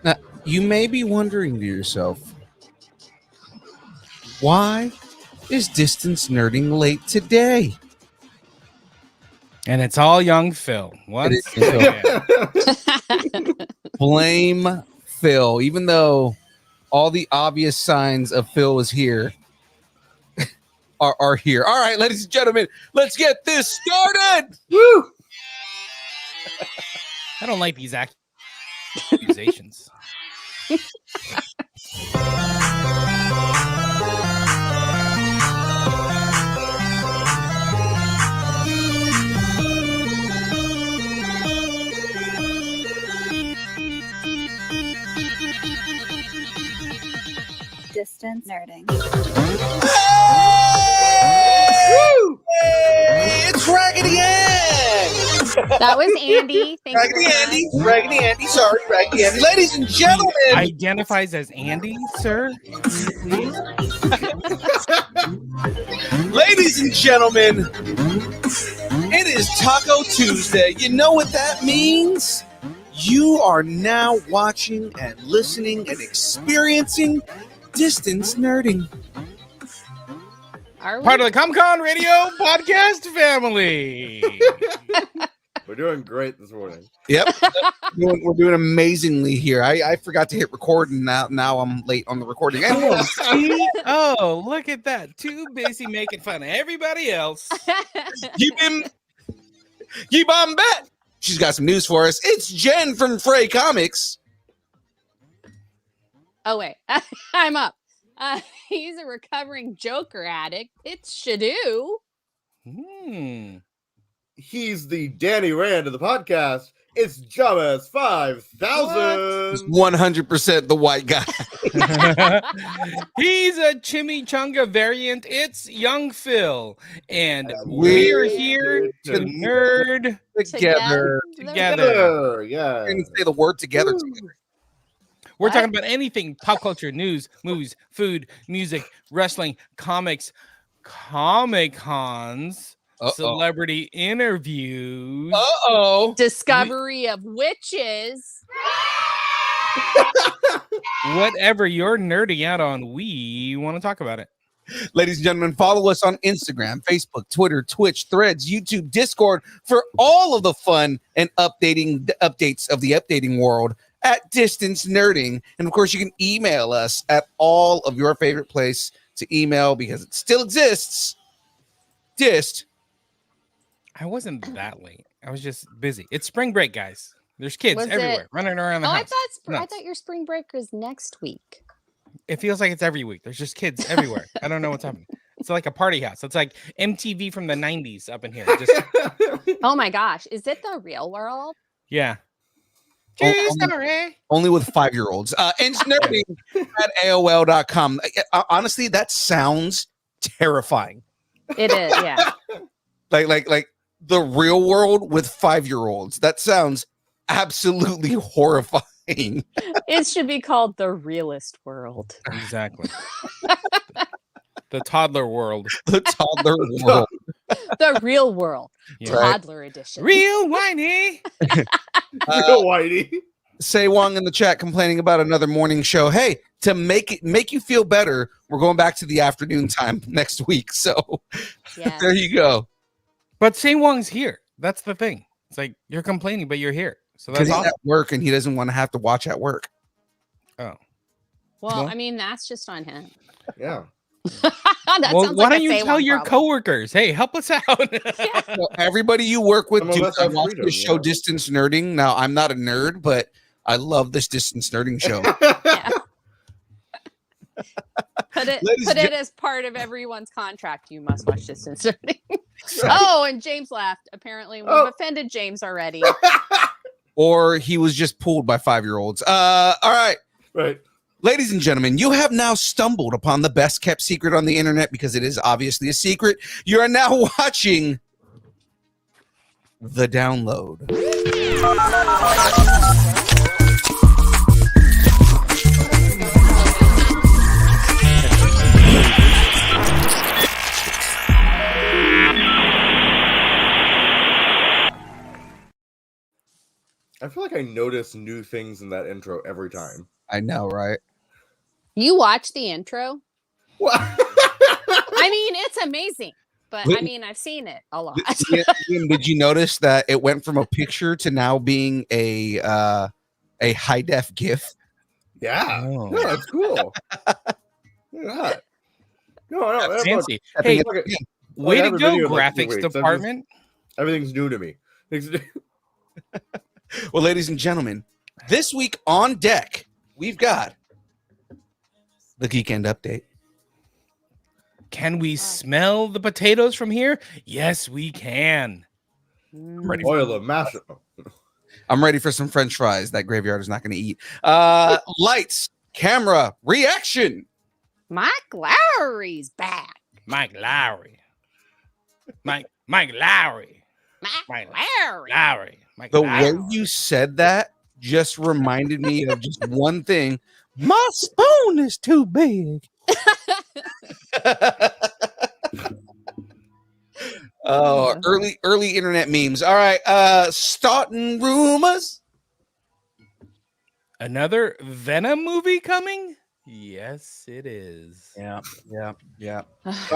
Now, you may be wondering to yourself, why is Distance Nerding late today? And it's all young Phil. Once again. Blame Phil, even though all the obvious signs of Phil is here are here. All right, ladies and gentlemen, let's get this started. Woo! I don't like these accusations. Distance Nerding. Woo! Hey, it's Raggedy Ann. That was Andy. Thank you. Raggedy Andy. Sorry, Raggedy Andy. Ladies and gentlemen. Identifies as Andy, sir. Ladies and gentlemen, it is Taco Tuesday. You know what that means? You are now watching and listening and experiencing Distance Nerding. Are we? Part of the ComCon Radio podcast family. We're doing great this morning. Yep. We're doing amazingly here. I forgot to hit record, and now I'm late on the recording. Anyway, Oh, look at that. Too busy making fun of everybody else. you bomb bet. She's got some news for us. It's Jen from Fray Comics. Oh, wait. I'm up. He's a recovering Joker addict. It's SHDU. He's the Danny Rand of the podcast. It's Jahmez 5000. 100% the white guy. He's a chimichanga variant. It's young Phil. And we're here to nerd Together. Yeah. I didn't say the word together. We're talking about anything pop culture, news, movies, food, music, wrestling, comics, Comic-Cons, celebrity interviews. Discovery of witches. Whatever you're nerding out on, we want to talk about it. Ladies and gentlemen, follow us on Instagram, Facebook, Twitter, Twitch, Threads, YouTube, Discord for all of the fun and updates of the updating world at Distance Nerding. And of course, you can email us at all of your favorite place to email because it still exists. I wasn't that late. I was just busy. It's spring break, guys. There's kids everywhere running around the house. I thought your spring break was next week. It feels like it's every week. There's just kids everywhere. I don't know what's happening. It's like a party house. It's like MTV from the 90s up in here. Just Oh my gosh. Is it the real world? yeah. Only with 5-year-olds. Nerding at AOL.com. Honestly, that sounds terrifying. It is, yeah. Like the real world with 5-year-olds. That sounds absolutely horrifying. It should be called the realist world. Exactly. The toddler world. The toddler world. The real world. Yeah. Toddler edition. Real whiny. Real whitey. Say Wong in the chat complaining about another morning show. Hey, to make you feel better, we're going back to the afternoon time next week. So Yeah. there you go. But Say Wong's here. That's the thing. It's like you're complaining, but you're here. So Because that's he's awesome. at work and he doesn't want to have to watch at work. Oh. Well, I mean, that's just on him. Yeah. That Well, sounds why like don't a you Say tell One your problem. coworkers, hey, help us out? So everybody you work with, Some of do us have watch freedom, this show, yeah. Distance Nerding. Now, I'm not a nerd, but I love this Distance Nerding show. Yeah. Put Ladies it and as part of everyone's contract. You must watch Distance Learning. Oh, and James laughed. Apparently, we've offended James already. Or he was just pulled by 5-year-olds. All right. Right. Ladies and gentlemen, you have now stumbled upon the best kept secret on the internet because it is obviously a secret. You are now watching The Download. I feel like like I notice new things in that intro every time. I know, right? You watch the intro? What? I mean, it's amazing. But Wait. I mean, I've seen it a lot. Ian, did you notice that it went from a picture to now being a high def GIF? Yeah. Oh. No, that's cool. Yeah. No, That's fancy. I Hey, think Look at- way I to have a go, video in like 2 graphics weeks. department. Everything's new to me. Well, ladies and gentlemen, this week on deck, we've got the Geekend Update. Can we smell the potatoes from here? Yes, we can. I'm ready Oil them, mash them. I'm ready for some French fries that Graveyard is not going to eat. Lights, camera, reaction. Mike Lowry's back. Mike Lowry. Mike Lowry. Mike Lowry. Lowry. Mike The Lowry. way you said that just reminded me of just one thing. My spoon is too big. Oh, early internet memes. All right, starting rumors. Another Venom movie coming? Yes, it is. Yeah. Another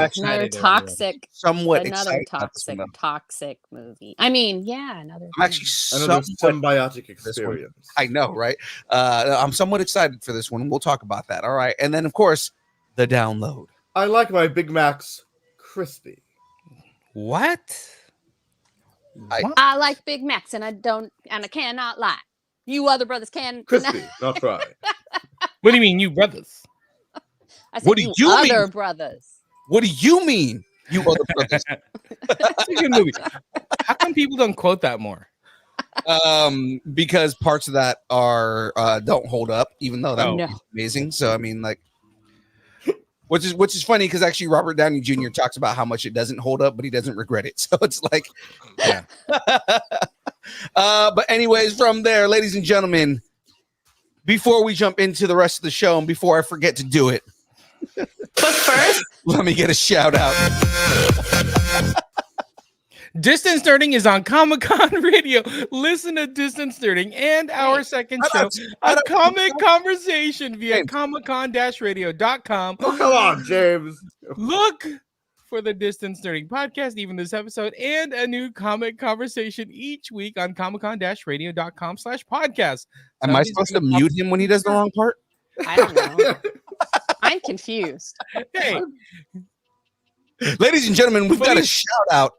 excited, toxic, Somewhat another excited about this one, though. toxic movie. I mean, yeah, another. I'm actually Another somewhat, symbiotic experience. I know, right? I'm somewhat excited for this one. We'll talk about that. All right, and then of course the download. I like my Big Macs crispy. What? I like Big Macs, and I cannot lie. You other brothers can. Crispy, not fry. What do you mean, you brothers? I said, What do you you other mean? brothers. What do you mean, you other brothers? It's a good movie. How come people don't quote that more? Because parts of that are don't hold up, even though that Oh. was amazing. So I mean, like, which is funny because actually Robert Downey Jr. talks about how much it doesn't hold up, but he doesn't regret it. So it's like, Yeah. But anyways, from there, ladies and gentlemen, before we jump into the rest of the show and before I forget to do it, But first, let me get a shout out. Distance Nerding is on Comic-Con Radio. Listen to Distance Nerding and our second show, A Comic Conversation, via comiccon-radio.com. Oh, come on, James. Look for the Distance Nerding podcast, even this episode, and a new comic conversation each week on comiccon-radio.com/podcast. Am I supposed to mute him when he does the wrong part? I don't know. I'm confused. Hey, Ladies and gentlemen, we've got a shout out.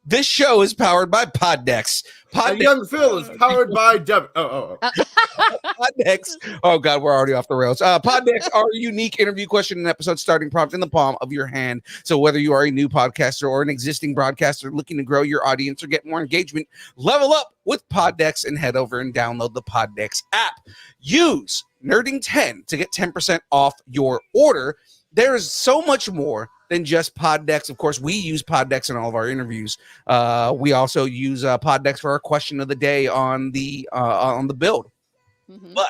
This show is powered by Poddex. And Young Phil is powered by Devin. Poddex. Oh God, we're already off the rails. Poddex are a unique interview question and episode starting prompt in the palm of your hand. So whether you are a new podcaster or an existing broadcaster looking to grow your audience or get more engagement, level up with Poddex and head over and download the Poddex app. Use Nerding10 to get 10% off your order. There is so much more than just Poddex. Of course, we use Poddex in all of our interviews. We also use Poddex for our question of the day on the build. Mhm. But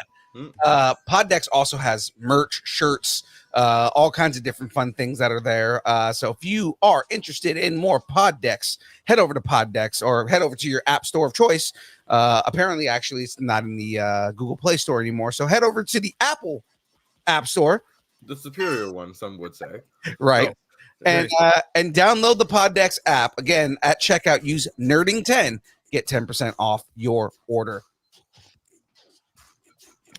Poddex also has merch, shirts, all kinds of different fun things that are there. So if you are interested in more Poddex, head over to Poddex or head over to your app store of choice. Apparently, actually, it's not in the Google Play Store anymore. So head over to the Apple App Store. The superior one, some would say. Right. Oh, And download the Poddex app. Again, at checkout, use Nerding10. Get 10% off your order.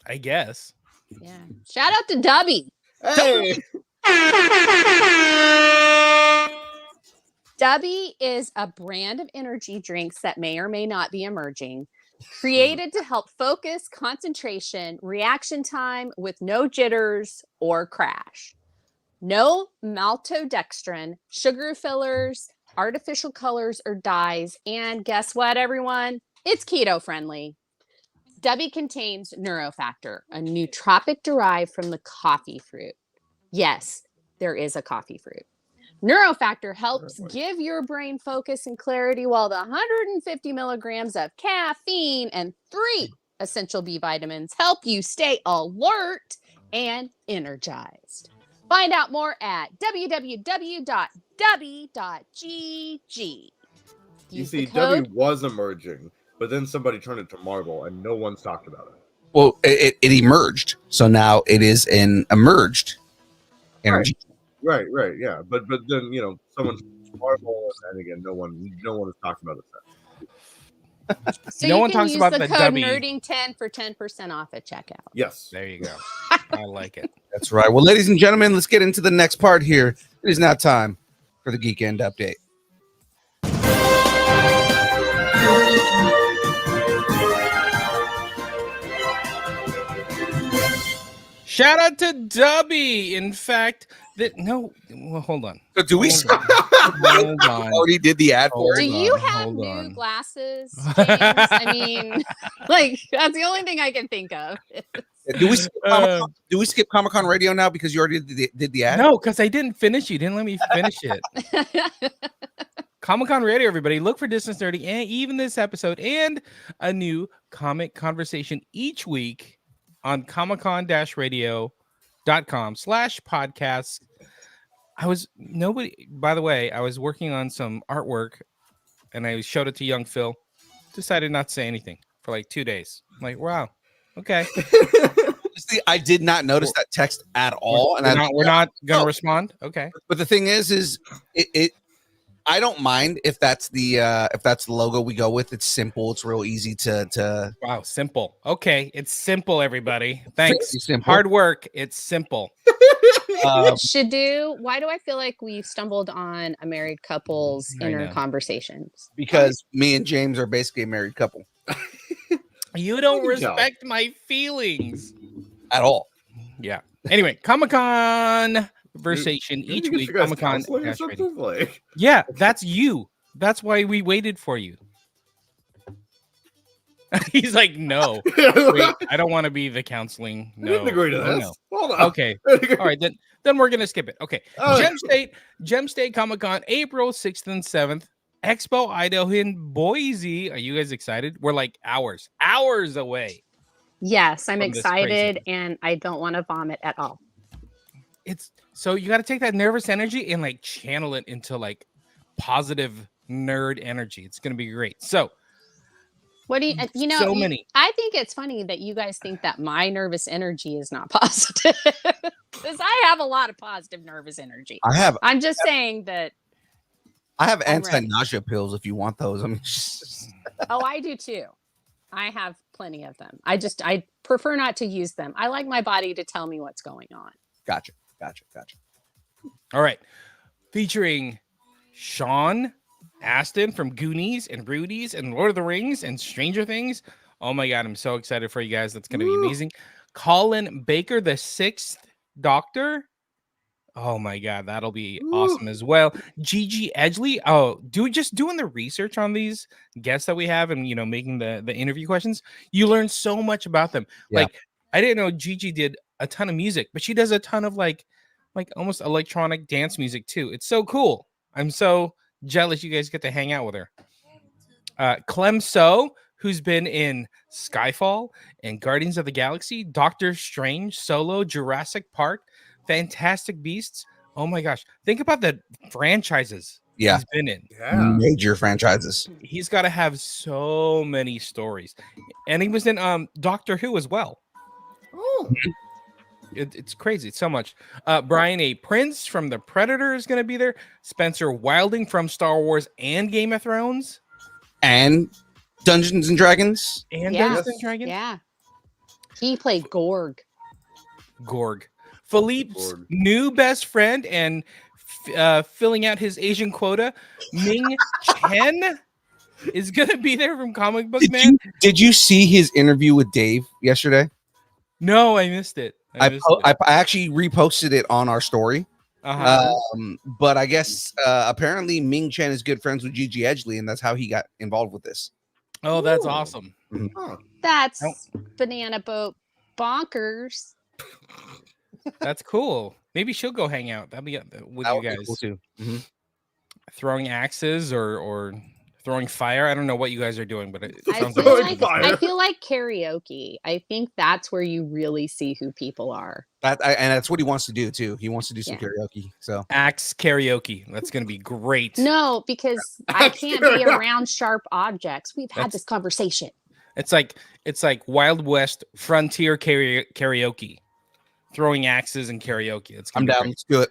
I guess. Yeah. Shout out to Dubby. Hey, Dubby is a brand of energy drinks that may or may not be emerging, created to help focus, concentration, reaction time with no jitters or crash. No maltodextrin, sugar fillers, artificial colors or dyes, and guess what, everyone? It's keto friendly. Dubby contains Neurofactor, a nootropic derived from the coffee fruit. Yes, there is a coffee fruit. Neurofactor helps give your brain focus and clarity, while the 150 milligrams of caffeine and 3 essential B vitamins help you stay alert and energized. Find out more at www.dubby.gg. you Use see, the code. Debbie was emerging. but then somebody turned it to Marvel, and no one's talked about it. Well, it emerged, so now it is an emerged energy. Right, yeah. But then someone Marvel, and again, no one has talked about it. So No you one can talks use about the the code W. nerding10 for 10% off at checkout. Yes. There you go. I like it. That's right. Well, ladies and gentlemen, let's get into the next part here. It is now time for the Geek End update. Shout out to Dubby. In fact, hold on. So do we Hold on. already did the ad for Do it? you have new glasses, James? I mean, like, that's the only thing I can think of. Do we skip Comic-Con Radio now because you already did the ad? No, because I didn't finish. You didn't let me finish it. Comic-Con Radio, everybody. Look for Distance Nerdy and even this episode and a new comic conversation each week on comiccon-radio.com/podcasts. By the way, I was working on some artwork and I showed it to young Phil. Decided not to say anything for like 2 days. I'm like, wow, okay. See, I did not notice that text at all. We're not gonna respond. Okay. But the thing is it I don't mind if that's the logo we go with. It's simple. It's real easy to Wow, simple. Okay, it's simple, everybody. Thanks. Simple. Hard work. It's simple. SHDU, why do I feel like we stumbled on a married couple's inner conversations? Because me and James are basically a married couple. You don't respect my feelings At all. Yeah. Anyway, Comic-Con conversation each week. Comic-Con. Like... Yeah, that's you. That's why we waited for you. He's like, no. Wait, I don't want to be the counseling. No. I didn't agree to this. No. Hold on. Okay. All right, then we're gonna skip it. Okay. Gem State Comic-Con, April 6th and 7th. Expo Idaho in Boise. Are you guys excited? We're like hours away. Yes, I'm excited and I don't want to vomit at all. It's so you got to take that nervous energy and like channel it into like positive nerd energy. It's going to be great. So what do you know? So many. I think it's funny that you guys think that my nervous energy is not positive because I have a lot of positive nervous energy. I'm just saying that. I have anti-nausea pills if you want those. Oh, I do too. I have plenty of them. I prefer not to use them. I like my body to tell me what's going on. Gotcha. All right. Featuring Sean Astin from Goonies and Rudy's and Lord of the Rings and Stranger Things. Oh my God, I'm so excited for you guys. That's going to be amazing. Colin Baker, the 6th Doctor. Oh my God, that'll be awesome as well. Gigi Edgley. Oh, doing the research on these guests that we have and making the interview questions. You learn so much about them. Yeah. Like I didn't know Gigi did a ton of music, but she does a ton of like almost electronic dance music too. It's so cool. I'm so jealous you guys get to hang out with her. Clem So, who's been in Skyfall and Guardians of the Galaxy, Doctor Strange, Solo, Jurassic Park, Fantastic Beasts. Oh my gosh. Think about the franchises he's been in. Yeah. Major franchises. He's got to have so many stories. And he was in Doctor Who as well. Oh. It's crazy. It's so much. Brian A. Prince from The Predator is going to be there. Spencer Wilding from Star Wars and Game of Thrones. And Dungeons and Dragons. Dungeons and Dragons. Yeah. He played Gorg. Philippe's new best friend and filling out his Asian quota, Ming Chen, is going to be there from Comic Book Man. Did you see his interview with Dave yesterday? No, I missed it. I actually reposted it on our story. But I guess apparently Ming Chen is good friends with Gigi Edgley, and that's how he got involved with this. Oh, that's awesome. Mm-hmm. That's banana boat bonkers. That's cool. Maybe she'll go hang out. That'll be with you guys cool too. Mm-hmm. Throwing axes or throwing fire. I don't know what you guys are doing, but it I sounds feel Throwing like fire. I feel like karaoke. I think that's where you really see who people are. And that's what he wants to do too. He wants to do some Yeah. karaoke. So axe karaoke. That's gonna be great. No, because I That's can't fair be enough. around sharp objects. We've had That's- this conversation. It's like Wild West frontier karaoke, throwing axes and karaoke. It's gonna I'm be down. great. Let's do it.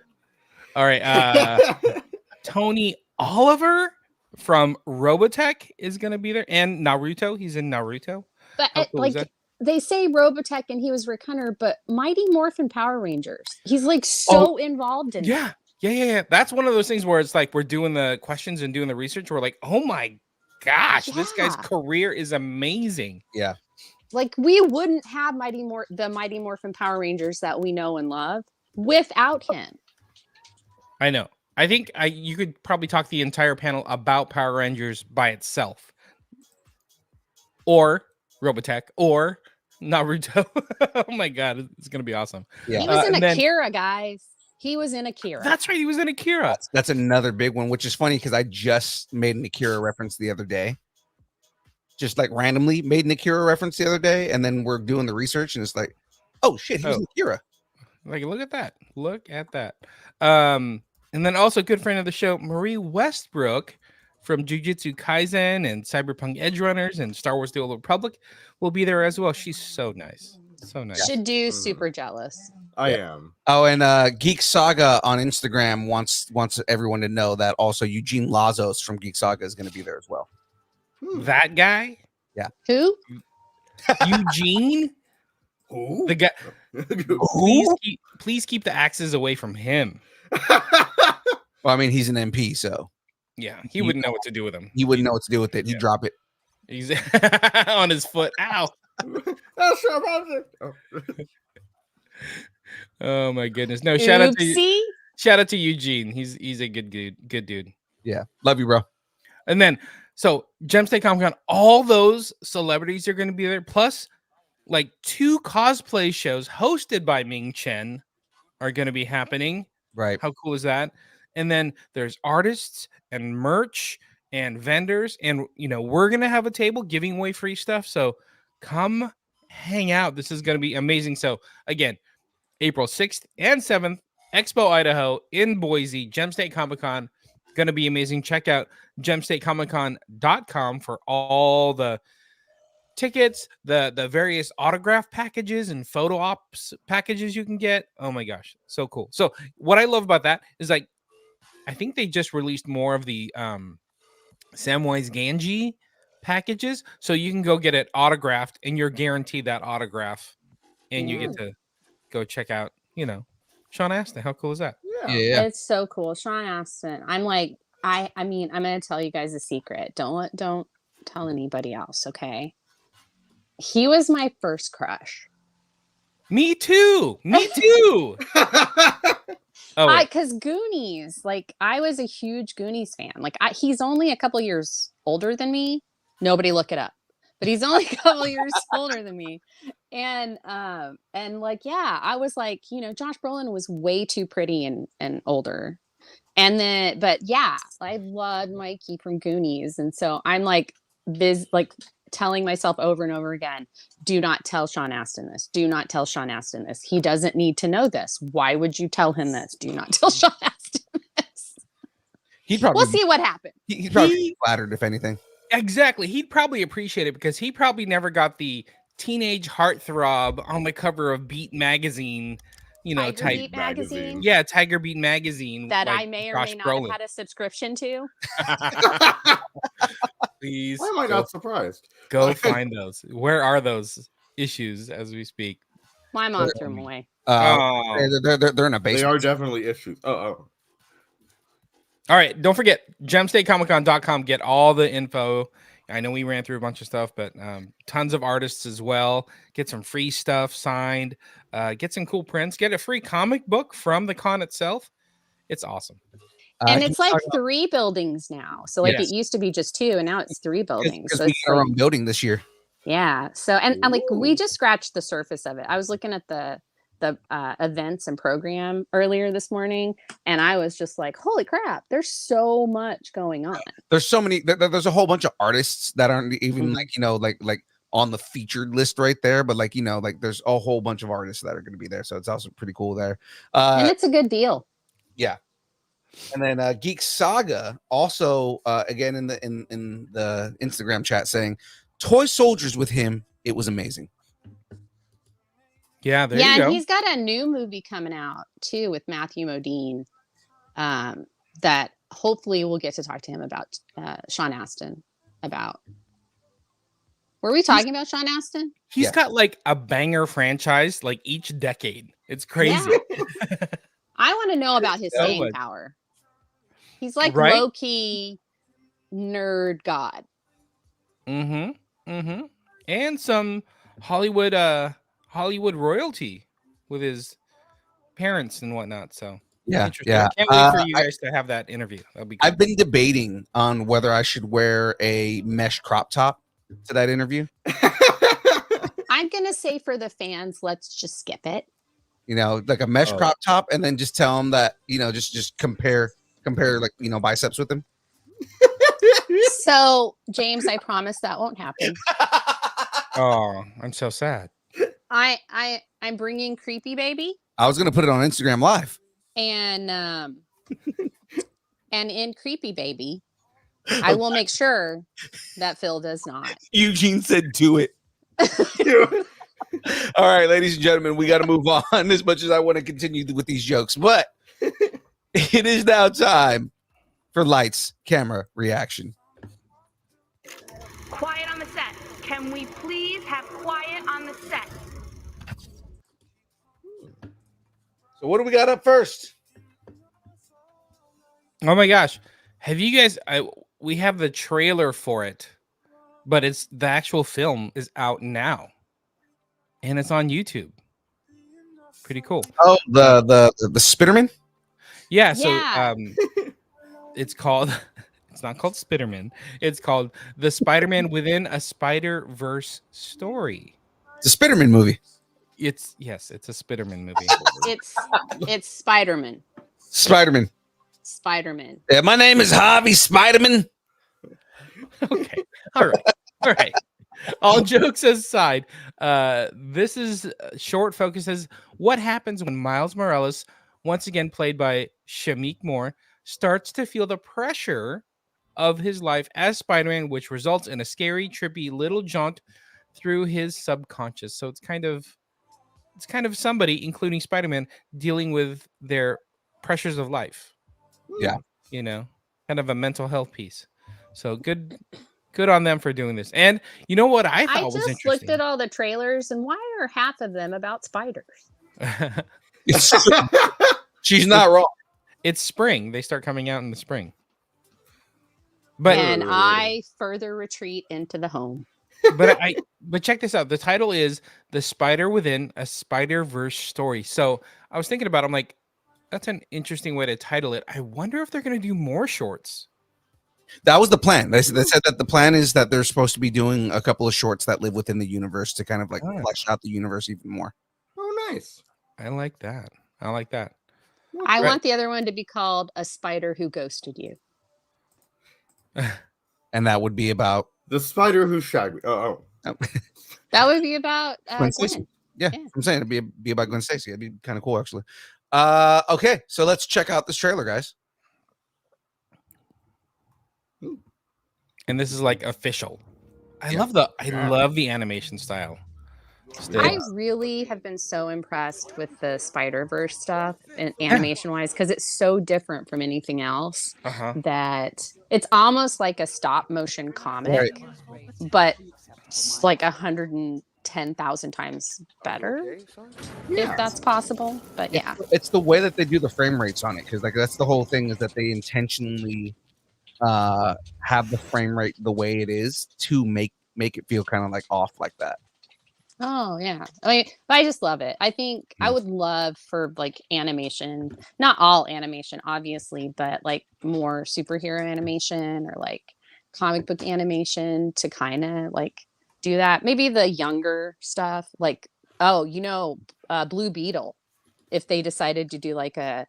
All right. Tony Oliver from Robotech is gonna be there, and Naruto. He's in Naruto. But How cool is that? they say Robotech and he was Rick Hunter, but Mighty Morphin Power Rangers. He's like so involved in it. Yeah. That's one of those things where it's like we're doing the questions and doing the research. We're like, oh my gosh, this guy's Yeah. career is amazing. Yeah. Like we wouldn't have the Mighty Morphin Power Rangers that we know and love without him. I know. I think you could probably talk the entire panel about Power Rangers by itself, or Robotech, or Naruto. Oh my god, it's gonna be awesome. Yeah. He was in and then- Akira, guys. He was in Akira. That's right. He was in Akira. That's another big one, which is funny because I just made an Akira reference the other day. Just like randomly made an Akira reference the other day, and then we're doing the research, and it's like, oh shit, he was in Akira. Like, look at that. Look at that. And then also good friend of the show, Marie Westbrook from Jujutsu Kaisen and Cyberpunk Edge Runners and Star Wars The Old Republic will be there as well. She's so nice. So nice. Should do super jealous. I am. Oh, and Geek Saga on Instagram wants everyone to know that also Eugene Lazos from Geek Saga is going to be there as well. That guy? Who? Eugene? Who? The guy. Please keep the axes away from him. Well, I mean, he's an MP, so Yeah, he wouldn't know what to do with him. he wouldn't know what to do with it. He'd Yeah. drop it. He's on his foot. Ow. That's sharp object. Oh. Oh my goodness. No, shout out Oopsie. to Eugene. He's a good dude. Yeah. Love you, bro. And then so Gem State Comic Con, all those celebrities are going to be there, plus like 2 cosplay shows hosted by Ming Chen are going to be happening. Right. How cool is that? And then there's artists and merch and vendors, and we're gonna have a table giving away free stuff. So come hang out. This is gonna be amazing. So again, April 6th and 7th, Expo Idaho in Boise, Gem State Comic Con. Gonna be amazing. Check out gemstatecomiccon.com for all the tickets, the various autograph packages and photo ops packages you can get. Oh my gosh, so cool. So what I love about that is like I think they just released more of the Samwise Gamgee packages, so you can go get it autographed and you're guaranteed that autograph, and you get to go check out Sean Astin. How cool is that? Yeah. It's so cool. Sean Astin. I'm like, I mean, I'm gonna tell you guys a secret. Don't tell anybody else, okay? He was my first crush. Me too. Oh, wait. Because Goonies, like I was a huge Goonies fan. Like he's only a couple years older than me. Nobody look it up, but he's only a couple years older than me. And like, yeah, I was like, Josh Brolin was way too pretty and older. And then, but yeah, I loved Mikey from Goonies. And so I'm like, telling myself over and over again, do not tell Sean Astin this. Do not tell Sean Astin this. He doesn't need to know this. Why would you tell him this? Do not tell Sean Astin this. We'll see what happens. He'd probably be flattered, if anything. Exactly. He'd probably appreciate it because he probably never got the teenage heartthrob on the cover of Beat magazine, Tiger type. Beat magazine. Yeah, Tiger Beat magazine. That like I may or Josh may not Brolin. have had a subscription to. Please. Why am I not surprised? Go find those. Where are those issues as we speak? My mom threw them away. Oh. They're in a They basement. are definitely issues. Oh. All right, don't forget gemstatecomiccon.com. Get all the info. I know we ran through a bunch of stuff, but tons of artists as well. Get some free stuff signed. Get some cool prints. Get a free comic book from the con itself. It's awesome. And it's like 3 buildings now. So like Yes. it used to be just 2, and now it's 3 buildings. Because So we it's got our like, own building this year. yeah. So and like we Ooh. just scratched the surface of it. I was looking at the the events and program earlier this morning, and I was just like, holy crap, there's so much going on. There's so many. There's a whole bunch of artists that aren't even like like on the featured list right there, but like like there's a whole bunch of artists that are going to be there, so it's also pretty cool there. And it's a good deal. Yeah. And then Geek Saga also again in the Instagram chat saying toy soldiers with him, it was amazing. Yeah, there you go. And he's got a new movie coming out too with Matthew Modine that hopefully we'll get to talk to him about Sean Astin about. Were we talking about Sean Astin? He's got like a banger franchise like each decade. It's crazy. Yeah. I want to know about his staying power. He's like low-key nerd god. And some Hollywood royalty with his parents and whatnot. So yeah. I can't wait for you guys to have that interview. That'll be good. I've been debating on whether I should wear a mesh crop top to that interview. I'm gonna say for the fans, let's just skip it. Like a mesh crop top, and then just tell them that just compare like biceps with them. So James, I promise that won't happen. Oh, I'm so sad. I'm bringing Creepy Baby. I was gonna put it on Instagram Live. And in Creepy Baby, I will make sure that Phil does not. Eugene said, "Do it." All right, ladies and gentlemen, we got to move on. As much as I want to continue with these jokes, but it is now time for lights, camera, reaction. Quiet on the set. Can we please have quiet on the set? So what do we got up first? Oh my gosh. Have you guys we have the trailer for it, but it's the actual film is out now. And it's on YouTube. Pretty cool. Oh, the Spiderman? Yeah, so it's not called Spiderman. It's called The Spider-Man Within a Spider-Verse Story. It's a Spiderman movie. It's a Spiderman movie. It's Spiderman. Spiderman. Yeah, my name is Harvey Spiderman. Okay. All right. All jokes aside, this is short focuses what happens when Miles Morales, once again played by Shameik Moore, starts to feel the pressure of his life as Spider-Man, which results in a scary, trippy little jaunt through his subconscious. So it's kind of somebody, including Spider-Man, dealing with their pressures of life. Yeah. Kind of a mental health piece. So good on them for doing this. And you know what I thought was interesting? I just looked at all the trailers, and why are half of them about spiders? She's not wrong. It's spring. They start coming out in the spring. And I further retreat into the home. But check this out. The title is The Spider Within a Spider-Verse Story. So I was thinking about it. I'm like, that's an interesting way to title it. I wonder if they're going to do more shorts. That was the plan. They said that the plan is that they're supposed to be doing a couple of shorts that live within the universe to kind of like flesh out the universe even more. Oh, nice. I like that. I want the other one to be called A Spider Who Ghosted You. And that would be about the spider who shagged me. Oh. That would be about Gwen Stacy. Yeah, I'm saying it'd be about Gwen Stacy. It'd be kind of cool, actually. Okay, so let's check out this trailer, guys. And this is like official. I love the animation style. I really have been so impressed with the Spider-Verse stuff and animation wise, because it's so different from anything else that it's almost like a stop motion comic, but it's like 110,000 times better, if that's possible. But yeah, it's the way that they do the frame rates on it, because like that's the whole thing, is that they intentionally have the frame rate the way it is to make it feel kind of like off like that. Oh yeah, I just love it. I think I would love for like animation, not all animation obviously, but like more superhero animation or like comic book animation to kind of like do that. Maybe the younger stuff, like Blue Beetle, if they decided to do like a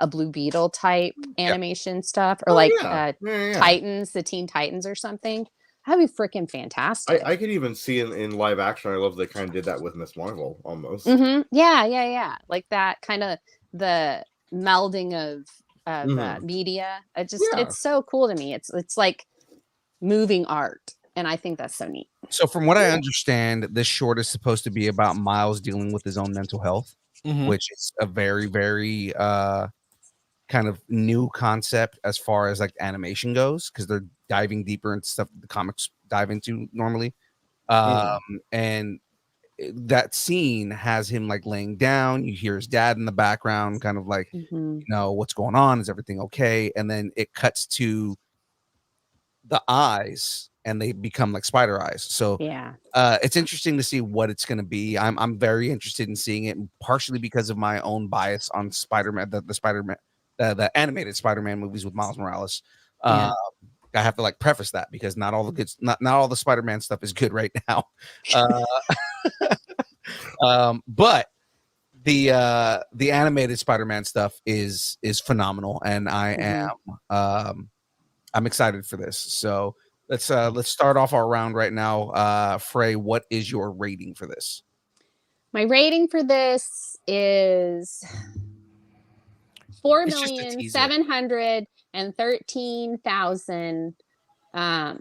Blue Beetle type animation stuff, or Titans, the Teen Titans or something. That'd be freaking fantastic. I could even see in live action. I love they kind of did that with Miss Marvel almost. Yeah. Like that kind of the melding of media. It's so cool to me. It's like moving art, and I think that's so neat. So from what I understand, this short is supposed to be about Miles dealing with his own mental health, which is a very, very kind of new concept as far as like animation goes, because they're diving deeper into stuff the comics dive into normally. And that scene has him like laying down. You hear his dad in the background, kind of like, you know, what's going on? Is everything okay? And then it cuts to the eyes, and they become like spider eyes. So it's interesting to see what it's going to be. I'm very interested in seeing it, partially because of my own bias on Spider-Man, the Spider-Man, the animated Spider-Man movies with Miles Morales. I have to like preface that because not all the Spider-Man stuff is good right now. But the animated Spider-Man stuff is phenomenal, and I'm excited for this. So let's start off our round right now. Fray, what is your rating for this? My rating for this is 4,713,000. I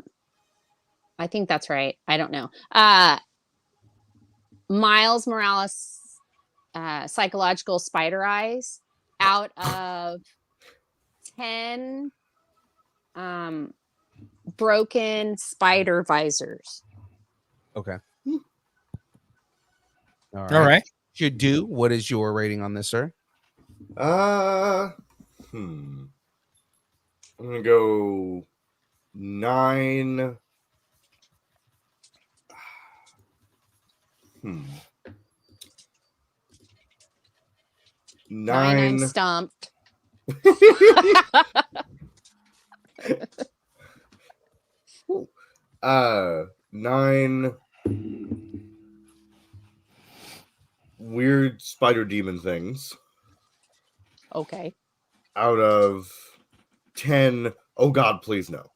think that's right. I don't know. Miles Morales psychological spider eyes out of 10 broken spider visors. Okay. All right. Jahmez, what is your rating on this, sir? I'm gonna go 9. 9. I'm stumped. 9 weird spider demon things. Okay. Out of 10. Oh God, please no.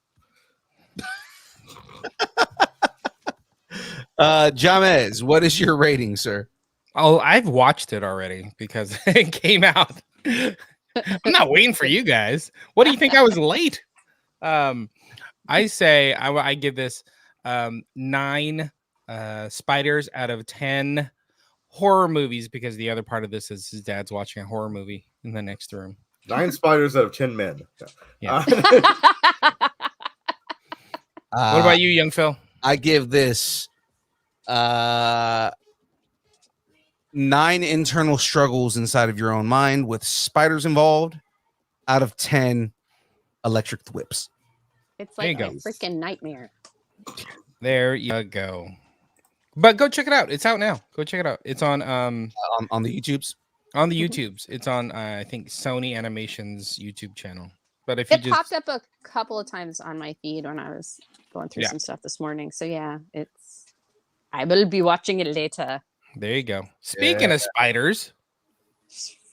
Jahmez, what is your rating, sir? Oh, I've watched it already because it came out. I'm not waiting for you guys. What do you think? I was late. I say I give this 9 spiders out of 10 horror movies, because the other part of this is his dad's watching a horror movie in the next room. 9 spiders out of 10 men. Yeah. What about you, young Phil? I give this 9 internal struggles inside of your own mind with spiders involved out of 10 electric whips. It's like a freaking nightmare. There you go. But go check it out. It's out now. Go check it out. It's on the YouTubes. On the YouTubes. It's on I think Sony Animation's YouTube channel. But if it popped up a couple of times on my feed when I was going through some stuff this morning. So yeah, I will be watching it later. There you go. Speaking of spiders.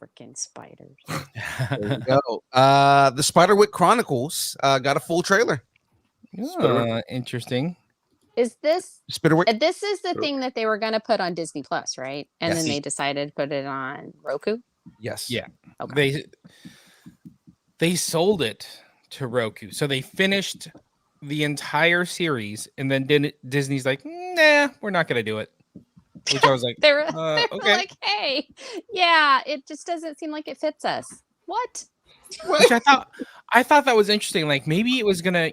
Freaking spiders. There you go. The Spiderwick Chronicles got a full trailer. Interesting. Is this Spiderwick? This is the thing that they were going to put on Disney Plus, right? And then they decided to put it on Roku? Yes. Yeah. Okay. They sold it to Roku. So they finished the entire series, and then Disney's like, nah, we're not going to do it. Which I was like, they were okay. like, hey, yeah, it just doesn't seem like it fits us. What? Which I thought that was interesting. Like maybe it was gonna,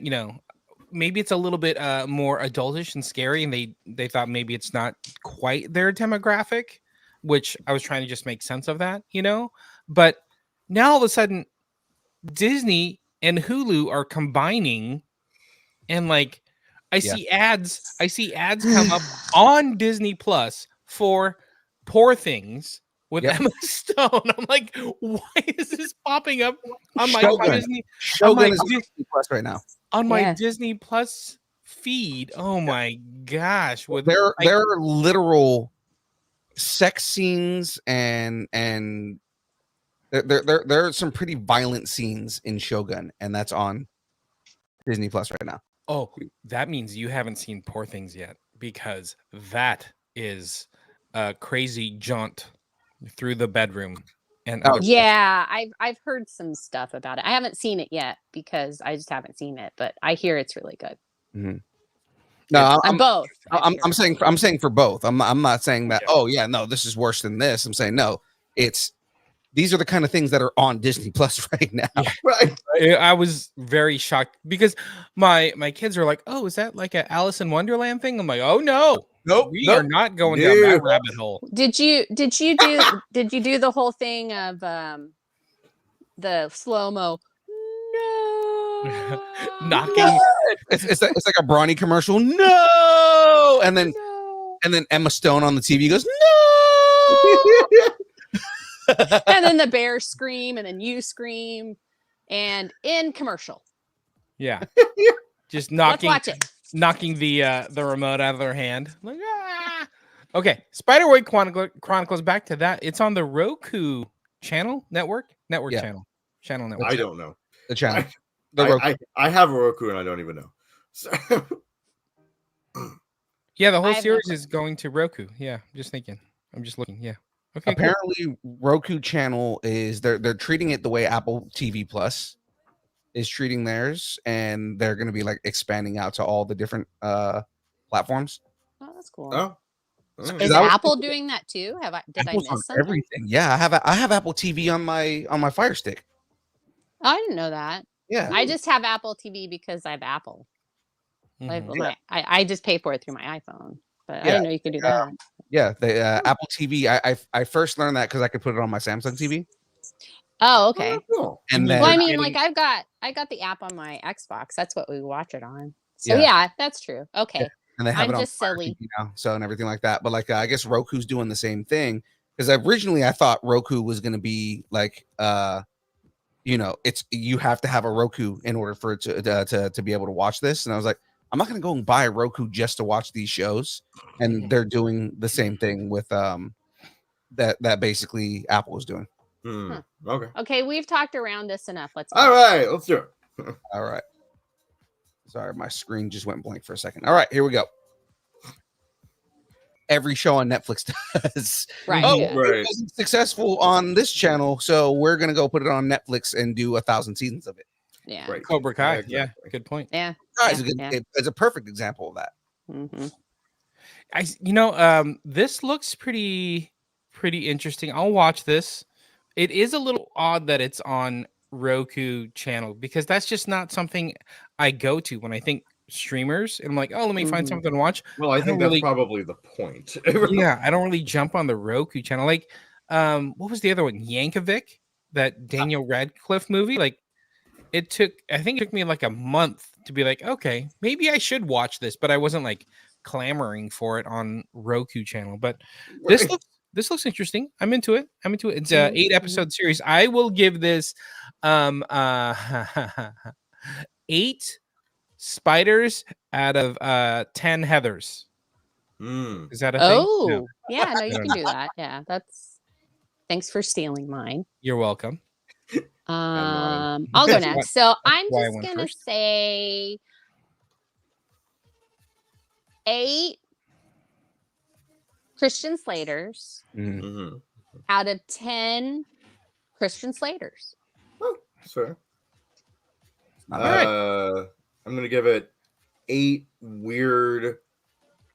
maybe it's a little bit more adultish and scary, and they thought maybe it's not quite their demographic, which I was trying to just make sense of that, But now all of a sudden, Disney and Hulu are combining, and like I see ads come up on Disney Plus for Poor Things with Emma Stone. I'm like, why is this popping up on my Disney Plus right now? On my Disney Plus feed. Oh my gosh. There are literal sex scenes and there are some pretty violent scenes in Shogun, and that's on Disney Plus right now. Oh, that means you haven't seen Poor Things yet, because that is a crazy jaunt through the bedroom. And Oh, other places. Yeah, I've heard some stuff about it. I haven't seen it yet because I just haven't seen it, but I hear it's really good. Mhm. No, I'm both. I'm saying for both. I'm not saying that. Yeah. Oh yeah, no, this is worse than this. I'm saying no. These are the kind of things that are on Disney Plus right now. Yeah. Right. I was very shocked because my kids are like, "Oh, is that like a Alice in Wonderland thing?" I'm like, "Oh no, Nope. we are not going down that rabbit hole." Did you do the whole thing of the slow-mo? No. Knocking. It's like a Brawny commercial. No, and then No. Emma Stone on the TV goes no. And then the bears scream, and then you scream, and in commercial. Yeah, just Let's knocking watch it. the remote out of their hand. Like, ah! Okay, Spider-Boy Chronicles. Back to that. It's on the Roku network Yeah. channel network. I don't know. The channel. I have a Roku and I don't even know. So, Yeah, the I whole have series no is going to Roku. Yeah, I'm just thinking. I'm just looking. Yeah. Okay. Cool. Apparently, Roku channel is they're treating it the way Apple TV Plus is treating theirs, and they're going to be like expanding out to all the different platforms. Oh, that's cool. oh. Is that was- Apple doing that too? Did Apple's I on miss something? everything. Yeah, I have Apple TV on my Fire Stick. Oh, I didn't know that. Yeah, I just have Apple TV because I have Apple. Like, Mhm. I just pay for it through my iPhone, but I Yeah, didn't know you could do that. yeah. The Apple TV. I first learned that because I could put it on my Samsung TV, Oh, okay. Cool. and then Well, I mean, like I got the app on my Xbox. That's what we watch it on. So Yeah. yeah, that's true. Okay. and they have I'm it on just Fire silly. TV now, so and everything like that. But like I guess Roku's doing the same thing because originally I thought Roku was going to be like it's you have to have a Roku in order for it to be able to watch this, and I was like, I'm not going to go and buy a Roku just to watch these shows, and they're doing the same thing with that basically Apple is doing. Okay. Okay, we've talked around this enough. Let's All go. right. Let's do it. All right. Sorry, my screen just went blank for a second. All right, here we go. Every show on Netflix does. Right. Oh, yeah. Right. it wasn't successful on this channel, so we're gonna go put it on Netflix and do 1,000 seasons of it. Yeah. Right. Cobra Kai. Yeah, exactly. Yeah, good point. Yeah. Guys, Yeah, it's a perfect example of that. Mhm. This looks pretty interesting. I'll watch this. It is a little odd that it's on Roku channel because that's just not something I go to when I think streamers. And I'm like, oh, let me find Mhm. something to watch. Well, I I think don't that's really- probably the point. Yeah, I don't really jump on the Roku channel. Like, what was the other one? Yankovic, that Daniel Radcliffe movie. Like, I think it took me like a month to be like, okay, maybe I should watch this, but I wasn't like clamoring for it on Roku channel. But this looks interesting. I'm into it. It's a 8-episode series. I will give this 8 spiders out of 10 heathers. Is that a thing? Oh, No. yeah, no, you don't can do that. Yeah, thanks for stealing mine. You're welcome. I'll go That's why- next. So I'm why I just went gonna first. say 8 Christian Slaters Mhm. Mhm. out of 10 Christian Slaters. Sure. Not bad. I'm gonna give it 8 weird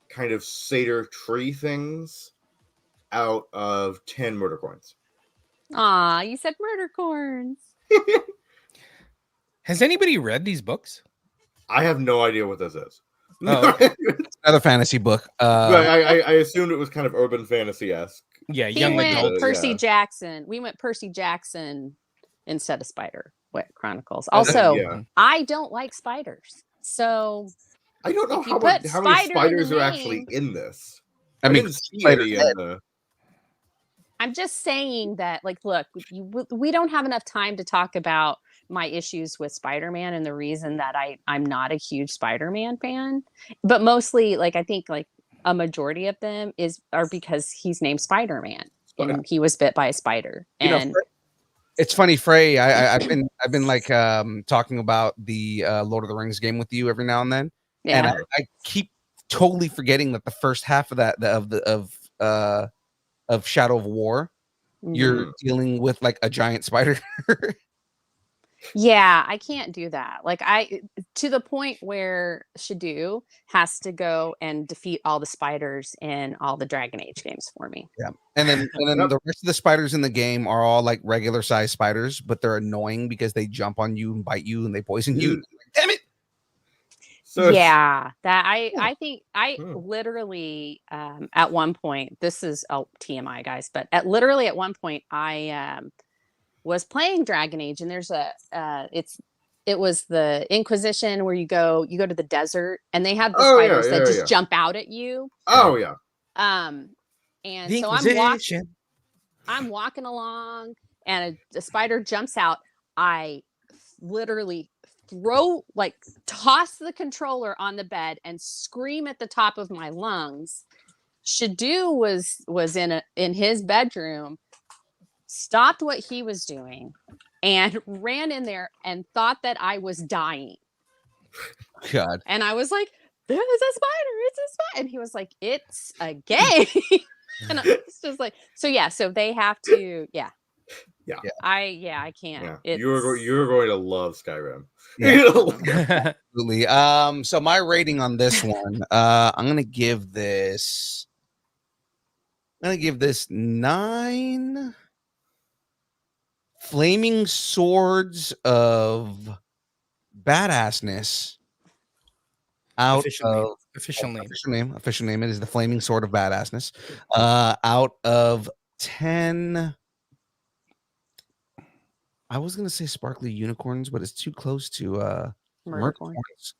kind of satyr tree things out of 10 murder coins. Aw, you said murder corns. Has anybody read these books? I have no idea what this is. Oh, Another fantasy book. But I assumed it was kind of urban fantasy-esque. Yeah, He young went adult. Percy yeah. Jackson. We went Percy Jackson instead of Spider Chronicles. Also, Yeah. I don't like spiders. So I don't know If you how put many spider in the spiders are actually name- in this. I mean, didn't see spider any head. in the. I'm just saying that, like, look, we don't have enough time to talk about my issues with Spider-Man and the reason that I'm not a huge Spider-Man fan. But mostly, like, I think, like, a majority of them are because he's named Spider-Man Spider- and he was bit by a spider. You know, And it's funny, Fray. I've been like talking about the Lord of the Rings game with you every now and then, and yeah, I keep totally forgetting that the first half of that of Shadow of War, you're dealing with like a giant spider. yeah, I can't do that. Like to the point where SHDU has to go and defeat all the spiders in all the Dragon Age games for me. Yeah, and then the rest of the spiders in the game are all like regular size spiders, but they're annoying because they jump on you and bite you and they poison you. Damn it! So Yeah, that I think I literally at one point, this is TMI guys, but literally at one point I was playing Dragon Age, and there's it was the Inquisition where you go to the desert and they have the spiders that just jump out at you. Oh yeah. And The so Inquisition. I'm walking along and a spider jumps out. I literally toss the controller on the bed and scream at the top of my lungs. SHDU was in his bedroom, stopped what he was doing and ran in there and thought that I was dying. God. And I was like, there's a spider, it's a spider. And he was like, it's a game. And I was just like, so they have to, I can't. Yeah. You're going to love Skyrim. Yeah. Absolutely. So my rating on this one, I'm gonna give this 9 flaming swords of badassness out Official name. official name. It is the flaming sword of badassness. Out of 10. I was gonna say sparkly unicorns, but it's too close to Murdercorns.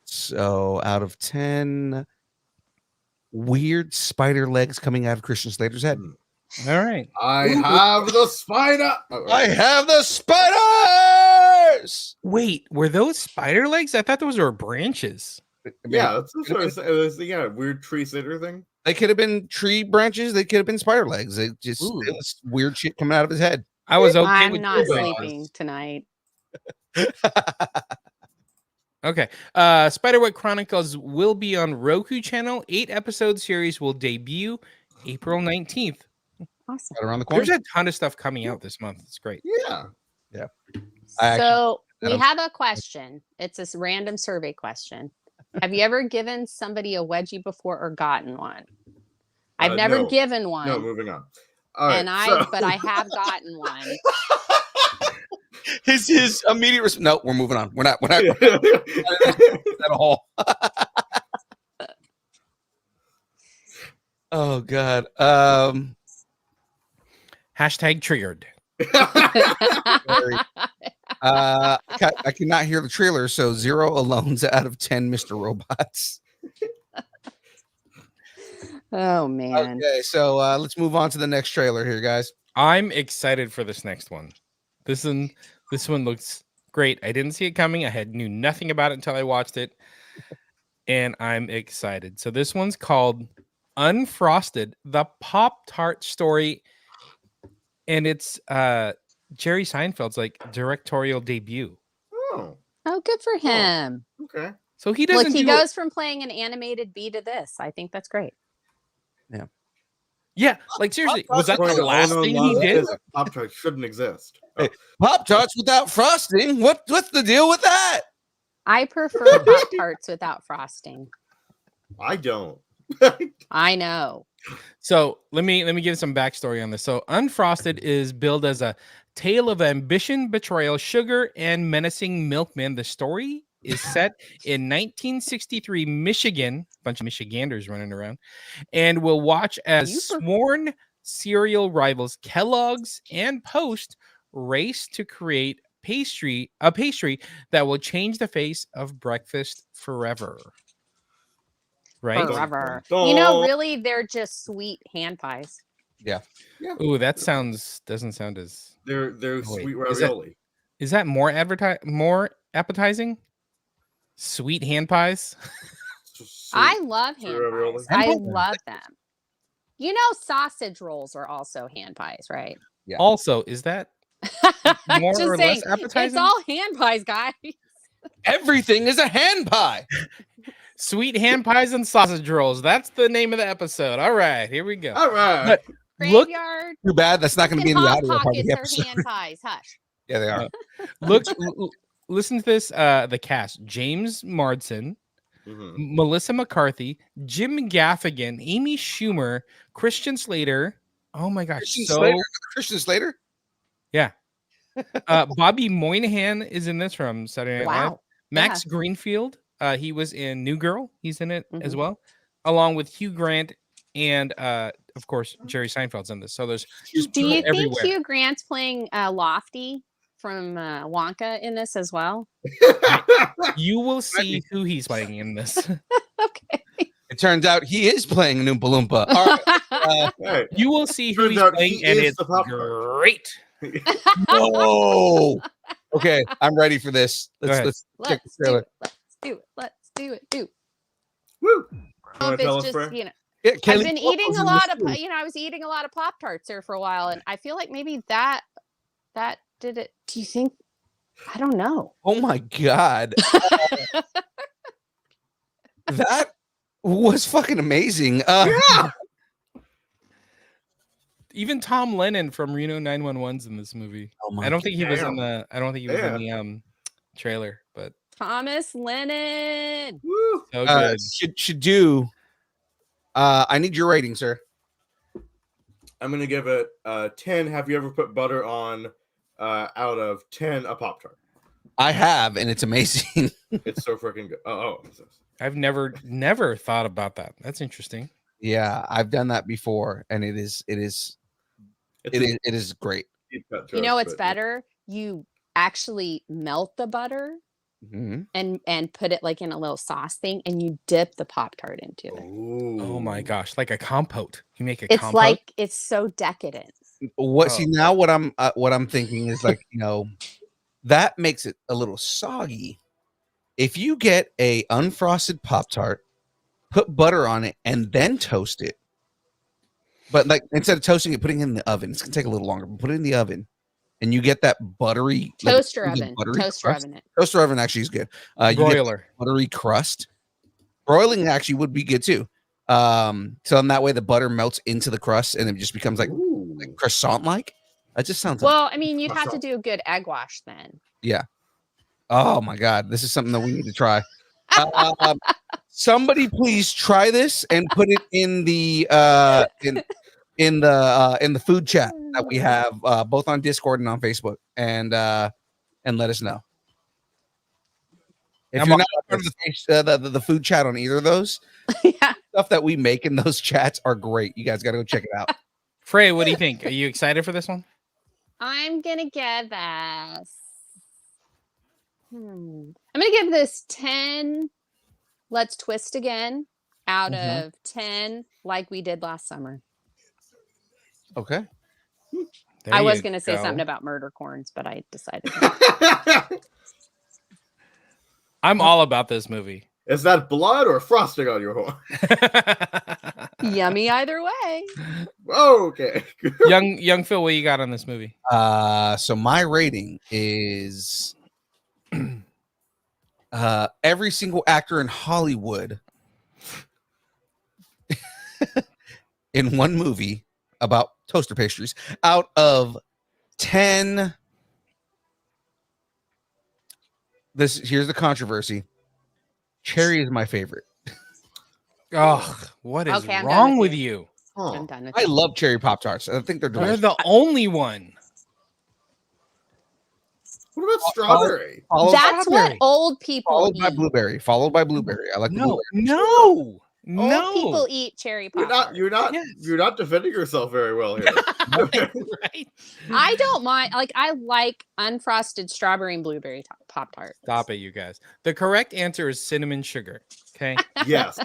So out of 10 weird spider legs coming out of Christian Slater's head. All right. I have the spider. I have the spiders. Wait, were those spider legs? I thought those were branches. Yeah, that's what I said. It was weird tree sitter thing. They could have been tree branches. They could have been spider legs. It was weird shit coming out of his head. I was okay I'm with not your sleeping tonight. Okay. Spiderweb Chronicles will be on Roku channel. 8-episode series will debut April 19th. Awesome. Right around the corner. There's a ton of stuff coming out this month. It's great. Yeah. So we have a question. It's this random survey question. Have you ever given somebody a wedgie before or gotten one? I've never no. given one. No, moving on. All right, but I have gotten one. His immediate response. No, we're moving on. We're not at all. Oh God. Hashtag triggered. I cannot hear the trailer, so 0 alones out of 10 Mr. Robots. Oh man. Okay, so let's move on to the next trailer here, guys. I'm excited for this next one. This one looks great. I didn't see it coming. I knew nothing about it until I watched it, and I'm excited. So this one's called Unfrosted: The Pop-Tart Story, and it's Jerry Seinfeld's like directorial debut. Oh, good for him. okay. So he doesn't. He goes from playing an animated bee to this. I think that's great. Yeah, like seriously, was that the last thing he did? Pop-Tarts shouldn't exist. Hey, Pop-Tarts without frosting? What's the deal with that? I prefer Pop-Tarts without frosting. I don't. I know. So let me give some backstory on this. So Unfrosted is billed as a tale of ambition, betrayal, sugar, and menacing milkman. The story is set in 1963 Michigan, a bunch of Michiganders running around, and we'll watch as sworn cereal rivals Kellogg's and Post race to create a pastry that will change the face of breakfast forever. Right? Forever. Really, they're just sweet hand pies. Yeah. Ooh, that doesn't sound as They're sweet ravioli. Is that more appetizing? Sweet hand pies? I love sweet hand ravioli. pies. I Hand pies? love them. You know, sausage rolls are also hand pies, right? Yeah. Also, is that more Just or saying, less appetizing? it's all hand pies, guys. Everything is a hand pie. Sweet hand pies and sausage rolls. That's the name of the episode. All right, here we go. All right. But look, Graveyard Too bad that's not going to be in the and hot audio part of pockets the are episode. hand pies. Hush. Yeah, they are. look, listen to this. The cast: James Marsden, Mhm. Melissa McCarthy, Jim Gaffigan, Amy Schumer, Christian Slater. Oh my gosh, Christian Slater? yeah. Bobby Moynihan is in this from Saturday Night Live. Wow. Max Greenfield, he was in New Girl. He's in it as Mhm. well, along with Hugh Grant and, of course, Jerry Seinfeld's in this. So there's just Do people you think everywhere. Hugh Grant's playing Lofty from Wonka in this as well? You will see who he's playing in this. Okay. It turns out he is playing Oompa Loompa. All right. Hey, You will see who Turns he's out playing, he and is it's the popcorn. great. Whoa. Okay, I'm ready for this. ahead. Let's check the Let's do trailer. it. Let's do it. Let's do it. Do. Woo. I Wanna don't know if tell it's us, just, Fray? you know, Yeah, I've Kelly been Clarkson's eating a in lot this of, too. you know, I was eating a lot of Pop-Tarts there for a while, and I feel like maybe that did it. Do you think? I don't know. Oh my god. That was fucking amazing. Yeah. Even Tom Lennon from Reno 911's in this movie. Oh my I don't think he was in damn. the. I don't think he was Yeah. in the trailer, but Thomas Lennon. Woo. so good. should do. I need your rating, sir. I'm gonna give it 10. Have you ever put butter on out of 10 a Pop-Tart? I have, and it's amazing. It's so freaking good. I've never thought about that. That's interesting. Yeah, I've done that before, and it is great. You know what's better? You actually melt the butter Mhm. and put it like in a little sauce thing, and you dip the Pop-Tart into it. Oh my gosh, like a compote. You make a It's compote. like it's so decadent. See now what I'm thinking is like, you know, that makes it a little soggy. If you get a unfrosted Pop-Tart, put butter on it, and then toast it. But like instead of toasting it, putting it in the oven. It's gonna take a little longer, but put it in the oven, and you get that buttery Toaster like, oven. buttery Toaster crust. oven it. Toaster oven actually is good. You get broiler. buttery crust. Broiling actually would be good too. So in that way the butter melts into the crust and it just becomes like croissant like. That just sounds like, Well, I mean, you'd have to do a good egg wash then. yeah. Oh my god, this is something that we need to try. Somebody please try this and put it in the in the food chat that we have both on Discord and on Facebook, and let us know. If I'm you're all not about part of the food chat on either of those, Yeah. stuff that we make in those chats are great. You guys got to go check it out. Fray, what do you think? Are you excited for this one? I'm gonna give this. I'm gonna give this 10. Let's twist again out of 10, like we did last summer. Okay. There I was you gonna say go. something about murder corns, but I decided not. I'm all about this movie. Is that blood or frosting on your horn? Yummy either way. Okay. young Phil, what you got on this movie? So my rating is every single actor in Hollywood in one movie about toaster pastries out of 10. Here's the controversy. Cherry is my favorite. Oh, what is Okay, I'm done wrong with with you. you? I'm done with I it. love cherry Pop-Tarts. I think they're They're delicious. the only one. What about strawberry? That's what strawberry. old people Followed by eat. blueberry. Followed by blueberry. I like the No, blueberry. no, Old no. people eat cherry You're pop. not Yes. you're not defending yourself very well here. Right? I don't mind. Like I like unfrosted strawberry and blueberry pop tarts. Stop it, you guys. The correct answer is cinnamon sugar. Okay. Yes.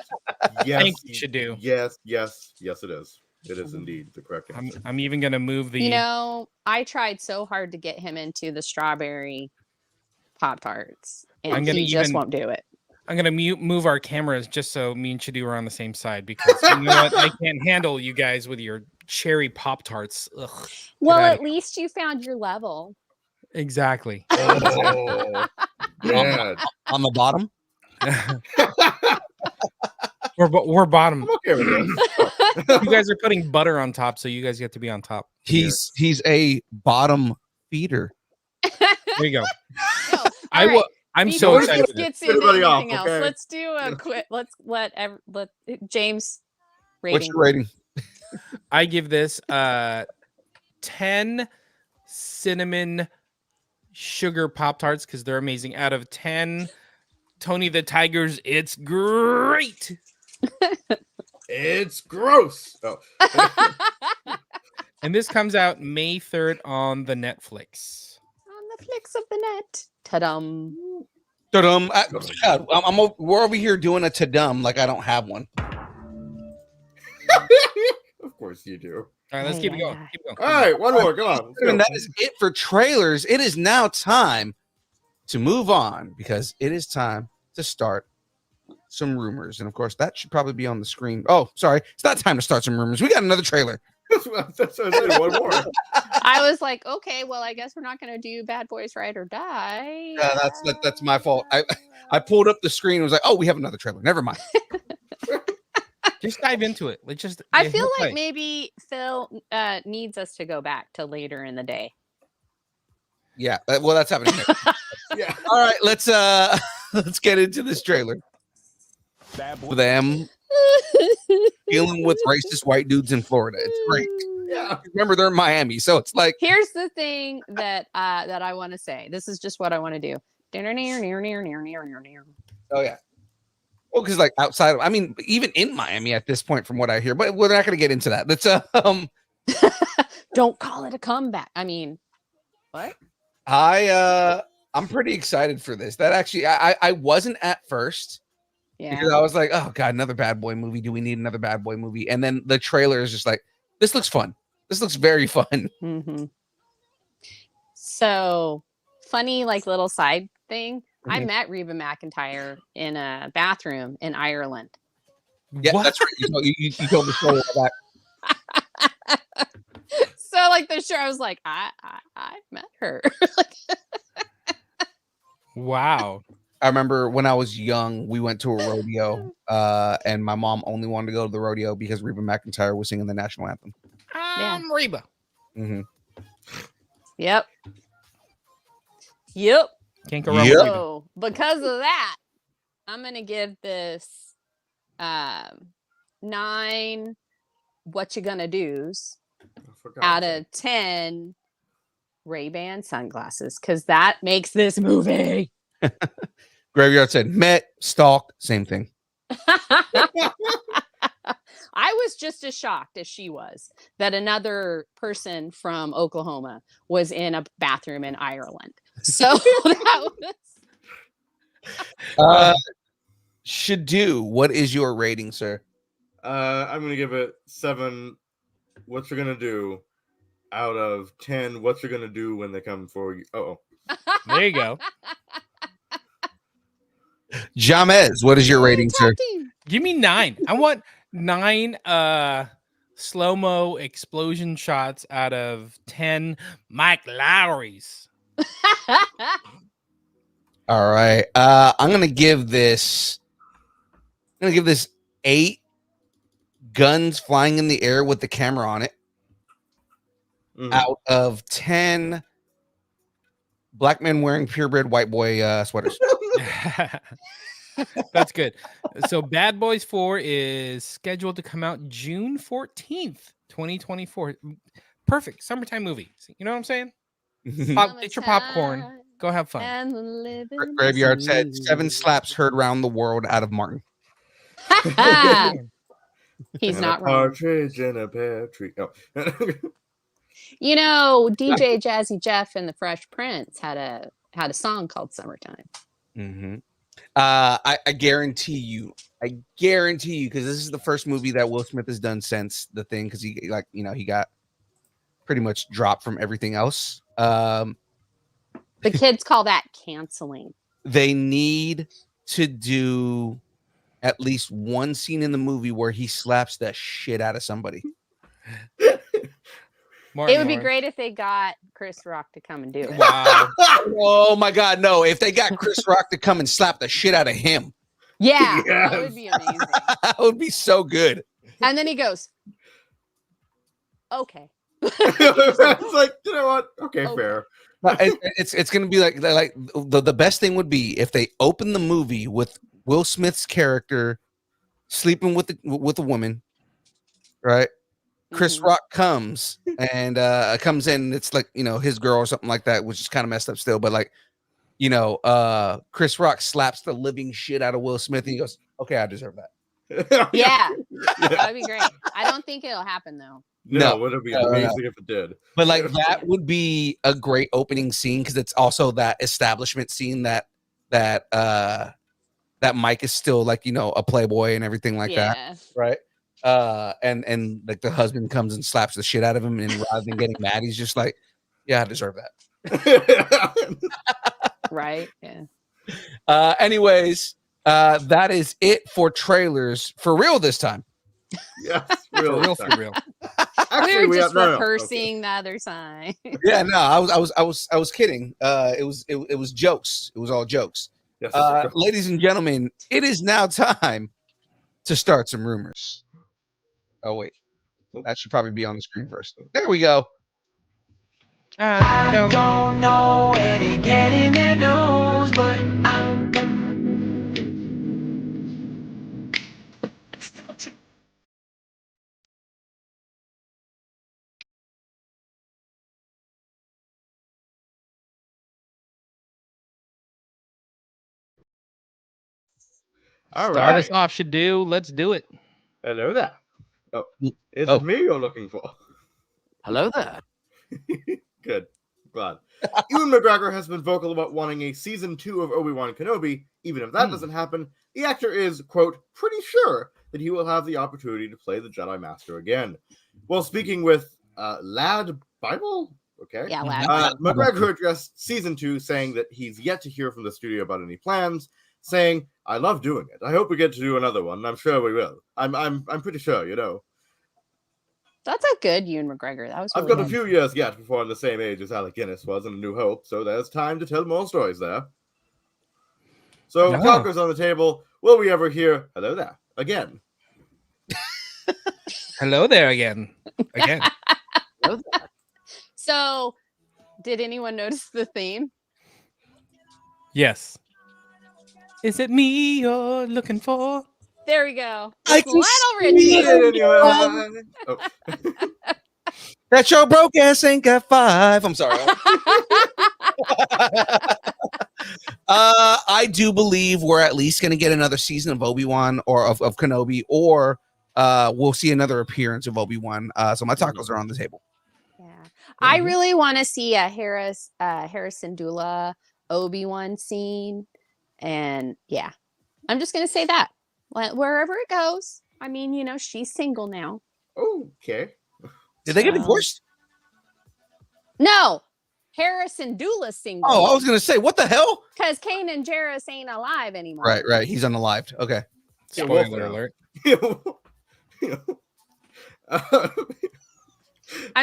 Yes. Think you should do. Yes, it is. It is indeed the correct answer. I'm even gonna move the. You know, I tried so hard to get him into the strawberry pop tarts, I'm and gonna he just even- won't do it. I'm gonna move our cameras just so me and Shadu are on the same side because you know what? I can't handle you guys with your cherry Pop Tarts. Well, at least you found your level. Exactly. Oh, yeah. On the bottom. We're bottom. I'm okay with this. You guys are putting butter on top, so you guys get to be on top. He's a bottom feeder. There you go. No, all right. I'm Before so this excited. gets into Everybody off, anything else, okay? let's do a quick. Let's let James rating. What's your rating? I give this 10 cinnamon sugar Pop Tarts because they're amazing. Out of 10 Tony the Tigers, it's great. It's gross. Oh. And this comes out May 3rd on the Netflix. On the flicks of the net. Ta-dum. Ta-dum. We're over here doing a ta-dum like I don't have one. Of course you do. All right, let's keep it going. Keep it going. All right, one more. Come on. Let's go. And that is it for trailers. It is now time to move on because it is time to start some rumors. And of course, that should probably be on the screen. Oh, sorry. It's not time to start some rumors. We got another trailer. That's what I said. One more. I was like, okay, well, I guess we're not going to do Bad Boys Ride or Die. Yeah, that's my fault. I pulled up the screen and was like, oh, we have another trailer. Never mind. Just dive into it. Let's just. I feel like maybe Phil needs us to go back to later in the day. Yeah. Well, that's happening. Yeah. All right. Let's get into this trailer. For them dealing with racist white dudes in Florida. It's great. Yeah. Remember, they're in Miami, so it's like Here's the thing that I want to say. This is just what I want to do. oh yeah. Well, because like outside of, I mean, even in Miami at this point, from what I hear, but we're not going to get into that. Let's Don't call it a comeback. I mean, what? I'm pretty excited for this. That actually, I wasn't at first. Yeah. Because I was like, oh god, another bad boy movie. Do we need another bad boy movie? And then the trailer is just like, this looks fun. This looks very fun. Mm-hmm. So funny, like little side thing. I met Reba McEntire in a bathroom in Ireland. Yeah, that's right. You told me so about that. So like the show, I was like, I met her. Wow. I remember when I was young, we went to a rodeo, and my mom only wanted to go to the rodeo because Reba McEntire was singing the national anthem. Reba. Mm-hmm. Yep. Can't go wrong with Reba. So because of that, I'm gonna give this 9 what you gonna do's out of 10 Ray-Ban sunglasses because that makes this movie. Graveyard said, met, stalk, same thing. I was just as shocked as she was that another person from Oklahoma was in a bathroom in Ireland. So that was Shadu, what is your rating, sir? I'm gonna give it 7. What you're gonna do out of 10? What you're gonna do when they come for you? Oh, There you go. Jahmez, what is your rating, sir? Give me 9. I want 9 slow-mo explosion shots out of 10 Mike Lowry's. All right. I'm gonna give this 8 guns flying in the air with the camera on it. Mhm. Out of 10 black men wearing purebred white boy sweaters. That's good. So Bad Boys 4 is scheduled to come out June 14th, 2024. Perfect summertime movie. You know what I'm saying? Get your popcorn. Go have fun. And the living Graveyard said is 7 slaps heard around the world out of Martin. He's And not a wrong. partridge in a pear tree. Oh. You know, DJ Jazzy Jeff and the Fresh Prince had a song called Summertime. Mm-hmm. I guarantee you, because this is the first movie that Will Smith has done since the thing, because he got pretty much dropped from everything else. The kids call that canceling. They need to do at least one scene in the movie where he slaps the shit out of somebody. It would be great if they got Chris Rock to come and do it. Wow. Oh my God, no. If they got Chris Rock to come and slap the shit out of him. Yeah, Yes. that would be amazing. That would be so good. And then he goes, okay. It's like, you know what? Okay, Okay. fair. It's gonna be like the best thing would be if they open the movie with Will Smith's character sleeping with a woman, right? Chris Mhm. Rock comes and comes in. It's like, you know, his girl or something like that, which is kind of messed up still. But like, you know, Chris Rock slaps the living shit out of Will Smith and he goes, "Okay, I deserve that." Yeah, that would be great. I don't think it'll happen though. No, No. would it be No, no, no. amazing if it did? But like that would be a great opening scene because it's also that establishment scene that Mike is still like, you know, a playboy and everything like that, Yeah. right? And like the husband comes and slaps the shit out of him, and rather than getting mad, he's just like, "Yeah, I deserve that." Right. Yeah. Anyways, that is it for trailers for real this time. Yes, For really. real, for real. Actually, we were just have no. rehearsing the other side. Yeah, no, I was kidding. It was jokes. It was all jokes. Yes. Ladies and gentlemen, it is now time to start some rumors. Oh wait, that should probably be on the screen first. There we go. Don't know where to get in their nose, but All Start right. us off, should do. Let's do it. Hello there. Oh, is Oh. it me you're looking for? hello there. Good. Glad. Ewan McGregor has been vocal about wanting a season 2 of Obi Wan Kenobi. Even if that doesn't happen, the actor is, quote, pretty sure that he will have the opportunity to play the Jedi Master again. While speaking with Lad Bible, okay, Yeah, lad. McGregor addressed season 2, saying that he's yet to hear from the studio about any plans, saying, "I love doing it. I hope we get to do another one. I'm sure we will. I'm pretty sure, you know. That's a good Ewan McGregor. That was. I've Really got a good. few years yet before I'm the same age as Alec Guinness was in A New Hope, so there's time to tell more stories there." So, Yeah. talkers on the table, will we ever hear "Hello there" again? Hello there again. Again. So, did anyone notice the theme? Yes. Is it me you're looking for? There we go. I It's can Lionel see Richie. Oh. That your broke ass ain't got 5. I'm sorry. I do believe we're at least going to get another season of Obi-Wan or of Kenobi, or we'll see another appearance of Obi-Wan. So my tacos are on the table. Yeah. I really want to see a Harrison Dula Obi-Wan scene. And yeah, I'm just going to say that. Wherever it goes. I mean, you know, she's single now. Okay. Did they get So- divorced? No, Harrison Dula's single. Oh, I was going to say, what the hell? Because Kanan Jarrus ain't alive anymore. Right. He's unalived. Okay. Spoiler well, alert.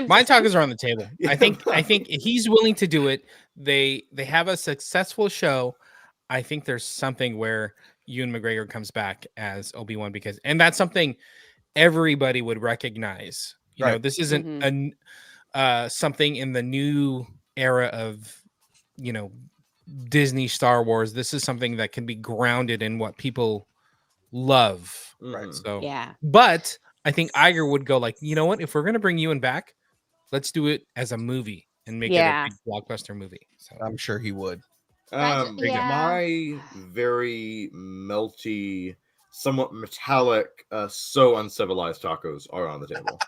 My tacos are on the table. I think he's willing to do it. They have a successful show. I think there's something where Ewan McGregor comes back as Obi-Wan, and that's something everybody would recognize. You know, Right. this isn't something in the new era of, you know, Disney Star Wars. This is something that can be grounded in what people love. Right. So Yeah. but I think Iger would go like, you know what? If we're gonna bring Ewan back, let's do it as a movie and make it a big blockbuster movie. So I'm sure he would. Yeah. My very melty, somewhat metallic, so uncivilized tacos are on the table.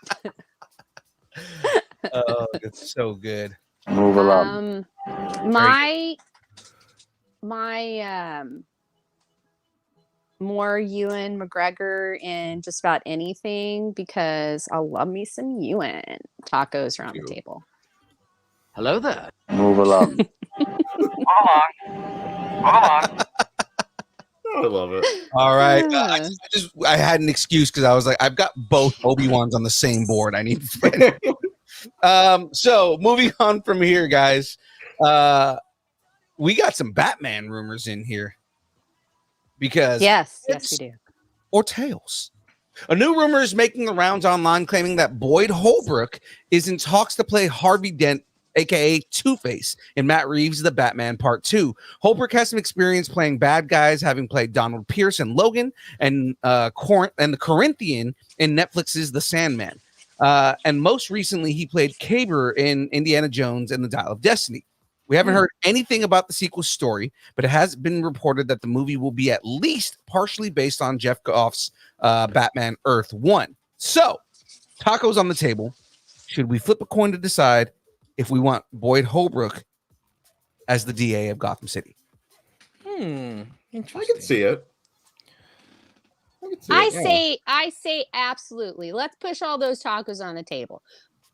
Oh, it's so good. Move along. My more Ewan McGregor in just about anything, because I love me some Ewan. Tacos are on the table. Hello there. Move along. I love it. All right. I had an excuse because I was like, I've got both Obi-Wans on the same board. I need so moving on from here, guys. We got some Batman rumors in here. Because yes, we do. Or Tails. A new rumor is making the rounds online claiming that Boyd Holbrook is in talks to play Harvey Dent, aka Two-Face, in Matt Reeves' The Batman Part 2. Holbrook has some experience playing bad guys, having played Donald Pierce in Logan and the Corinthian in Netflix's The Sandman. And most recently, he played Caber in Indiana Jones and the Dial of Destiny. We haven't heard anything about the sequel story, but it has been reported that the movie will be at least partially based on Jeff Goff's Batman Earth 1. So, tacos on the table. Should we flip a coin to decide if we want Boyd Holbrook as the DA of Gotham City? I can see it. I say absolutely. Let's push all those tacos on the table.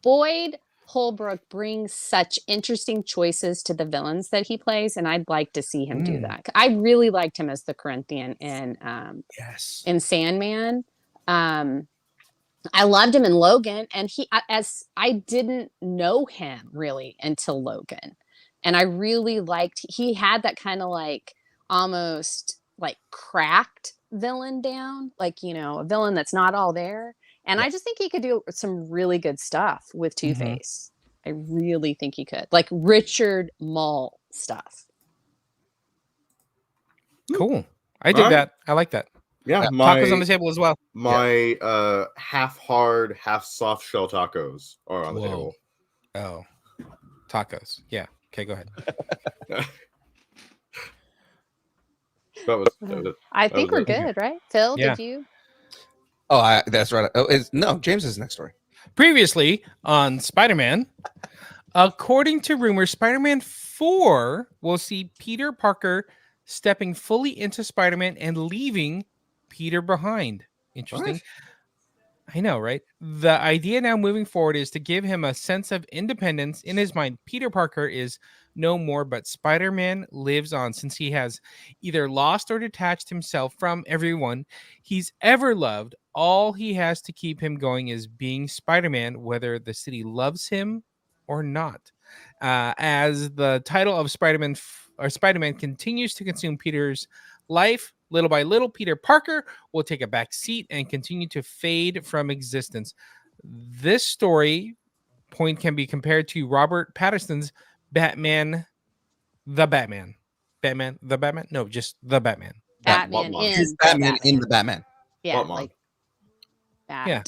Boyd Holbrook brings such interesting choices to the villains that he plays, and I'd like to see him do that. I really liked him as the Corinthian in Sandman. I loved him in Logan, and I didn't know him really until Logan, and I really liked. He had that kind of like almost like cracked villain down, like a villain that's not all there. And I just think he could do some really good stuff with Two-Face. I really think he could. Like Richard Mull stuff. Cool. I did that. I like that. Yeah. Tacos on the table as well. My half hard, half soft shell tacos are on the table. Oh. Tacos. Yeah. Okay, go ahead. I think we're good, right? Phil, did you? Oh, that's right. No, James's next story. Previously on Spider-Man, according to rumors, Spider-Man 4 will see Peter Parker stepping fully into Spider-Man and leaving Peter behind. Interesting. What? I know, right? The idea now moving forward is to give him a sense of independence. In his mind, Peter Parker is no more, but Spider-Man lives on, since he has either lost or detached himself from everyone he's ever loved. All he has to keep him going is being Spider-Man, whether the city loves him or not. As the title of Spider-Man continues to consume Peter's life, little by little, Peter Parker will take a back seat and continue to fade from existence. This story point can be compared to Robert Pattinson's Batman, the Batman. Batman, the Batman? No, just the Batman. Batman in the Batman. Yeah, like Bat. Yeah.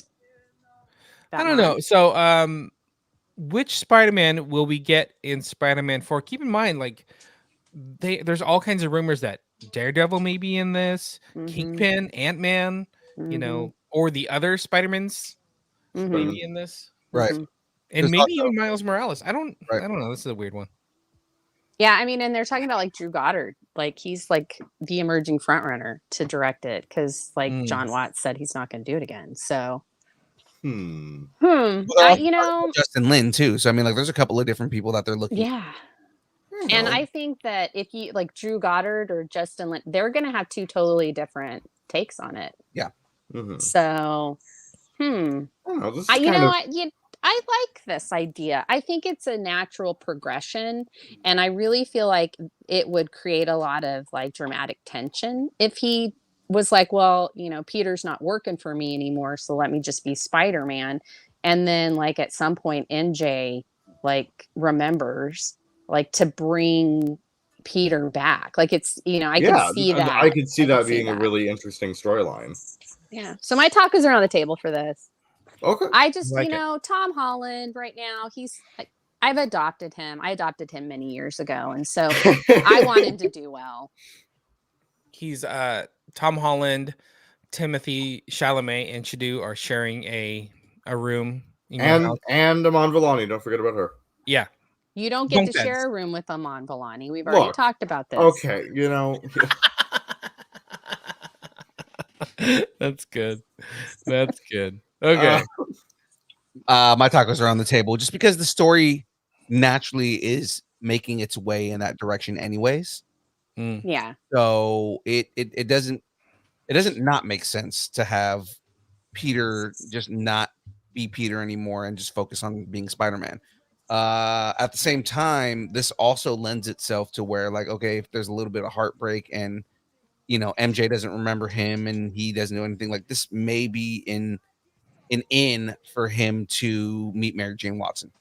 I don't know. So, which Spider-Man will we get in Spider-Man 4? Keep in mind, like, there's all kinds of rumors that Daredevil may be in this, Kingpin, Ant-Man, or the other Spider-Mans may be in this. Right. And maybe even Miles Morales. I don't know. This is a weird one. Yeah, I mean, and they're talking about like Drew Goddard. Like he's like the emerging frontrunner to direct it because like John Watts said he's not going to do it again. So, Justin Lin too. So I mean, like, there's a couple of different people that they're looking. Yeah. And I think that if you like Drew Goddard or Justin Lin, they're going to have two totally different takes on it. Yeah. So, I like this idea. I think it's a natural progression, and I really feel like it would create a lot of like dramatic tension if he was like, well, Peter's not working for me anymore, so let me just be Spider-Man. And then like at some point NJ like remembers like to bring Peter back. Like it's, I can see that. I could see that being a really interesting storyline. Yeah. So my tacos are on the table for this. Okay. I just, Tom Holland right now, I've adopted him. I adopted him many years ago. And so I want him to do well. He's Tom Holland, Timothy Chalamet, and SHDU are sharing a room. And Amon Villani. Don't forget about her. Yeah. You don't get to share a room with Amon Villani. We've already talked about this. Okay. That's good. That's good. Okay. My tacos are on the table just because the story naturally is making its way in that direction anyways. Yeah. So it doesn't not make sense to have Peter just not be Peter anymore and just focus on being Spider-Man. At the same time, this also lends itself to where, like, okay, if there's a little bit of heartbreak and MJ doesn't remember him and he doesn't know anything, like, this may be an in for him to meet Mary Jane Watson.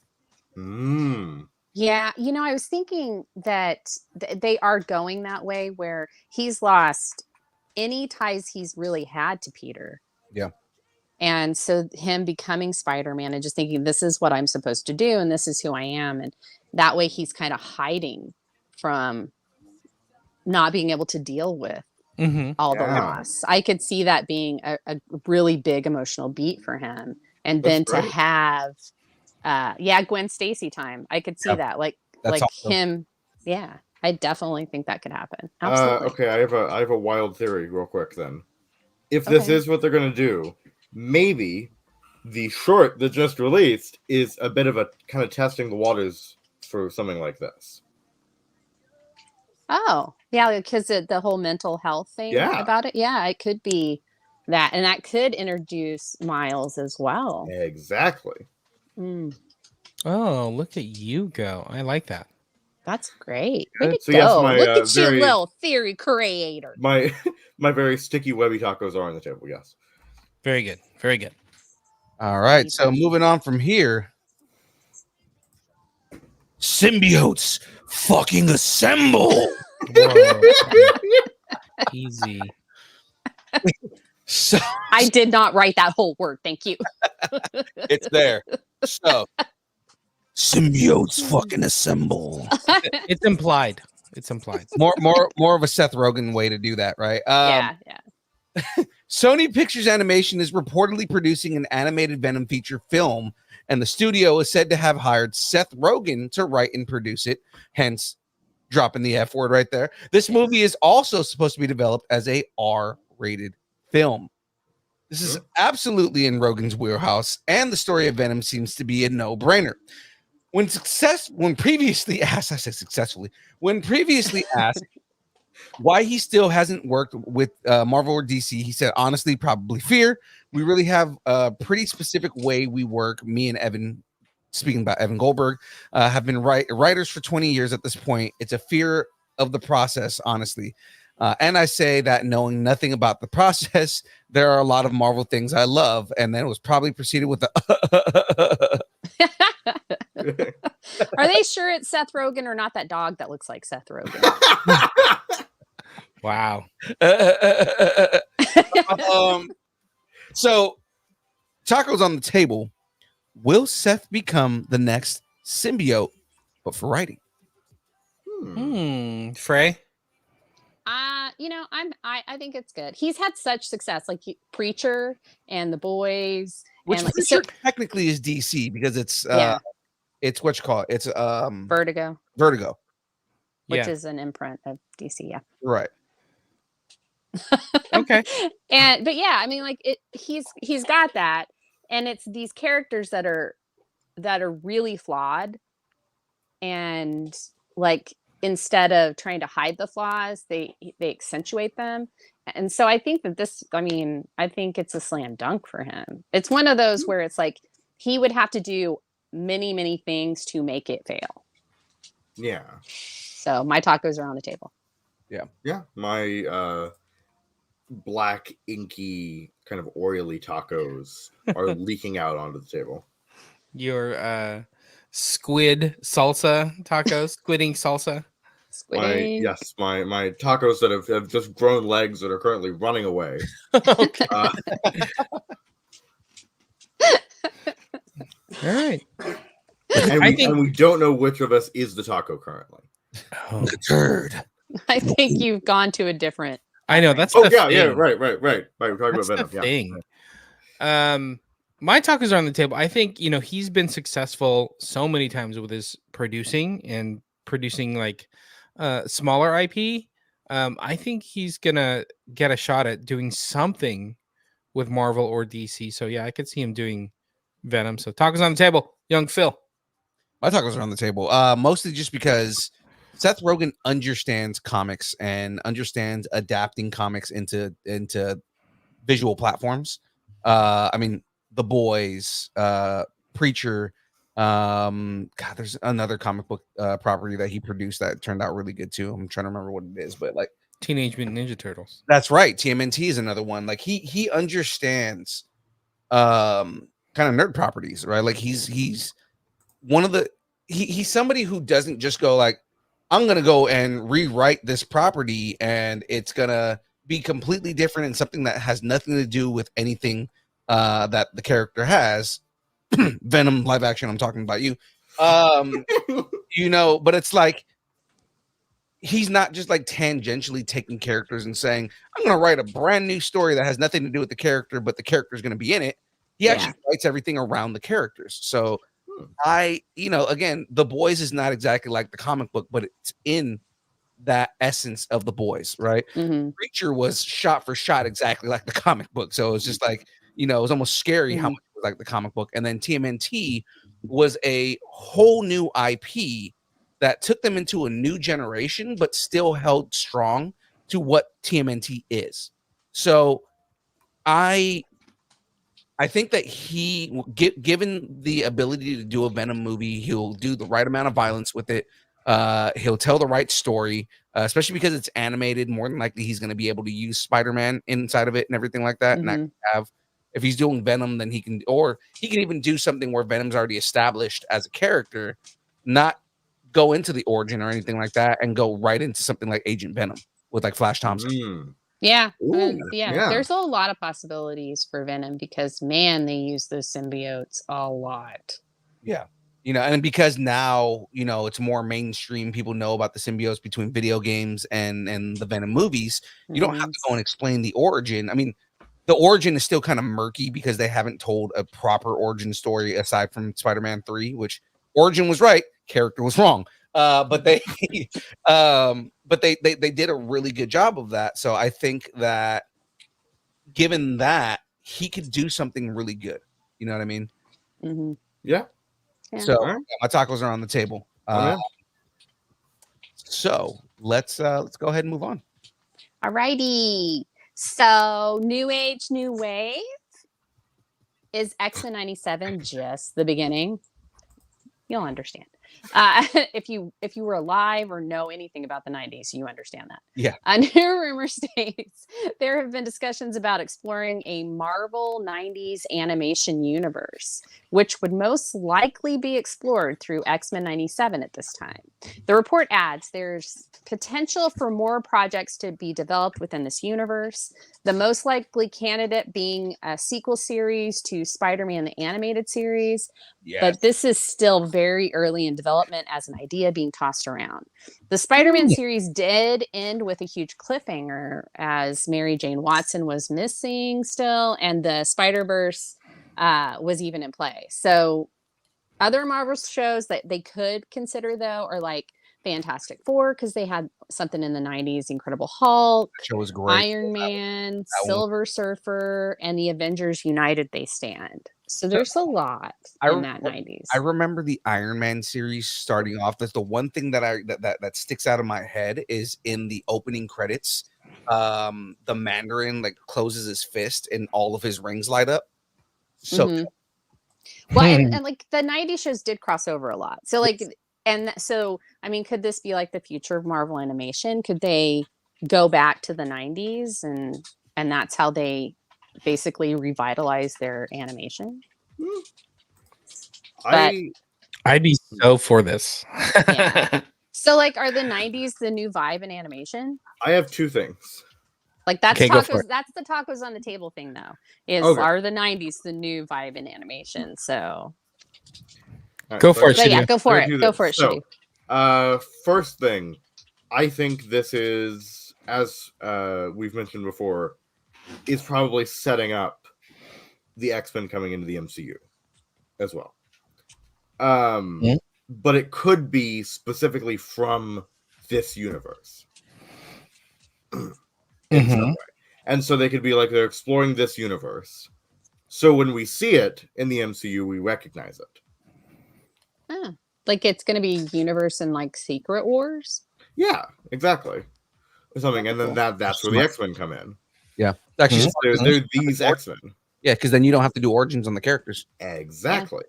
Yeah, I was thinking that they are going that way where he's lost any ties he's really had to Peter. Yeah. And so him becoming Spider-Man and just thinking, this is what I'm supposed to do and this is who I am. And that way he's kind of hiding from not being able to deal with all the loss. I could see that being a really big emotional beat for him. And then to have Gwen Stacy time. I could see that. That's awesome. Him. Yeah. I definitely think that could happen. Absolutely. Okay, I have a wild theory real quick then. If this is what they're gonna do, maybe the short that just released is a bit of a kind of testing the waters for something like this. Oh, yeah, because the whole mental health thing about it. Yeah, it could be that. And that could introduce Miles as well. Exactly. Oh, look at you go. I like that. That's great. Way to So go. yes, my, look at you, little theory creator. My very sticky webby tacos are on the table, yes. Very good. Very good. All right, so moving on from here. Symbiotes fucking assemble. Easy. So I did not write that whole word. Thank you. It's there. So symbiotes fucking assemble. It's implied. It's implied. More of a Seth Rogen way to do that, right? Yeah. Sony Pictures Animation is reportedly producing an animated Venom feature film, and the studio is said to have hired Seth Rogen to write and produce it, hence dropping the F word right there. This movie is also supposed to be developed as a R-rated film. This is absolutely in Rogen's wheelhouse, and the story of Venom seems to be a no-brainer. When previously asked why he still hasn't worked with Marvel or DC, he said, honestly, probably fear. We really have a pretty specific way we work. Me and Evan, speaking about Evan Goldberg, have been writers for 20 years at this point. It's a fear of the process, honestly. And I say that knowing nothing about the process, there are a lot of Marvel things I love. And then it was probably preceded with the Are they sure it's Seth Rogen or not that dog that looks like Seth Rogen? Wow. So tacos on the table. Will Seth become the next symbiote, but for writing? Fray? I think it's good. He's had such success, like Preacher and The Boys, Which and Preacher technically is DC because it's it's what you call it. It's Vertigo, which is an imprint of DC. Yeah, right. Okay. But yeah, I mean, like he's got that, and it's these characters that are really flawed, and like instead of trying to hide the flaws, they accentuate them. And so I think that I think it's a slam dunk for him. It's one of those where it's like he would have to do many, many things to make it fail. Yeah. So my tacos are on the table. Yeah. Yeah. My black, inky, kind of oily tacos are leaking out onto the table. Your squid salsa tacos, squid ink salsa. My tacos that have just grown legs that are currently running away. Okay. All right. And we don't know which of us is the taco currently. Oh, the turd. I think you've gone to a different. I know that's. Oh the yeah, thing. yeah, right. We're talking That's about the Venom. thing. My tacos are on the table. I think he's been successful so many times with his producing like smaller IP. I think he's gonna get a shot at doing something with Marvel or DC. So yeah, I could see him doing Venom. So tacos on the table, young Phil. My tacos are on the table. Mostly just because Seth Rogen understands comics and understands adapting comics into visual platforms. I mean, The Boys, Preacher. God, there's another comic book property that he produced that turned out really good too. I'm trying to remember what it is, but like Teenage Mutant Ninja Turtles. that's right. TMNT is another one. Like he understands kind of nerd properties, right? Like he's one of the he's somebody who doesn't just go like, I'm gonna go and rewrite this property and it's gonna be completely different and something that has nothing to do with anything that the character has. Venom live action, I'm talking about you. You know, but it's like he's not just like tangentially taking characters and saying, I'm gonna write a brand new story that has nothing to do with the character, but the character is gonna be in it. He actually writes everything around the characters. So again, The Boys is not exactly like the comic book, but it's in that essence of The Boys, right? Preacher was shot for shot exactly like the comic book. So it was just like, it was almost scary how much it was like the comic book. And then TMNT was a whole new IP that took them into a new generation, but still held strong to what TMNT is. So I think that he, given the ability to do a Venom movie, he'll do the right amount of violence with it. He'll tell the right story, especially because it's animated. More than likely, he's going to be able to use Spider-Man inside of it and everything like that. And if he's doing Venom, then he can even do something where Venom's already established as a character, not go into the origin or anything like that, and go right into something like Agent Venom with like Flash Thompson. Yeah. Ooh, yeah. There's a lot of possibilities for Venom because, man, they use those symbiotes a lot. Yeah. And because now, it's more mainstream, people know about the symbiotes between video games and the Venom movies. You don't have to go and explain the origin. I mean, the origin is still kind of murky because they haven't told a proper origin story aside from Spider-Man 3, which origin was right, character was wrong. But they they did a really good job of that. So I think that given that, he could do something really good. You know what I mean? Yeah. So my tacos are on the table. So let's go ahead and move on. All righty. So New Age, New Wave. Is X-Men 97 just the beginning? You'll understand. If you were alive or know anything about the 90s, you understand that. Yeah. A new rumor states there have been discussions about exploring a Marvel 90s animation universe, which would most likely be explored through X-Men 97 at this time. The report adds there's potential for more projects to be developed within this universe, the most likely candidate being a sequel series to Spider-Man the Animated Series. Yes. But this is still very early in development as an idea being tossed around. The Spider-Man series did end with a huge cliffhanger as Mary Jane Watson was missing still, and the Spider-Verse was even in play. So other Marvel shows that they could consider, though, are like Fantastic Four, because they had something in the 90s, Incredible Hulk, That show was great. Iron Man, Silver Surfer, and the Avengers United They Stand. So there's a lot in that 90s. I remember the Iron Man series starting off. That's the one thing that that sticks out of my head is in the opening credits. The Mandarin like closes his fist and all of his rings light up. So well, and like the 90s shows did cross over a lot. So like, and so I mean, could this be like the future of Marvel animation? Could they go back to the 90s and that's how they basically revitalize their animation? I'd be so for this. Yeah. So like, are the 90s the new vibe in animation? I have two things. Like that's Okay, go for tacos. it. That's the tacos on the table thing, though. Is Okay. are the 90s the new vibe in animation? So All right, Go for it, but yeah, Shadu. go for Let's it. do Go this. for it, So, Shadu. First thing, I think this is, as we've mentioned before, is probably setting up the X-Men coming into the MCU as well. But it could be specifically from this universe in some way. And so they could be like, they're exploring this universe. So when we see it in the MCU, we recognize it. Like it's going to be universe and like Secret Wars. Yeah, exactly. Or something, and then that's where the X-Men come in. Yeah, actually, They're these X-Men. yeah, because then you don't have to do origins on the characters. Exactly.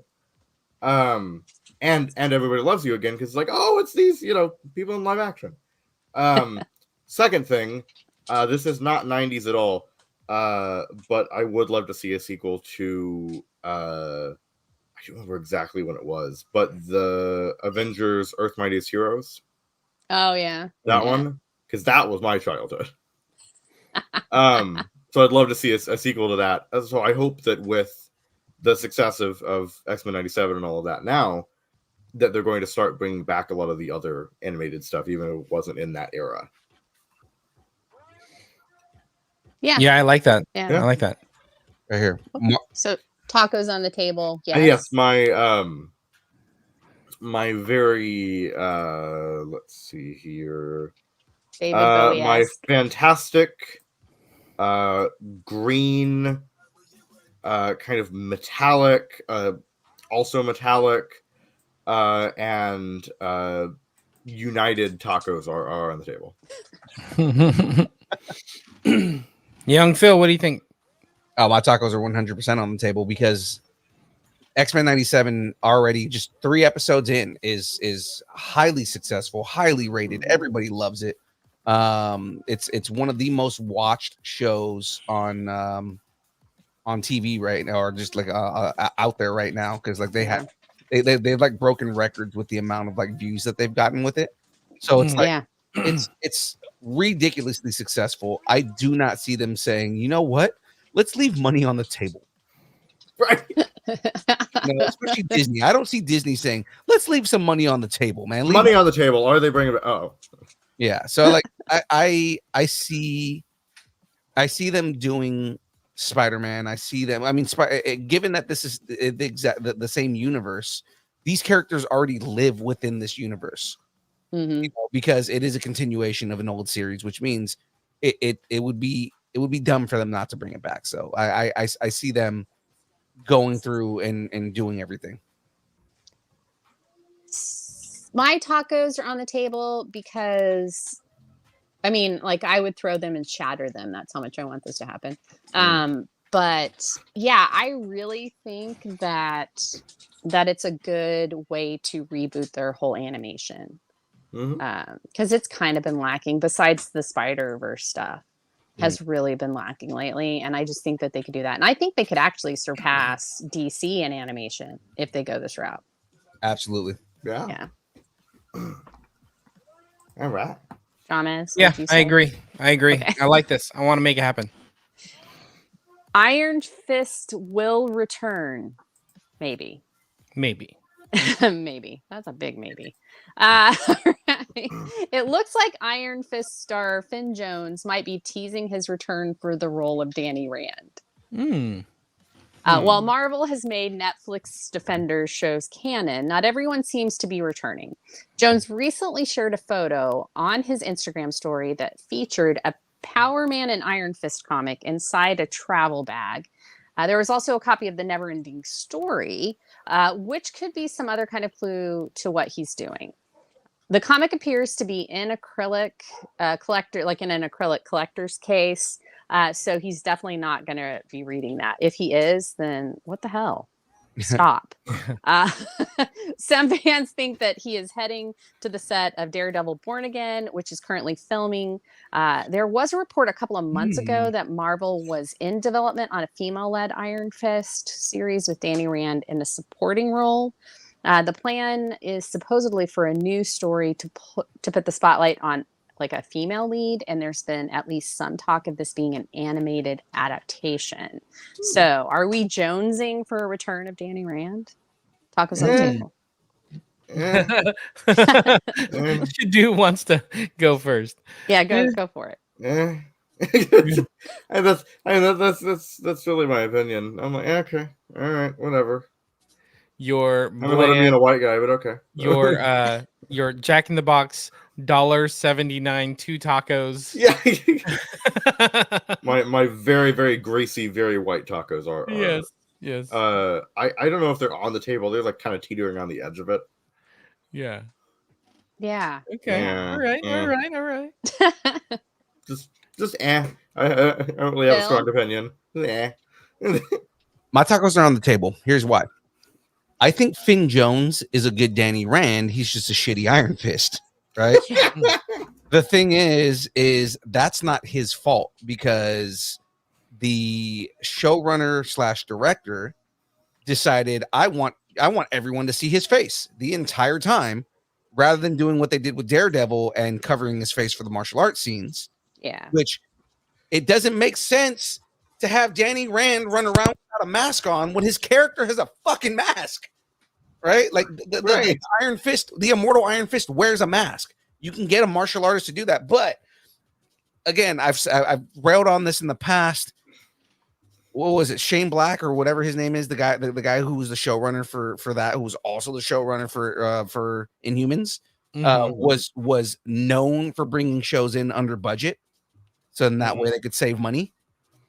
And everybody loves you again because like, oh, it's these people in live action. Second thing, this is not 90s at all. But I would love to see a sequel to I don't remember exactly when it was, but the Avengers Earth Mightiest Heroes. Oh yeah. That one, because that was my childhood. So I'd love to see a sequel to that. So I hope that with the success of X-Men 97 and all of that now, that they're going to start bringing back a lot of the other animated stuff, even if it wasn't in that era. Yeah. Yeah, I like that. Yeah. I like that. Right here. So tacos on the table. Yes. And yes, my very let's see here. David Bowie. My fantastic green kind of metallic, also metallic, and united tacos are on the table. Young Phil, what do you think? Oh, my tacos are 100% on the table because X-Men 97 already just 3 episodes in is highly successful, highly rated. Everybody loves it. It's one of the most watched shows on TV right now, or just like out there right now, because like they've like broken records with the amount of like views that they've gotten with it. So it's like it's ridiculously successful. I do not see them saying, you know what, let's leave money on the table. Right. No, especially Disney. I don't see Disney saying, let's leave some money on the table, man. Money on the table. Are they bringing it? Oh, yeah. So like I see them doing Spider-Man. I see them. I mean, given that this is the same universe, these characters already live within this universe. Because it is a continuation of an old series, which means it would be dumb for them not to bring it back. So I see them going through and doing everything. My tacos are on the table because, I mean, like I would throw them and shatter them. That's how much I want this to happen. But yeah, I really think that it's a good way to reboot their whole animation. Because it's kind of been lacking, besides the Spider-Verse stuff has really been lacking lately, and I just think that they could do that, and I think they could actually surpass DC in animation if they go this route. Absolutely. Yeah. All right. Jahmez, Yeah, I agree. Okay. I like this. I want to make it happen. Iron Fist will return. Maybe. Maybe. That's a big maybe. It looks like Iron Fist star Finn Jones might be teasing his return for the role of Danny Rand. While Marvel has made Netflix Defenders shows canon, not everyone seems to be returning. Jones recently shared a photo on his Instagram story that featured a Power Man and Iron Fist comic inside a travel bag. There was also a copy of the Never-Ending Story, which could be some other kind of clue to what he's doing. The comic appears to be in acrylic collector, like in an acrylic collector's case. So he's definitely not going to be reading that. If he is, then what the hell? Stop. Some fans think that he is heading to the set of Daredevil Born Again, which is currently filming. There was a report a couple of months ago that Marvel was in development on a female-led Iron Fist series with Danny Rand in a supporting role. The plan is supposedly for a new story to put the spotlight on like a female lead, and there's been at least some talk of this being an animated adaptation. So are we jonesing for a return of Danny Rand? Tacos on the table. SHDU wants to go first. Yeah, go for it. And that's really my opinion. I'm like, okay, all right, whatever. Your I'm about being a white guy, but okay. Your Jack in the Box $1.79 2 tacos. Yeah. my very, very greasy, very white tacos are yes. I don't know if they're on the table. They're like kind of teetering on the edge of it. Yeah. Yeah. Okay. Yeah, All right. yeah. All right. All right. Just I don't really have a strong Phil? opinion. Eh. My tacos are on the table. Here's why. I think Finn Jones is a good Danny Rand. He's just a shitty Iron Fist, right? The thing is that's not his fault because the showrunner / director decided I want everyone to see his face the entire time rather than doing what they did with Daredevil and covering his face for the martial arts scenes, Yeah. which it doesn't make sense to have Danny Rand run around without a mask on when his character has a fucking mask, right? Like the Iron Fist, the immortal Iron Fist wears a mask. You can get a martial artist to do that, but again, I've railed on this in the past. What was it, Shane Black or whatever his name is, the guy who was the showrunner for that, who was also the showrunner for Inhumans, was known for bringing shows in under budget, so in that way they could save money.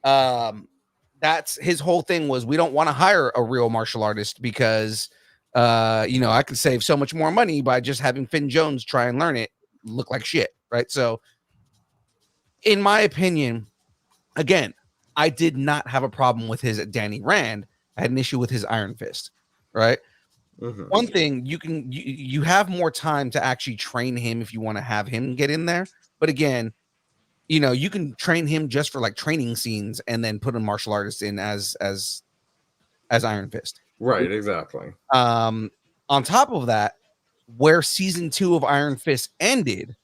That's his whole thing, was we don't want to hire a real martial artist because I could save so much more money by just having Finn Jones try and learn it, look like shit, right? So in my opinion, again, I did not have a problem with his Danny Rand. I had an issue with his Iron Fist, right? One thing, you have more time to actually train him if you want to have him get in there. But again, you can train him just for like training scenes and then put a martial artist in as Iron Fist. Right, exactly. On top of that, where season 2 of Iron Fist ended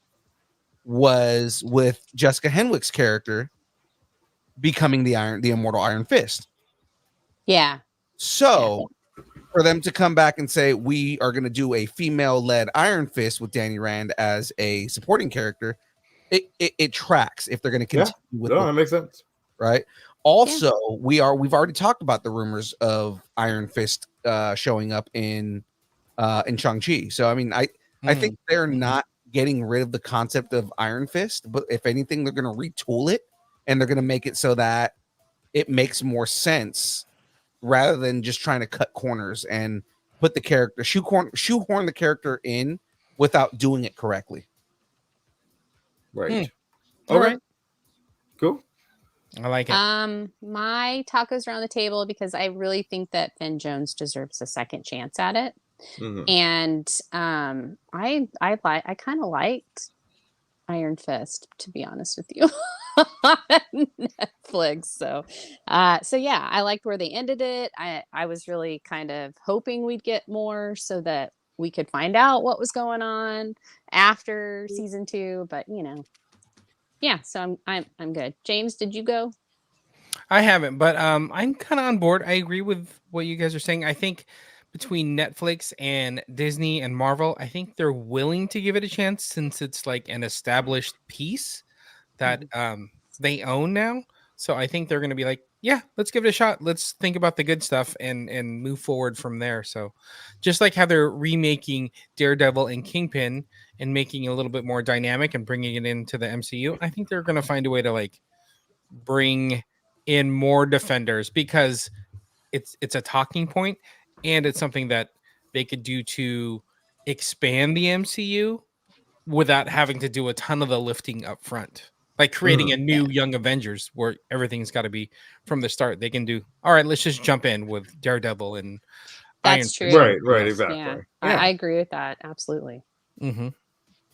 was with Jessica Henwick's character becoming the immortal Iron Fist. Yeah. So for them to come back and say we are going to do a female-led Iron Fist with Danny Rand as a supporting character, it tracks if they're going to continue with that makes sense, right? Also, we've already talked about the rumors of Iron Fist showing up in Shang-Chi. So I mean, I think they're not getting rid of the concept of Iron Fist, but if anything, they're going to retool it and they're going to make it so that it makes more sense rather than just trying to cut corners and put the character shoehorn the character in without doing it correctly. Right. All right. Cool. I like it. My tacos are on the table because I really think that Finn Jones deserves a second chance at it. And I kind of liked Iron Fist, to be honest with you, on Netflix. So yeah, I liked where they ended it. I was really kind of hoping we'd get more so that we could find out what was going on after season 2, but yeah, so I'm good. James, did you go? I haven't, but I'm kind of on board. I agree with what you guys are saying. I think between Netflix and Disney and Marvel, I think they're willing to give it a chance since it's like an established piece that they own now. So I think they're going to be like, yeah, let's give it a shot. Let's think about the good stuff and move forward from there. So just like how they're remaking Daredevil and Kingpin and making it a little bit more dynamic and bringing it into the MCU, I think they're going to find a way to like bring in more Defenders because it's a talking point and it's something that they could do to expand the MCU without having to do a ton of the lifting up front. Like creating a new Young Avengers where everything's got to be from the start. They can do, all right, let's just jump in with Daredevil and That's Iron true. Right, exactly. Yeah, I agree with that. Absolutely.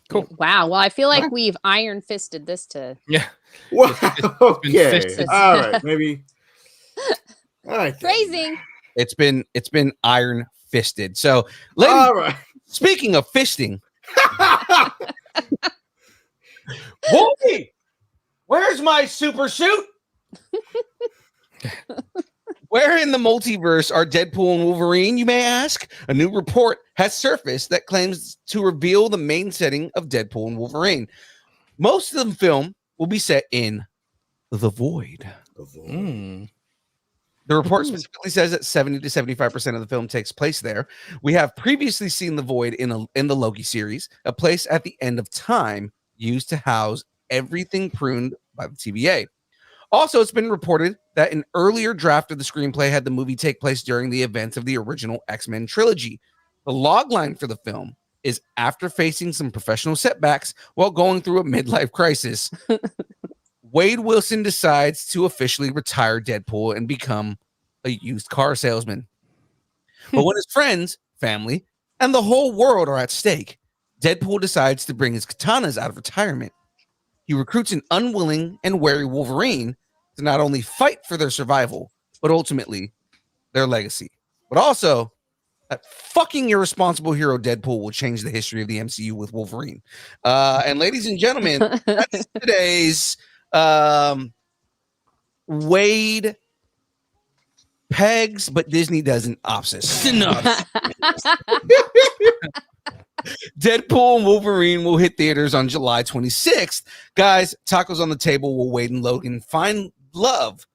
Cool. Wow. Well, I feel like we've iron fisted this to. Yeah. Well, okay. fisted. All right. Maybe. All right. Phrasing. It's been iron fisted. So, All right. speaking of fisting, Wolfie, where's my super suit? Where in the multiverse are Deadpool and Wolverine, you may ask? A new report has surfaced that claims to reveal the main setting of Deadpool and Wolverine. Most of the film will be set in the Void. The report specifically says that 70 to 75% of the film takes place there. We have previously seen the Void in the Loki series, a place at the end of time used to house everything pruned by the TVA. Also, it's been reported that an earlier draft of the screenplay had the movie take place during the events of the original X-Men trilogy. The logline for the film is after facing some professional setbacks while going through a midlife crisis, Wade Wilson decides to officially retire Deadpool and become a used car salesman. But when his friends, family, and the whole world are at stake, Deadpool decides to bring his katanas out of retirement. He recruits an unwilling and wary Wolverine to not only fight for their survival, but ultimately their legacy. But also, that fucking irresponsible hero Deadpool will change the history of the MCU with Wolverine. And ladies and gentlemen, that's today's Wade pegs, but Disney doesn't synopsis. Deadpool and Wolverine will hit theaters on July 26th. Guys, Tacos on the Table will Wade and Logan find love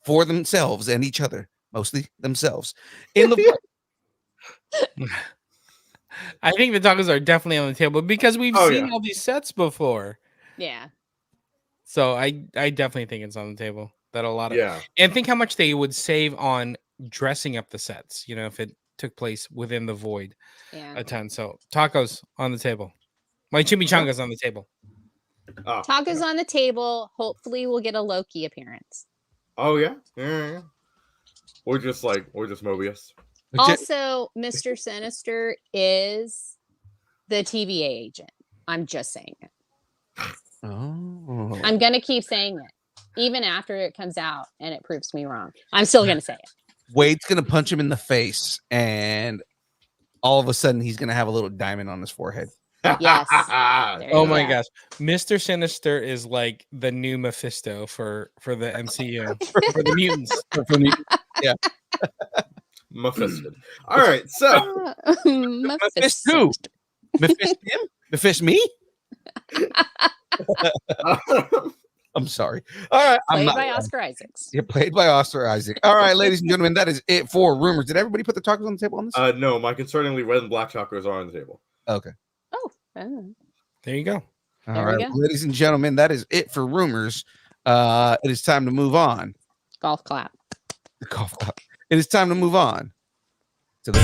for themselves and each other, mostly themselves. In the I think the tacos are definitely on the table because we've seen all these sets before. Yeah. So I definitely think it's on the table. That a lot of and think how much they would save on dressing up the sets, you know, if it took place within the void. A ton. So tacos on the table. My chimichangas on the table. Tacos on the table. Hopefully we'll get a Loki appearance. Oh yeah. Or just Mobius. Also, Mr. Sinister is the TVA agent. I'm just saying it. Oh. I'm gonna keep saying it. Even after it comes out and it proves me wrong. I'm still gonna say it. Wade's gonna punch him in the face, and all of a sudden he's gonna have a little diamond on his forehead. Yes. Oh my gosh. Mr. Sinister is like the new Mephisto for the MCU. For the mutants. Yeah. Mephisto. All right, so Mephisto. Mephisto me? I'm sorry. All right. Played by Oscar Isaacs. Yeah, played by Oscar Isaac. All right, ladies and gentlemen, that is it for rumors. Did everybody put the tacos on the table on this? No, my concerningly red and black tacos are on the table. Okay. Oh. There you go. All right, ladies and gentlemen, that is it for rumors. It is time to move on. Golf clap. Golf clap. It is time to move on to the.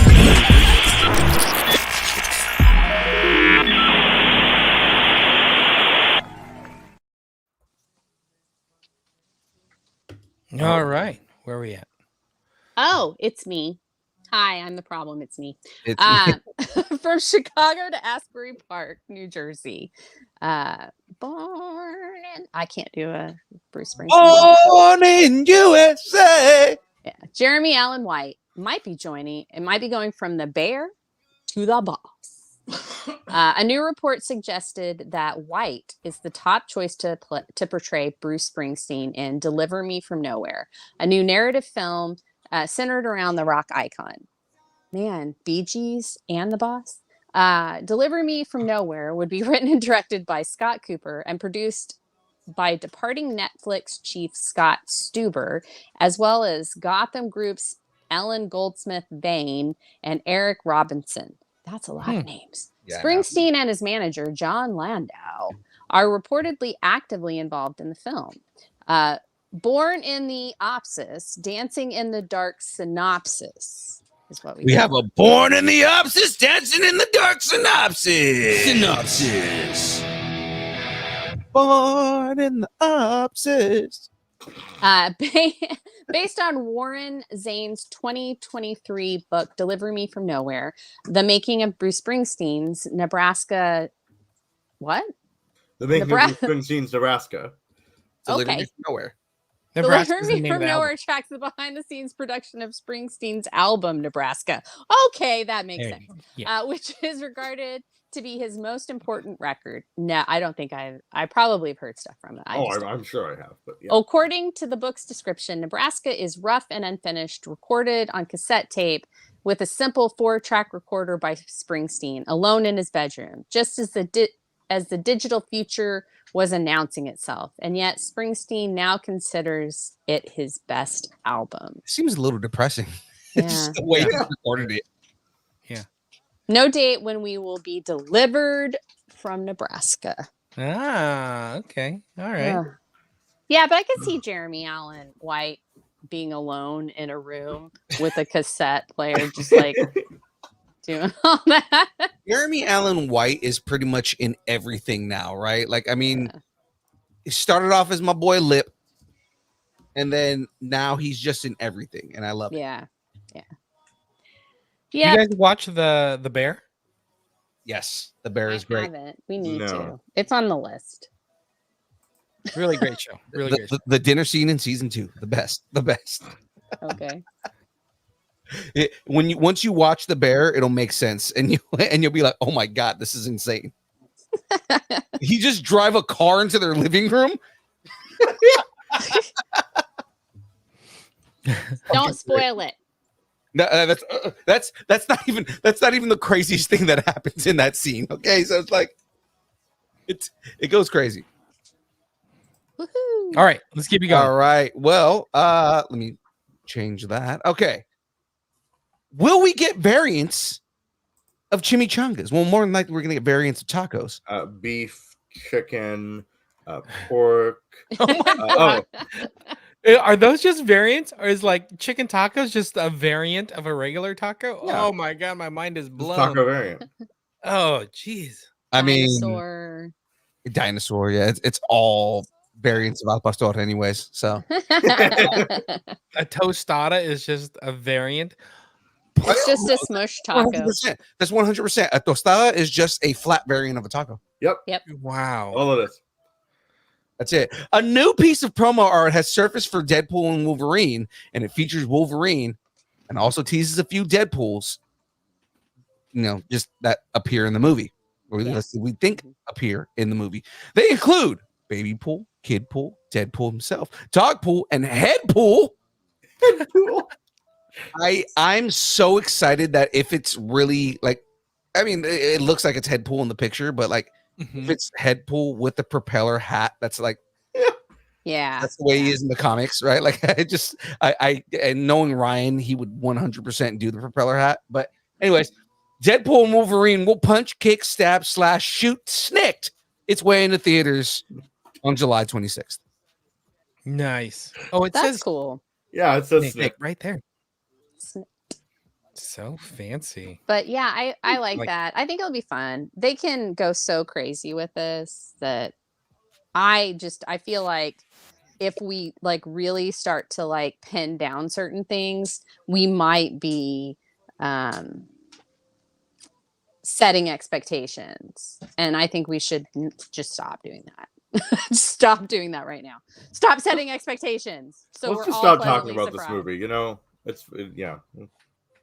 All right. Where are we at? Oh, it's me. Hi, I'm the problem. It's me. From Chicago to Asbury Park, New Jersey. Born in... I can't do a Bruce Springsteen. Born in USA. Yeah. Jeremy Allen White might be joining. It might be going from the bear to the boss. A new report suggested that White is the top choice to portray Bruce Springsteen in Deliver Me From Nowhere, a new narrative film centered around the rock icon. Man, Bee Gees and the boss. Deliver Me From Nowhere would be written and directed by Scott Cooper and produced by departing Netflix chief Scott Stuber, as well as Gotham Group's Ellen Goldsmith Bain and Eric Robinson. That's a lot of names. Yeah, Springsteen and his manager, John Landau, are reportedly actively involved in the film. Born in the Opsis, Dancing in the Dark synopsis is what we have a Born in the Opsis, Dancing in the Dark synopsis. Born in the Opsis. Based on Warren Zane's 2023 book, Deliver Me From Nowhere, the making of Bruce Springsteen's Nebraska. What? The making of Bruce Springsteen's Nebraska. Deliver Me From Nowhere. Deliver Me From Nowhere tracks the behind-the-scenes production of Springsteen's album, Nebraska. Okay, that makes sense. Yeah. Which is regarded to be his most important record. No, I don't think I probably have heard stuff from it. I'm sure I have. But yeah. According to the book's description, Nebraska is rough and unfinished, recorded on cassette tape with a simple 4-track recorder by Springsteen, alone in his bedroom, just as the digital future was announcing itself. And yet Springsteen now considers it his best album. Seems a little depressing. Yeah. Just the way he recorded it. Yeah. No date when we will be delivered from Nebraska. Okay. All right. Yeah, but I could see Jeremy Allen White being alone in a room with a cassette player, just like doing all that. Jeremy Allen White is pretty much in everything now, right? Like, I mean, he started off as my boy Lip, and then now he's just in everything, and I love it. Yeah. You Yeah. guys watch the Bear? Yes, the Bear is great. Haven't. We need No. to. It's on the list. Really great show. Really great show. The dinner scene in season 2, the best. Okay. Once you watch the Bear, it'll make sense, and you'll be like, oh my god, this is insane. He just drive a car into their living room. Don't spoil it. No, that's not even the craziest thing that happens in that scene. Okay, so it's like it goes crazy. Woohoo. All right, let's keep you going. All right. Well, let me change that. Okay. Will we get variants of chimichangas? Well, more than likely, we're gonna get variants of tacos. Beef, chicken, pork. Are those just variants, or is like chicken tacos just a variant of a regular taco? Yeah. Oh my god, my mind is blown. Taco variant. Oh jeez. I mean, Dinosaur. Yeah, it's all variants of al pastor, anyways. So A tostada is just a variant. It's just a smush taco. 100%. That's 100%. A tostada is just a flat variant of a taco. Yep. Wow. All of this. That's it. A new piece of promo art has surfaced for Deadpool and Wolverine, and it features Wolverine and also teases a few Deadpools, just that appear in the movie. Or we think appear in the movie. They include Baby Pool, Kid Pool, Deadpool himself, Dog Pool, and Head Pool. I'm so excited that if it's really like, I mean, it looks like it's Head Pool in the picture, but like if it's Head Pool with the propeller hat, that's like, Yeah, that's the way he is in the comics, right? Like I and knowing Ryan, he would 100% do the propeller hat. But anyways, Deadpool and Wolverine will punch, kick, stab, slash, shoot, snicked its way into theaters on July 26th. Nice. Oh, it that's says cool. Yeah, it says Nick right there. Sn- So fancy. But yeah, I like Like- that. I think it'll be fun. They can go so crazy with this that I feel like if we like really start to like pin down certain things, we might be setting expectations. And I think we should just stop doing that. Stop doing that right now. Stop setting expectations. So Let's we're just all stop talking pleasantly about this surprised. movie. Yeah.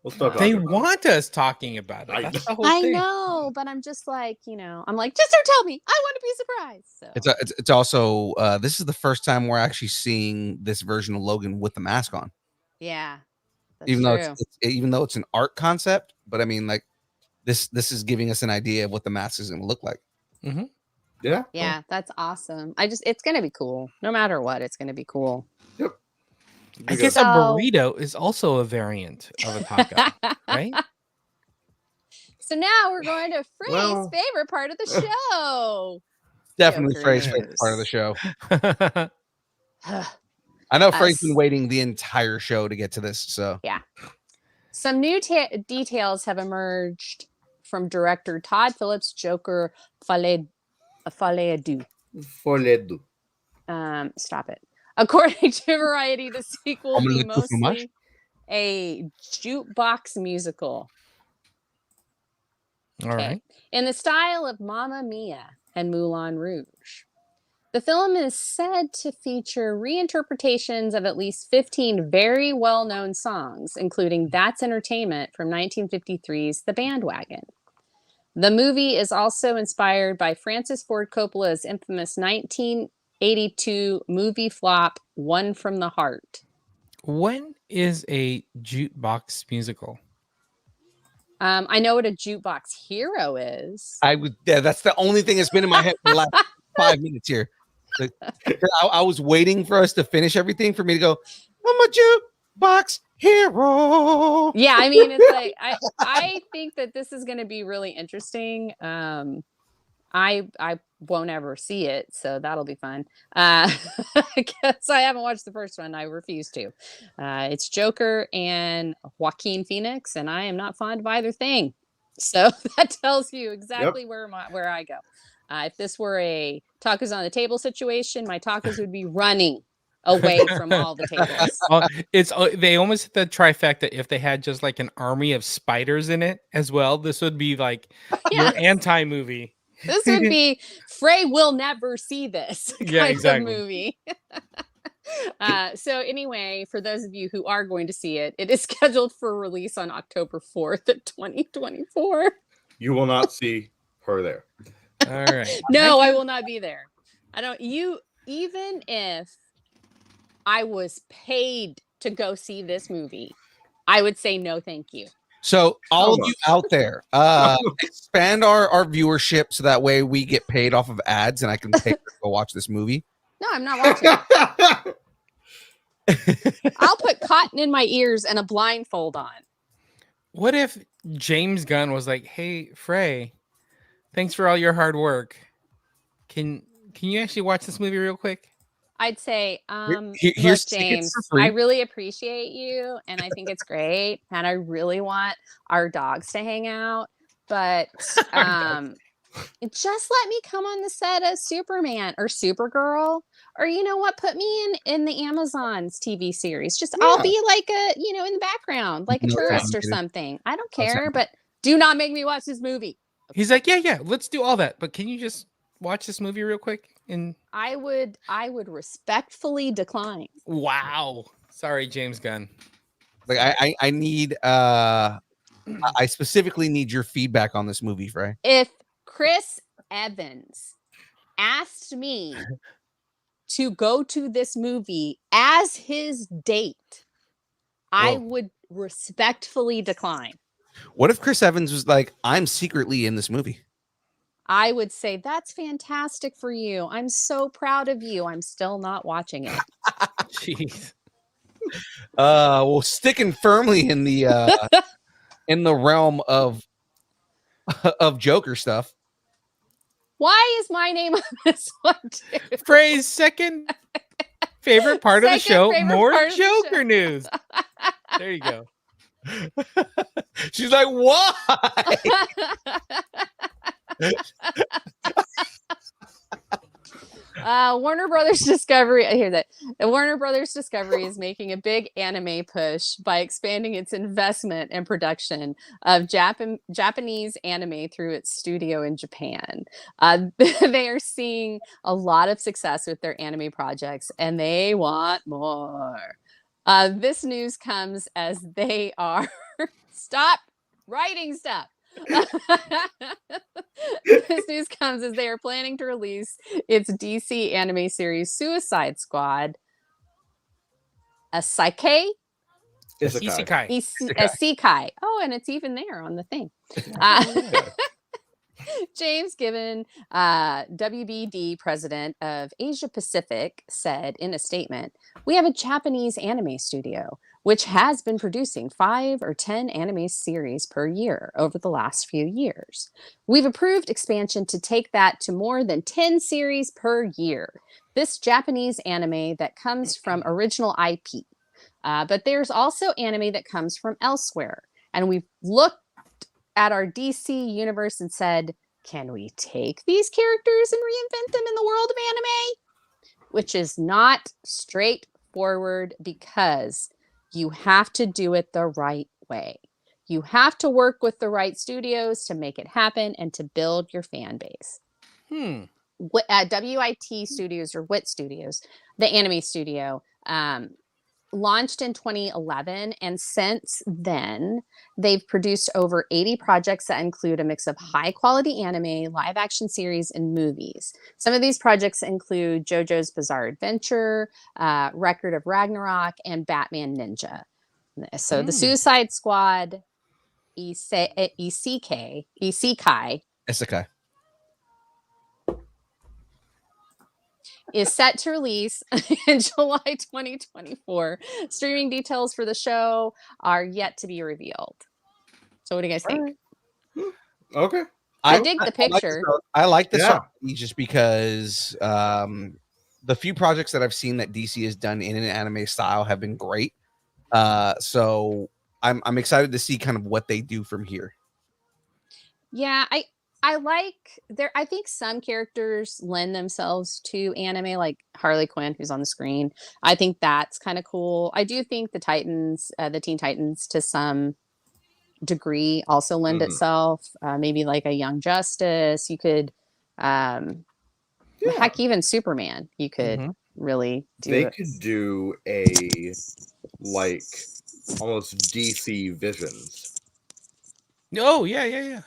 We'll stop. They talking about want us talking about it. That's the whole I thing. know, but I'm just like, I'm like, just don't tell me. I want to be surprised. So It's also this is the first time we're actually seeing this version of Logan with the mask on. yeah, that's Even though true. even though it's an art concept, but I mean, like this is giving us an idea of what the mask is going to look like. it. Yeah. Yeah, that's awesome. It's gonna be cool. No matter what, it's gonna be cool. I guess a burrito is also a variant of a taco, right? So now we're going to Fray's Well- favorite part of the show. Definitely Jokers. Fray's favorite part of the show. Some I know Fray's Us. been waiting the entire show to get to this. So new details have emerged from director Todd Phillips' Joker Folie du. Foledo. Stop it. According to Variety, the sequel will be Omelette au fromage? mostly a jukebox musical. All right. In the style of Mamma Mia and Moulin Rouge. The film is said to feature reinterpretations of at least 15 very well-known songs, including That's Entertainment from 1953's The Bandwagon. The movie is also inspired by Francis Ford Coppola's infamous 1982 movie flop, One from the Heart. When is a jukebox musical? I know what a jukebox hero is. that's the only thing that's been in my head for the last 5 minutes here. Like, I was waiting for us to finish everything for me to go, I'm a jukebox hero. Yeah, I mean, it's like I think that this is going to be really interesting. I won't ever see it, so that'll be fun. Because I haven't watched the first one. I refuse to. It's Joker and Joaquin Phoenix, and I am not fond of either thing. So that tells you exactly where I go. If this were a tacos on the table situation, my tacos would be running away from all the tables. They almost hit the trifecta. If they had just like an army of spiders in it as well, this would be like your anti-movie. This would be Fray will never see this kind of movie. So anyway, for those of you who are going to see it, it is scheduled for release on October 4th of 2024. You will not see her there. All right. No, I will not be there. Even if I was paid to go see this movie, I would say no, thank you. So all of you out there, expand our viewership so that way we get paid off of ads and I can pay to go watch this movie. No, I'm not watching it. I'll put cotton in my ears and a blindfold on. What if James Gunn was like, "Hey, Fray, thanks for all your hard work. Can you actually watch this movie real quick?" I'd say, here's look, tickets James, for free. I really appreciate you, and I think it's great, and I really want our dogs to hang out, but just let me come on the set as Superman or Supergirl, or you know what, put me in the Amazon's TV series. Just I'll be like in the background, like a tourist or something. I don't care, but do not make me watch this movie. He's like, yeah, let's do all that, but can you just watch this movie real quick? And I would respectfully decline. Wow. Sorry, James Gunn. Like I need I specifically need your feedback on this movie, Fray. If Chris Evans asked me to go to this movie as his date, I would respectfully decline. What if Chris Evans was like, I'm secretly in this movie? I would say, that's fantastic for you. I'm so proud of you. I'm still not watching it. Jeez. Well, sticking firmly in the realm of Joker stuff. Why is my name on this one too? Fray's second favorite part of the show, more Joker news. There you go. She's like, why? Warner Brothers Discovery. I hear that. Warner Brothers Discovery is making a big anime push by expanding its investment and production of Japanese anime through its studio in Japan. They are seeing a lot of success with their anime projects, and they want more. This news comes as they are stop writing stuff. This news comes as they are planning to release its DC anime series Suicide Squad. Isekai. Oh, and it's even there on the thing. James Gibbon, WBD president of Asia Pacific, said in a statement, "We have a Japanese anime studio which has been producing 5 or 10 anime series per year over the last few years. We've approved expansion to take that to more than 10 series per year. This Japanese anime that comes from original IP. But there's also anime that comes from elsewhere. And we've looked at our DC universe and said, can we take these characters and reinvent them in the world of anime? Which is not straightforward because you have to do it the right way. You have to work with the right studios to make it happen and to build your fan base. At WIT Studios or WIT Studios, the anime studio, launched in 2011, and since then they've produced over 80 projects that include a mix of high quality anime, live action series, and movies. Some of these projects include JoJo's Bizarre Adventure, Record of Ragnarok, and Batman Ninja. So the Suicide Squad Isekai is set to release in July 2024. Streaming details for the show are yet to be revealed. So what do you guys think? Okay. I dig the picture. I like this song just because the few projects that I've seen that DC has done in an anime style have been great. So I'm excited to see kind of what they do from here. Yeah, I like there. I think some characters lend themselves to anime, like Harley Quinn, who's on the screen. I think that's kind of cool. I do think the Titans, the Teen Titans, to some degree, also lend Mhm. itself. Maybe like a Young Justice. You could, um, Yeah. heck, even Superman. You could Mhm. really do They it. could do a like almost DC Visions. Oh yeah.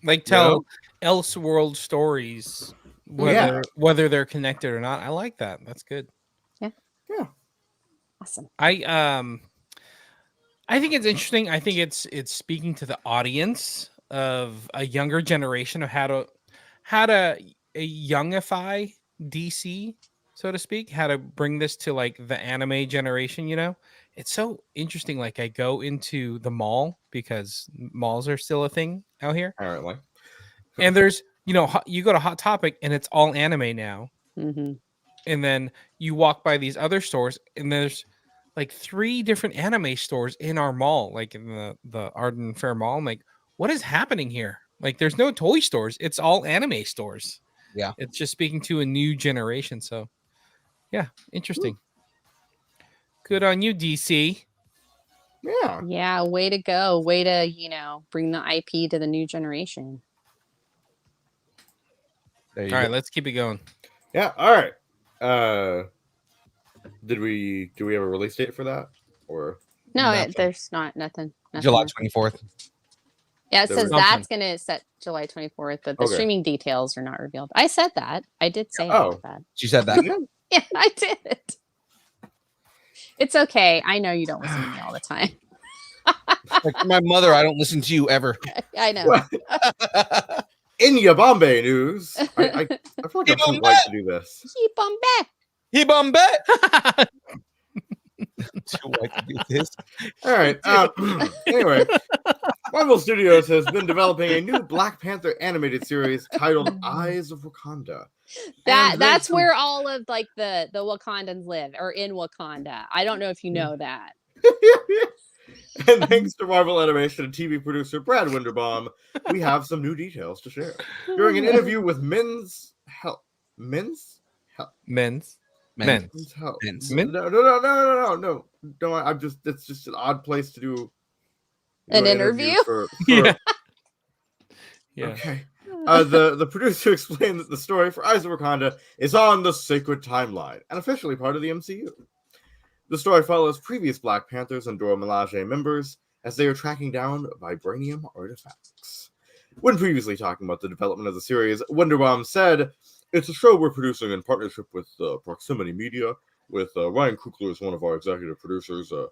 Like tell Elseworld stories, Yeah. whether they're connected or not. I like that. That's good. Yeah. Awesome. I think it's interesting. I think it's speaking to the audience of a younger generation of how to youngify DC, so to speak, how to bring this to like the anime generation, you know? It's so interesting. Like I go into the mall because malls are still a thing out here. Apparently. And there's, you go to Hot Topic and it's all anime now. Hmm. And then you walk by these other stores and there's like 3 different anime stores in our mall, like in the Arden Fair Mall. I'm like, what is happening here? Like there's no toy stores. It's all anime stores. Yeah. It's just speaking to a new generation. So yeah, interesting. Good on you, DC. Yeah. Yeah, way to go. Way to, bring the IP to the new generation. There All you right, go. let's keep it going. Yeah. All right. Do we have a release date for that? Or No, Nothing. there's nothing. July Nothing. 24th. Yeah, it There says was- that's going to set July 24th, but the Okay. streaming details are not revealed. I said that. I did say Oh. that. She said that. Yeah, I did. It's okay. I know you don't listen to me all the time. Like my mother, I don't listen to you ever. I know. Well, in your Bombay news, I feel like I'm too white to do this. Keep on back. He bombe. Too white to do this. All right. Anyway, Marvel Studios has been developing a new Black Panther animated series titled Eyes of Wakanda. And That's thanks where all of like the Wakandans live, or in Wakanda. I don't know if you know that. And thanks to Marvel Animation and TV producer Brad Winderbaum, we have some new details to share. During an interview with Men's Health. Men's. Men's Health. Men's. No. I'm just, it's just an odd place to do An interview? Yeah. Yeah. Okay. The producer explained that the story for Eyes of Wakanda is on the sacred timeline and officially part of the MCU. The story follows previous Black Panthers and Dora Milaje members as they are tracking down vibranium artifacts. When previously talking about the development of the series, Winderbaum said, "It's a show we're producing in partnership with Proximity Media, with Ryan Coogler as one of our executive producers. The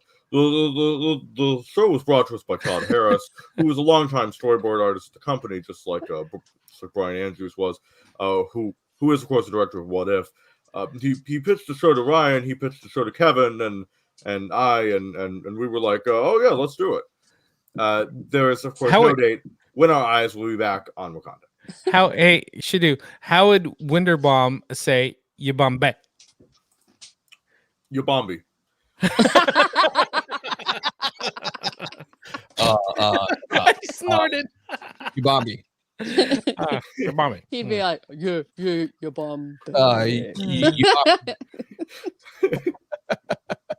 show was brought to us by Todd Harris, who was a longtime storyboard artist at the company, just like Brian Andrews was, who is, of course, the director of What If. He pitched the show to Ryan, he pitched the show to Kevin, and I, and we were like, oh yeah, let's do it. There is, of course, no date when our eyes will be back on Wakanda. Hey, Shidu, how would Winderbaum say Yabambe? Yabambi. I snorted. Ubambi. Yabambe. He'd be like, yeah, your bomb.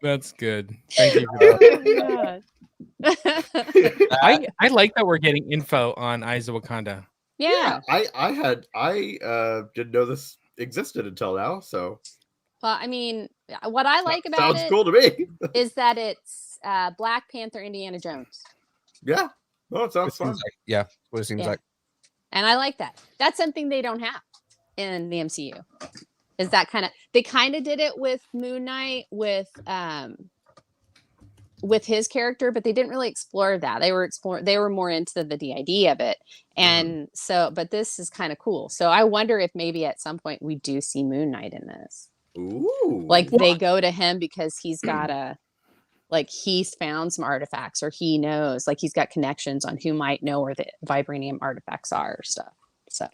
That's good. Thank you for that. Oh, I like that we're getting info on Eyes of Wakanda. yeah. I didn't know this existed until now, so Well, I mean, what I like about sounds it cool to me. is that it's Black Panther, Indiana Jones. Yeah. Well, it sounds fun. Yeah, what it seems Yeah. like. And I like that. That's something they don't have in the MCU. Is that they kind of did it with Moon Knight with his character, but they didn't really explore that. They were more into the DID of it. And so, but this is kind of cool. So I wonder if maybe at some point we do see Moon Knight in this. Ooh. Like they go to him because he's got he's found some artifacts, or he knows, like he's got connections on who might know where the vibranium artifacts are or stuff. So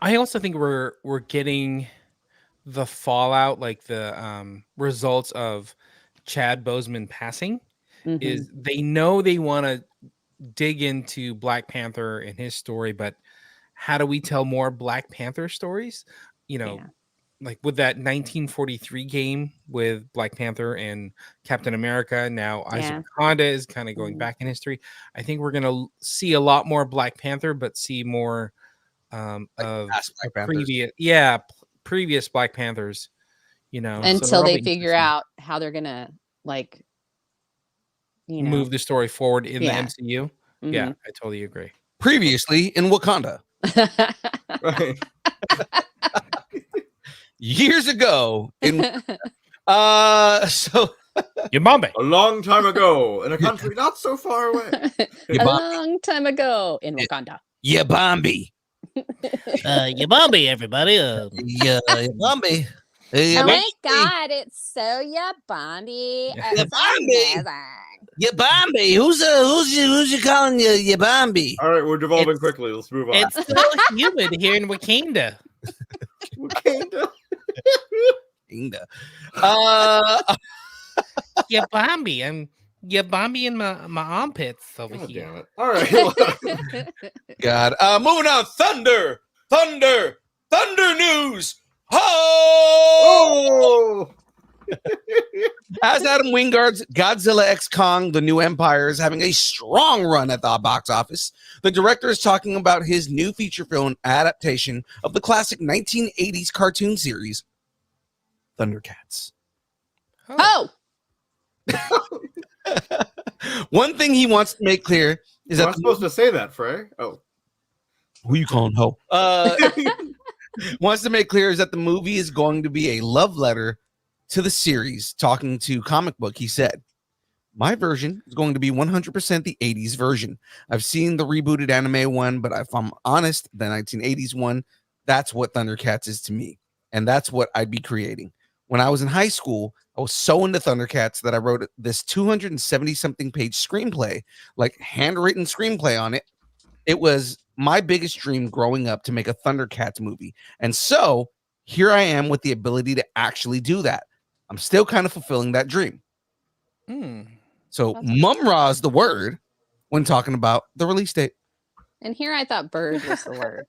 I also think we're getting the fallout, like the results of Chad Boseman passing. mhm. Is they know they want to dig into Black Panther and his story, but how do we tell more Black Panther stories? You know, like with that 1943 game with Black Panther and Captain America. Now Isaac Honda is kind of going back in history. I think we're gonna see a lot more Black Panther, but see more of previous Black Panthers. You know, until they figure out how they're gonna like, move the story forward in the MCU. Yeah, I totally agree. Previously in Wakanda. Right. Years ago in so Yabambe. A long time ago in a country not so far away. A long time ago in Wakanda. Yabambi. Yabambi, everybody. Yabambi. Oh my God, it's so Yabambi. Yabambi. Who's you calling Yabambi? All right, we're devolving quickly. Let's move on. It's so humid here in Wakanda. Wakanda. Yabambi. I'm Yabambi in my armpits over here. Damn it. All right. God. Moving on. Thunder news. Oh! As Adam Wingard's Godzilla x Kong, The New Empire is having a strong run at the box office, the director is talking about his new feature film adaptation of the classic 1980s cartoon series, Thundercats. Oh! One thing he wants to make clear is that I'm supposed to say that, Fray. Oh. Who you calling ho? Wants to make clear is that the movie is going to be a love letter to the series. Talking to Comic Book, he said, my version is going to be 100% the 80s version. I've seen the rebooted anime one, but if I'm honest, the 1980s one, that's what Thundercats is to me. And that's what I'd be creating. When I was in high school, I was so into Thundercats that I wrote this 270-something page screenplay, like handwritten screenplay on it. It was my biggest dream growing up to make a Thundercats movie. And so here I am with the ability to actually do that. I'm still kind of fulfilling that dream. So Mumra is the word when talking about the release date. And here I thought bird was the word.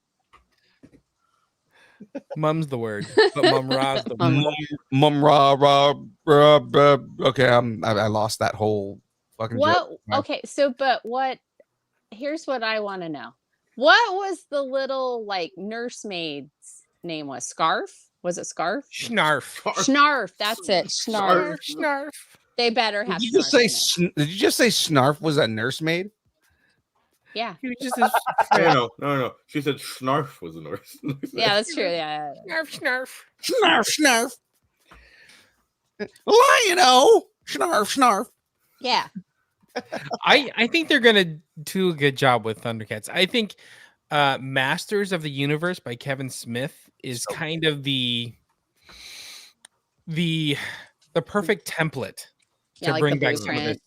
Mum's the word, but Mumra's the word. Mumra. Okay, I lost that whole fucking joke. Okay, so here's what I want to know. What was the little like nursemaid's name? Was Scarf? Was it Scarf? Snarf. That's it. Snarf. They better have. Did you just say Snarf was a nursemaid? Yeah. No. She said Snarf was a nurse. Yeah, that's true. Yeah. Snarf. Lion-O. Snarf. Yeah. I think they're gonna do a good job with Thundercats. I think Masters of the Universe by Kevin Smith is kind of the perfect template to like bring back some of this.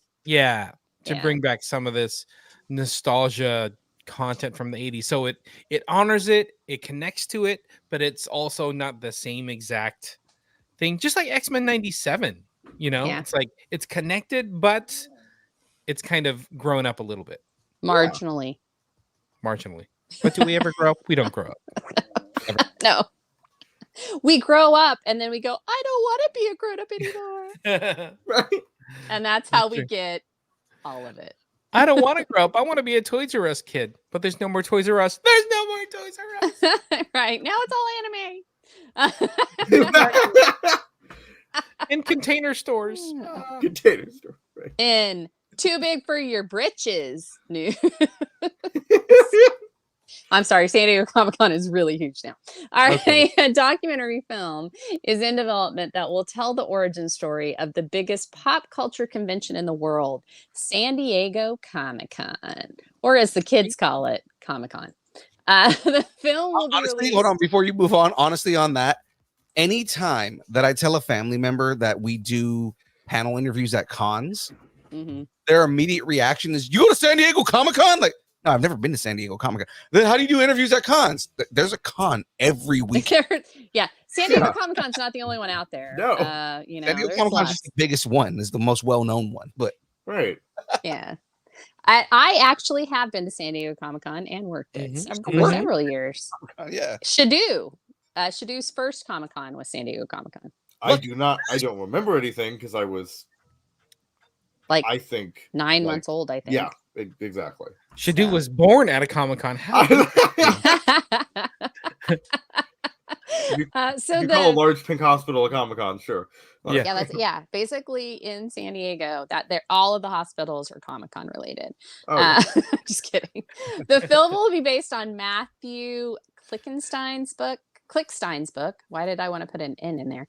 Bring back some of this nostalgia content from the 80s. So it honors it connects to it, but it's also not the same exact thing. Just like X-Men 97, it's like it's connected, but it's kind of grown up a little bit. Marginally. But do we ever grow up? We don't grow up. No. We grow up and then we go, I don't want to be a grown up anymore. Right. And that's how we get all of it. I don't want to grow up. I want to be a Toys R Us kid. But there's no more Toys R Us. There's no more Toys R Us. Right. Now it's all anime. In container stores. Right. In Too Big for Your Britches news. I'm sorry, San Diego Comic-Con is really huge now. All right, okay. A documentary film is in development that will tell the origin story of the biggest pop culture convention in the world, San Diego Comic-Con, or as the kids call it, Comic-Con. The film will be released. Hold on, before you move on, honestly on that, anytime that I tell a family member that we do panel interviews at cons, their immediate reaction is, you go to San Diego Comic-Con? Like, no, I've never been to San Diego Comic-Con. Then how do you do interviews at cons? There's a con every week. Yeah, San Diego Comic-Con's not the only one out there. No. San Diego Comic-Con's just the biggest one, is the most well-known one. But right. Yeah. I actually have been to San Diego Comic-Con and worked it for several years. Yeah. SHDU's first Comic-Con was San Diego Comic-Con. I don't remember anything because I was Like I think 9 months old, I think. Yeah, exactly. Shadu was born at a Comic-Con. How? So you call a large pink hospital a Comic-Con, sure. Yeah. Basically in San Diego, all of the hospitals are Comic-Con related. Oh, Just kidding. The film will be based on Matthew Klickstein's book. Why did I want to put an N in there?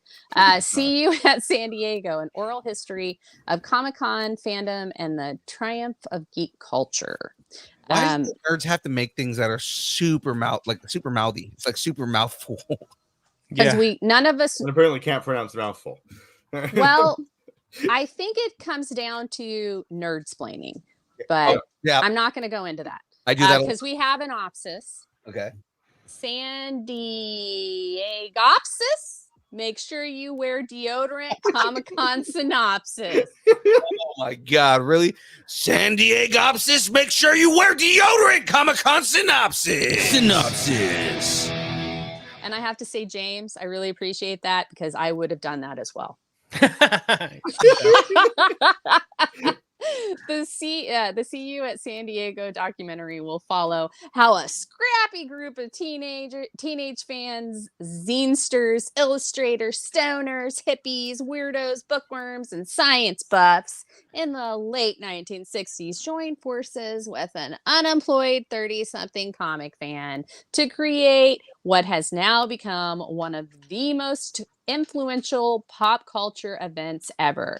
See You at San Diego, an oral history of Comic-Con fandom and the triumph of geek culture. Why do nerds have to make things that are super mouthy? It's like super mouthful. Because none of us and apparently can't pronounce mouthful. Well, I think it comes down to nerd-splaining, but I'm not going to go into that. I do that because we have an opsis. Okay. San Diegopsis. Make sure you wear deodorant. Comic-Con synopsis. Oh my God, really? San Diegopsis, make sure you wear deodorant. Comic-Con synopsis. And I have to say, James, I really appreciate that because I would have done that as well. The See You at San Diego documentary will follow how a scrappy group of teenage fans, zinesters, illustrators, stoners, hippies, weirdos, bookworms, and science buffs in the late 1960s joined forces with an unemployed 30-something comic fan to create what has now become one of the most influential pop culture events ever.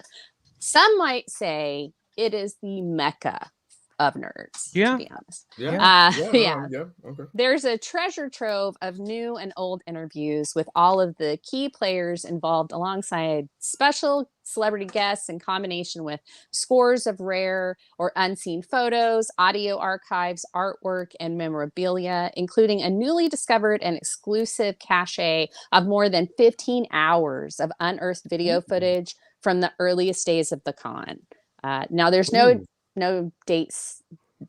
Some might say it is the mecca of nerds, to be honest. Okay. There's a treasure trove of new and old interviews with all of the key players involved alongside special celebrity guests in combination with scores of rare or unseen photos, audio archives, artwork, and memorabilia, including a newly discovered and exclusive cache of more than 15 hours of unearthed video footage from the earliest days of the con. Now, there's no dates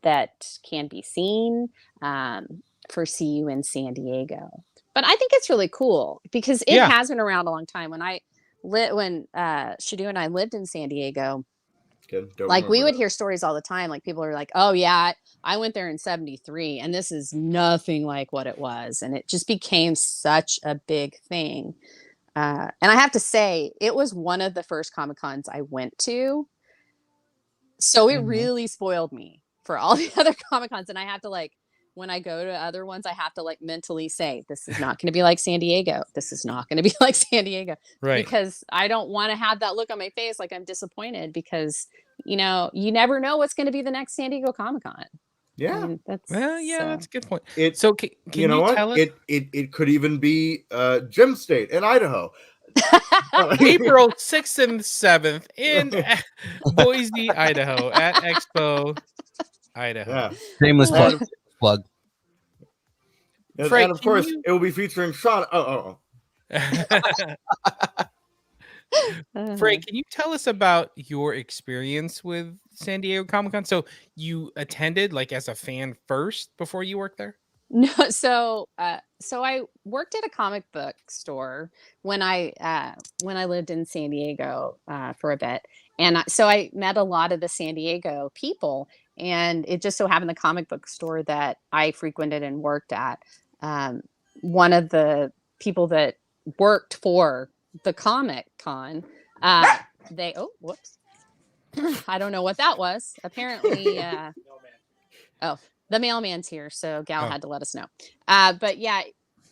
that can be seen for See You in San Diego, but I think it's really cool because it has been around a long time. When Shadu and I lived in San Diego, we would hear stories all the time. Like people are like, "Oh yeah, I went there in '73, and this is nothing like what it was," and it just became such a big thing. And I have to say, it was one of the first Comic-Cons I went to. So it really spoiled me for all the other Comic-Cons. And I have to when I go to other ones, I have to mentally say, this is not going to be like San Diego. This is not going to be like San Diego. Right. Because I don't want to have that look on my face like I'm disappointed because, you never know what's going to be the next San Diego Comic-Con. Yeah. That's a good point. So can you know what? tell us? It could even be Gem State in Idaho. April 6th and 7th in Boise, Idaho at Expo, Idaho. Yeah. Shameless plug. Fray, and of course, it will be featuring Sean. Fray, can you tell us about your experience with San Diego Comic-Con? So you attended as a fan first before you worked there? No, so I worked at a comic book store when I lived in San Diego for a bit, and so I met a lot of the San Diego people, and it just so happened the comic book store that I frequented and worked at, one of the people that worked for the Comic Con, whoops, I don't know what that was. Apparently, the mailman's here, so Gal had to let us know. But yeah,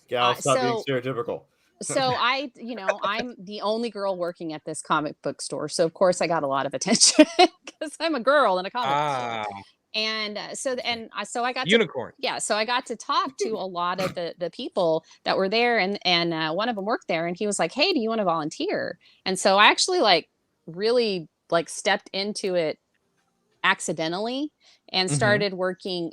Gal, stop being stereotypical. So I'm the only girl working at this comic book store, so of course I got a lot of attention because I'm a girl in a comic book store. And so I got unicorn. So I got to talk to a lot of the people that were there, and one of them worked there, and he was like, "Hey, do you want to volunteer?" And so I actually really stepped into it accidentally and started working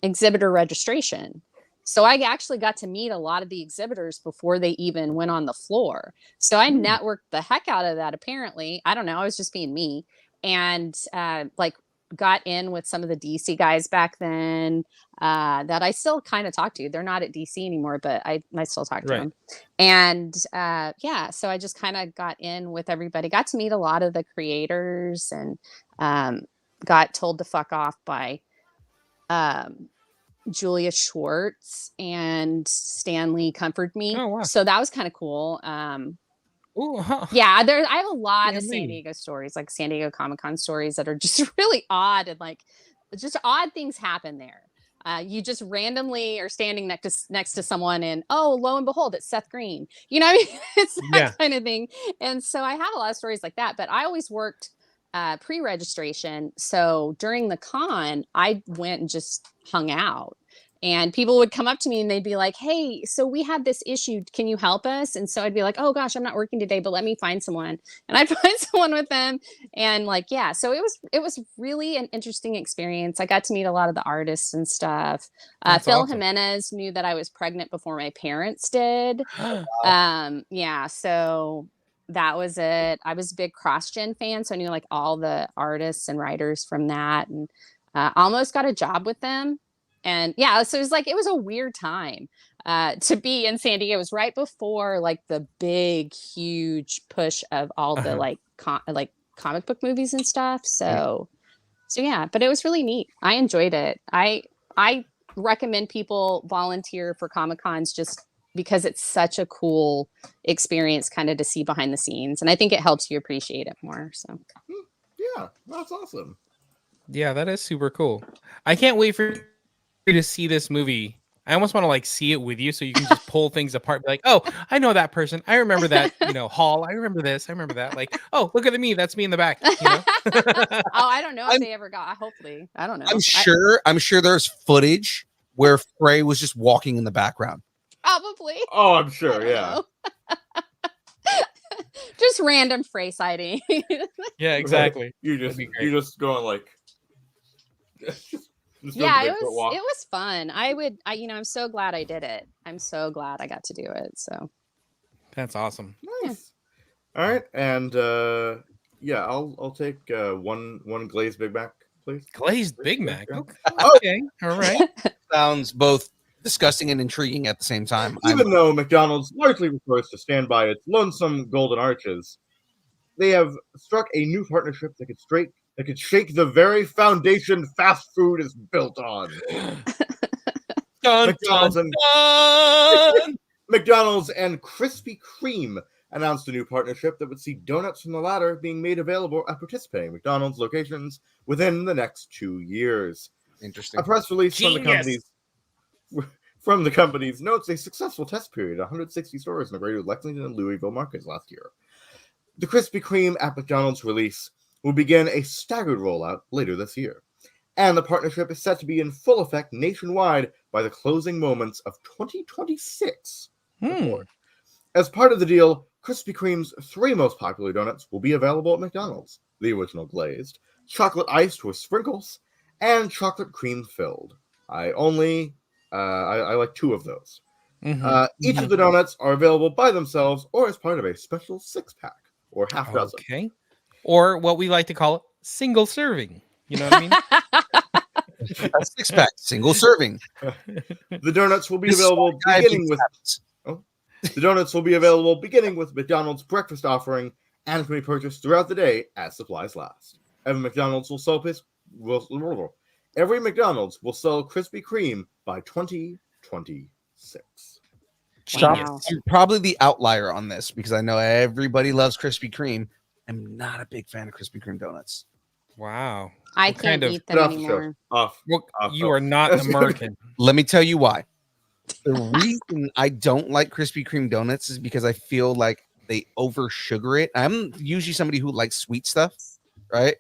exhibitor registration. So I actually got to meet a lot of the exhibitors before they even went on the floor. So I networked the heck out of that. Apparently, I don't know, I was just being me. And got in with some of the DC guys back then that I still kind of talk to. They're not at DC anymore, but I still talk to Right. them. And yeah, so I just kind of got in with everybody, got to meet a lot of the creators, and got told to fuck off by Julia Schwartz and Stanley comforted me. Oh, wow. So that was kind of cool. Ooh, huh. Yeah, I have a lot of Stanley. San Diego stories, like San Diego Comic-Con stories that are just really odd, and like just odd things happen there. You just randomly are standing next to someone, and oh, lo and behold, it's Seth Green. You know what I mean? It's that Yeah. kind of thing. And so I have a lot of stories like that, but I always worked pre-registration. So during the con, I went and just hung out. And people would come up to me and they'd be like, hey, so we have this issue. Can you help us? And so I'd be like, oh gosh, I'm not working today, but let me find someone. And I'd find someone with them. And like, yeah, so it was really an interesting experience. I got to meet a lot of the artists and stuff. That's Phil awesome. Jimenez knew that I was pregnant before my parents did. Yeah, so that was it. I was a big CrossGen fan, so I knew like all the artists and writers from that, and almost got a job with them. And yeah, so it was a weird time to be in San Diego. It was right before like the big, huge push of all the like comic book movies and stuff. So yeah, but it was really neat. I enjoyed it. I recommend people volunteer for Comic Cons just because it's such a cool experience, kind of to see behind the scenes, and I think it helps you appreciate it more. So Yeah, that's awesome. Yeah, that is super cool. I can't wait for you to see this movie. I almost want to like see it with you so you can just pull things apart. Be like, oh, I know that person. I remember that, hall. I remember this. I remember that. Like, oh, look at me. That's me in the back. oh, I don't know if they ever got. Hopefully, I don't know. I'm sure there's footage where Fray was just walking in the background. Probably. Oh, I'm sure. Yeah. Just random Fray sighting. Yeah, exactly. You just going like. Yeah, it was fun. I'm so glad I did it. I'm so glad I got to do it. So that's awesome. Nice. All right, and yeah, I'll take one glazed Big Mac, please. Glazed Big Mac. Yeah. Okay. All right. Sounds both disgusting and intriguing at the same time. Even though McDonald's largely prefers to stand by its lonesome golden arches, they have struck a new partnership that could shake the very foundation fast food is built on. McDonald's and Krispy Kreme announced a new partnership that would see donuts from the latter being made available at participating McDonald's locations within the next 2 years. Interesting. A press release Genius. from the company's notes a successful test period, 160 stores in the greater Lexington and Louisville markets last year. The Krispy Kreme at McDonald's release will begin a staggered rollout later this year, and the partnership is set to be in full effect nationwide by the closing moments of 2026. As part of the deal, Krispy Kreme's 3 most popular donuts will be available at McDonald's: the original glazed, chocolate iced with sprinkles, and chocolate cream filled. I like 2 of those. Each of the donuts are available by themselves or as part of a special 6-pack or half dozen. Okay. Or what we like to call it, single serving. You know what I mean? A 6-pack, single serving. The donuts will be available beginning with McDonald's breakfast offering and can be purchased throughout the day as supplies last. Every McDonald's will sell Krispy Kreme by 2026. Wow. I'm probably the outlier on this because I know everybody loves Krispy Kreme. I'm not a big fan of Krispy Kreme donuts. Wow. I can't eat them anymore. You are not American. Let me tell you why. The reason I don't like Krispy Kreme donuts is because I feel like they over sugar it. I'm usually somebody who likes sweet stuff, right?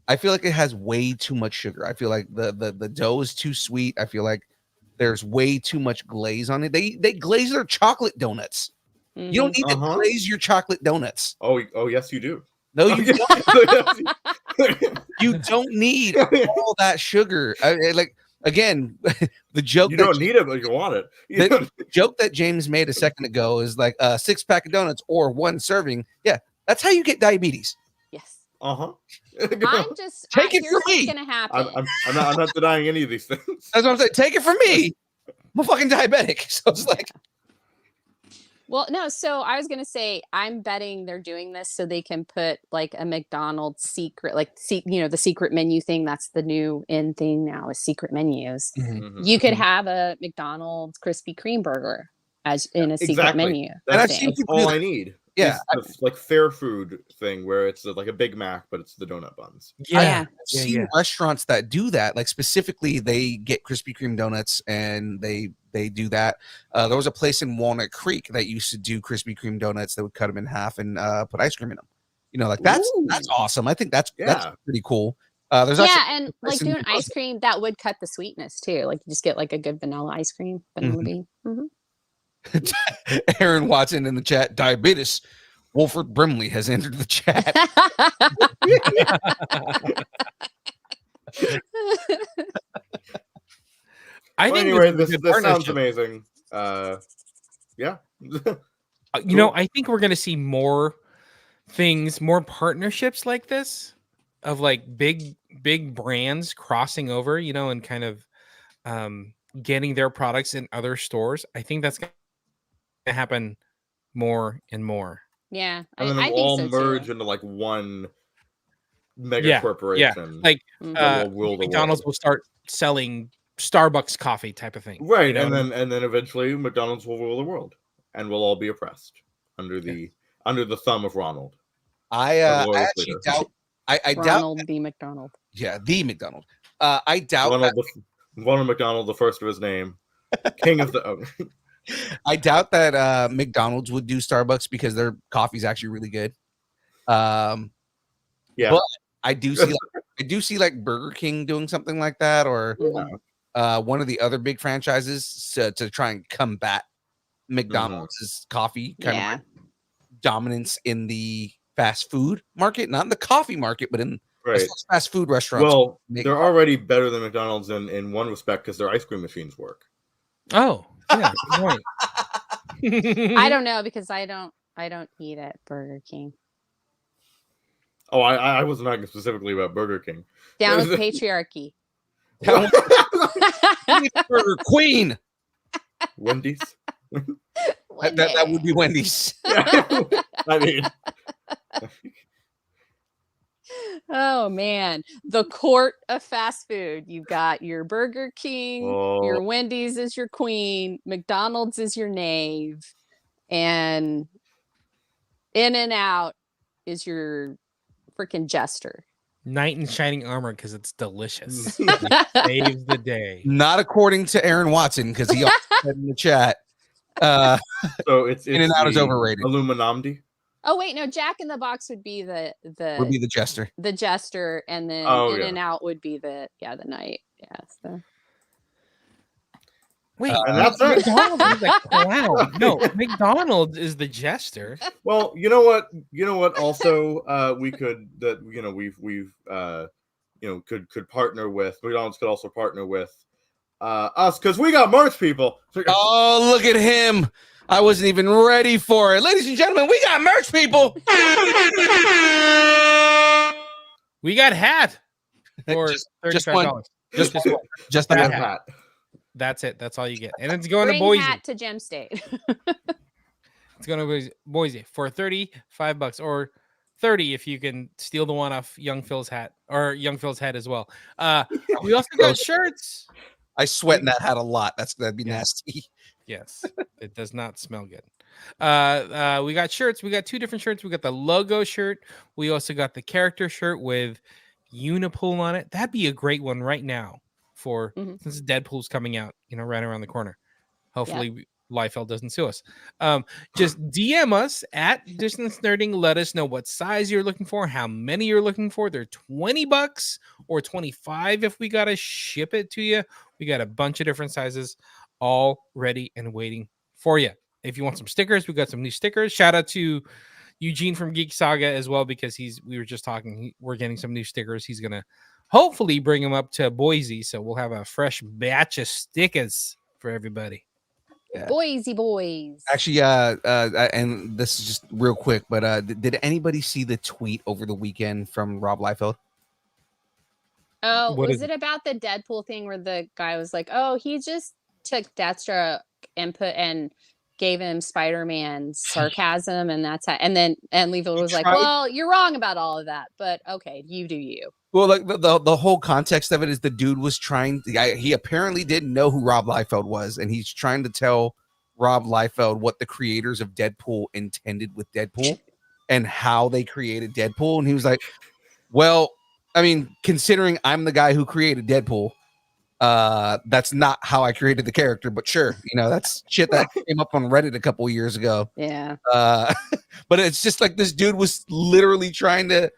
I feel like it has way too much sugar. I feel like the dough is too sweet. I feel like there's way too much glaze on it. They glaze their chocolate donuts. You don't need to glaze your chocolate donuts. Oh, yes, you do. No, you don't. You don't need all that sugar. Again, the joke you don't need it, but you want it. The joke that James made a second ago is like a 6-pack of donuts or 1 serving. Yeah, that's how you get diabetes. Yes. Uh-huh. I'm just Take it here's from what's me. gonna happen. I'm not denying any of these things. That's what I'm saying. Take it from me. I'm a fucking diabetic. So it's like, Well, no, so I was gonna say I'm betting they're doing this so they can put like a McDonald's secret, like the secret menu thing. That's the new in thing now is secret menus. Mhm. You could have a McDonald's Krispy Kreme burger as in a secret Exactly. menu. and I've That's seen people all do I that. need. Yeah, Is the, like fair food thing where it's like a Big Mac, but it's the donut buns. Yeah. I've seen restaurants that do that. Like specifically, they get Krispy Kreme donuts and they do that. There was a place in Walnut Creek that used to do Krispy Kreme donuts that would cut them in half and put ice cream in them. You know, like that's awesome. I think that's pretty cool. There's and a like place in doing ice cream that would cut the sweetness too. Like you just get like a good vanilla ice cream, vanilla bean. Mhm. Aaron Watson in the chat. Diabetes. Wolford Brimley has entered the chat. Anyway, this sounds amazing. Yeah. I think we're gonna see more things, more partnerships like this, of like big brands crossing over, and kind of getting their products in other stores. I think that's gonna happen more and more. Yeah, And then I it'll think all so merge too. into like one mega corporation. Like that will rule the McDonald's world. will start selling Starbucks coffee type of thing. Right, and then eventually McDonald's will rule the world, and we'll all be oppressed under the thumb of Ronald. I actually doubt. I doubt. Ronald the McDonald. Yeah, the McDonald. I doubt. Ronald McDonald, the first of his name, king of the. I doubt that McDonald's would do Starbucks because their coffee's actually really good. Yeah, but I do see like Burger King doing something like that, or one of the other big franchises to try and combat McDonald's coffee kind of like dominance in the fast food market, not in the coffee market, but in fast food restaurants. Well, they're already better than McDonald's in one respect because their ice cream machines work. Oh, yeah, good point. I don't know because I don't eat at Burger King. Oh, I wasn't talking specifically about Burger King. Down with patriarchy. Burger Queen. Wendy's. That would be Wendy's. I mean, oh man, the court of fast food. You've got your Burger King, your Wendy's is your queen, McDonald's is your knave, and In-N-Out is your freaking jester. Knight in shining armor because it's delicious. It saves the day. Not according to Aaron Watson, because he also said in the chat. So it's In-N-Out is overrated. Illuminati. Oh wait, no, Jack in the Box would be the jester. The jester, and then In-N-Out would be the knight. Yeah. So. Wait, and that's it. McDonald's is the clown. No, McDonald's is the jester. Well, you know what? Also, we could could partner with McDonald's. Could also partner with us because we got merch, people. Oh, look at him! I wasn't even ready for it, ladies and gentlemen. We got merch, people. We got hat for $35. Just one. Just that one hat. That's it. That's all you get, and it's going Bring to Boise. hat to Gem State. It's going to Boise for $35 or $30 if you can steal the one off Young Phil's hat or Young Phil's head as well. We also got shirts. I sweat in that hat a lot. That'd be nasty. Yes, it does not smell good. We got shirts. We got two different shirts. We got the logo shirt. We also got the character shirt with Unipool on it. That'd be a great one right now since Deadpool's coming out, right around the corner. Hopefully Liefeld doesn't sue us. Just DM us at Distance Nerding. Let us know what size you're looking for, how many you're looking for. They're $20 or $25 if we gotta ship it to you. We got a bunch of different sizes all ready and waiting for you. If you want some stickers, we got some new stickers. Shout out to Eugene from Geek Saga as well, because we were just talking. We're getting some new stickers. He's gonna hopefully bring them up to Boise, so we'll have a fresh batch of stickers for everybody. Yeah. Boysy boys. Actually, and this is just real quick, but did anybody see the tweet over the weekend from Rob Liefeld? Oh, What was is it about the Deadpool thing where the guy was like, "Oh, he just took Deathstroke and gave him Spider-Man sarcasm, and that's how." And Liefeld was like, tried- "Well, you're wrong about all of that, but okay, you do you." Well, like the whole context of it is the dude was he apparently didn't know who Rob Liefeld was, and he's trying to tell Rob Liefeld what the creators of Deadpool intended with Deadpool and how they created Deadpool. And he was like, well, I mean, considering I'm the guy who created Deadpool, that's not how I created the character, but sure, that's shit that came up on Reddit a couple years ago. Yeah. But it's just like this dude was literally trying to